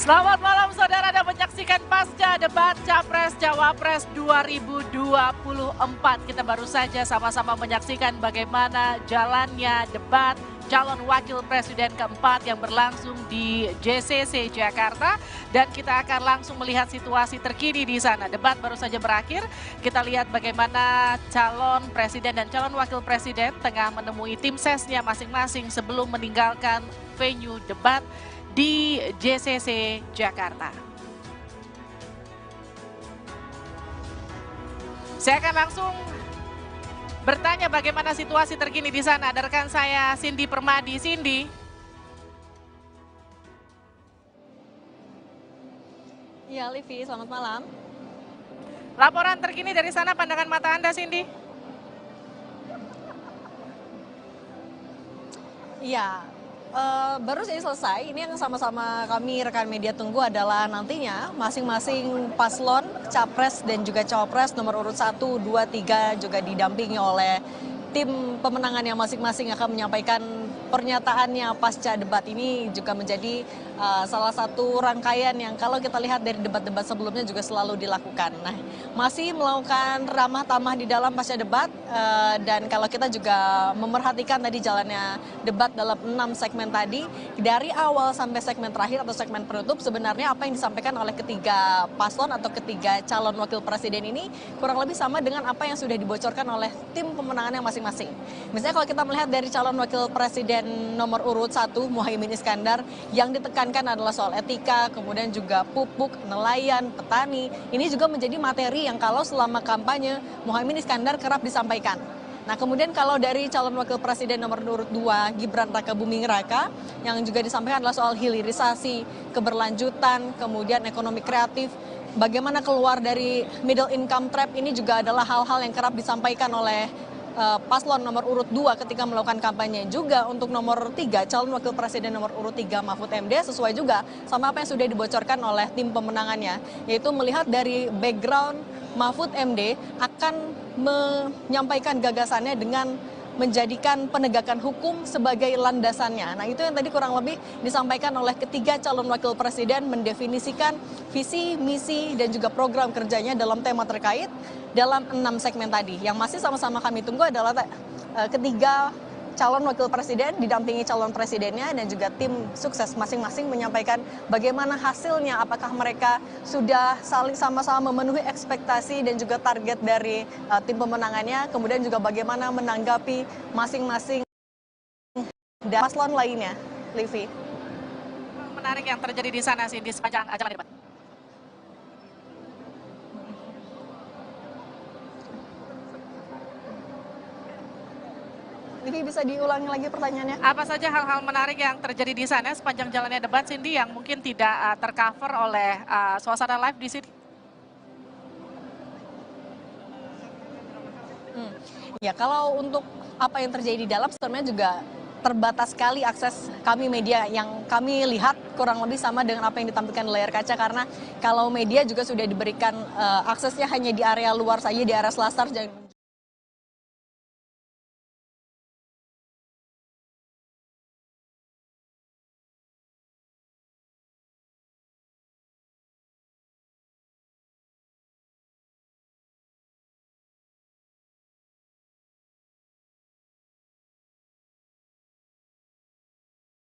Selamat malam saudara, Anda menyaksikan pasca debat Capres Cawapres 2024. Kita baru saja sama-sama menyaksikan bagaimana jalannya debat calon wakil presiden keempat yang berlangsung di JCC Jakarta. Dan kita akan langsung melihat situasi terkini di sana. Debat baru saja berakhir, kita lihat bagaimana calon presiden dan calon wakil presiden tengah menemui tim sesnya masing-masing sebelum meninggalkan venue debat di JCC Jakarta. Saya akan langsung bertanya bagaimana situasi terkini di sana. Ada rekan saya Cindy Permadi. Cindy. Ya, Livi, selamat malam. Laporan terkini dari sana, pandangan mata Anda, Cindy. Iya. Baru saja selesai, ini yang sama-sama kami rekan media tunggu adalah nantinya masing-masing paslon, capres dan juga cawapres nomor urut 1, 2, 3 juga didampingi oleh tim pemenangan yang masing-masing akan menyampaikan pernyataannya pasca debat. Ini juga menjadi salah satu rangkaian yang kalau kita lihat dari debat-debat sebelumnya juga selalu dilakukan. Nah, masih melakukan ramah tamah di dalam pasca debat dan kalau kita juga memerhatikan tadi jalannya debat dalam 6 segmen tadi, dari awal sampai segmen terakhir atau segmen penutup sebenarnya apa yang disampaikan oleh ketiga paslon atau ketiga calon wakil presiden ini kurang lebih sama dengan apa yang sudah dibocorkan oleh tim pemenangannya masing-masing. Misalnya kalau kita melihat dari calon wakil presiden nomor urut 1 Muhaimin Iskandar, yang ditekankan adalah soal etika, kemudian juga pupuk, nelayan, petani. Ini juga menjadi materi yang kalau selama kampanye Muhaimin Iskandar kerap disampaikan. Nah, kemudian kalau dari calon wakil presiden nomor urut 2 Gibran Raka Buming Raka, yang juga disampaikan adalah soal hilirisasi, keberlanjutan, kemudian ekonomi kreatif. Bagaimana keluar dari middle income trap, ini juga adalah hal-hal yang kerap disampaikan oleh paslon nomor urut 2 ketika melakukan kampanye. Juga untuk nomor 3, calon wakil presiden nomor urut 3 Mahfud MD, sesuai juga sama apa yang sudah dibocorkan oleh tim pemenangannya, yaitu melihat dari background Mahfud MD akan menyampaikan gagasannya dengan menjadikan penegakan hukum sebagai landasannya. Nah, itu yang tadi kurang lebih disampaikan oleh ketiga calon wakil presiden, mendefinisikan visi, misi, dan juga program kerjanya dalam tema terkait dalam 6 segmen tadi. Yang masih sama-sama kami tunggu adalah ketiga calon wakil presiden didampingi calon presidennya dan juga tim sukses masing-masing menyampaikan bagaimana hasilnya, apakah mereka sudah saling sama-sama memenuhi ekspektasi dan juga target dari tim pemenangannya, kemudian juga bagaimana menanggapi masing-masing dan paslon lainnya. Livi. Menarik yang terjadi di sana sih di sepanjang jalan debat. Livi, bisa diulangi lagi pertanyaannya? Apa saja hal-hal menarik yang terjadi di sana sepanjang jalannya debat, Cindy, yang mungkin tidak tercover oleh suasana live di sini? Ya, kalau untuk apa yang terjadi di dalam sebenarnya juga terbatas sekali akses kami media, yang kami lihat kurang lebih sama dengan apa yang ditampilkan di layar kaca, karena kalau media juga sudah diberikan aksesnya hanya di area luar saja, di area selasar.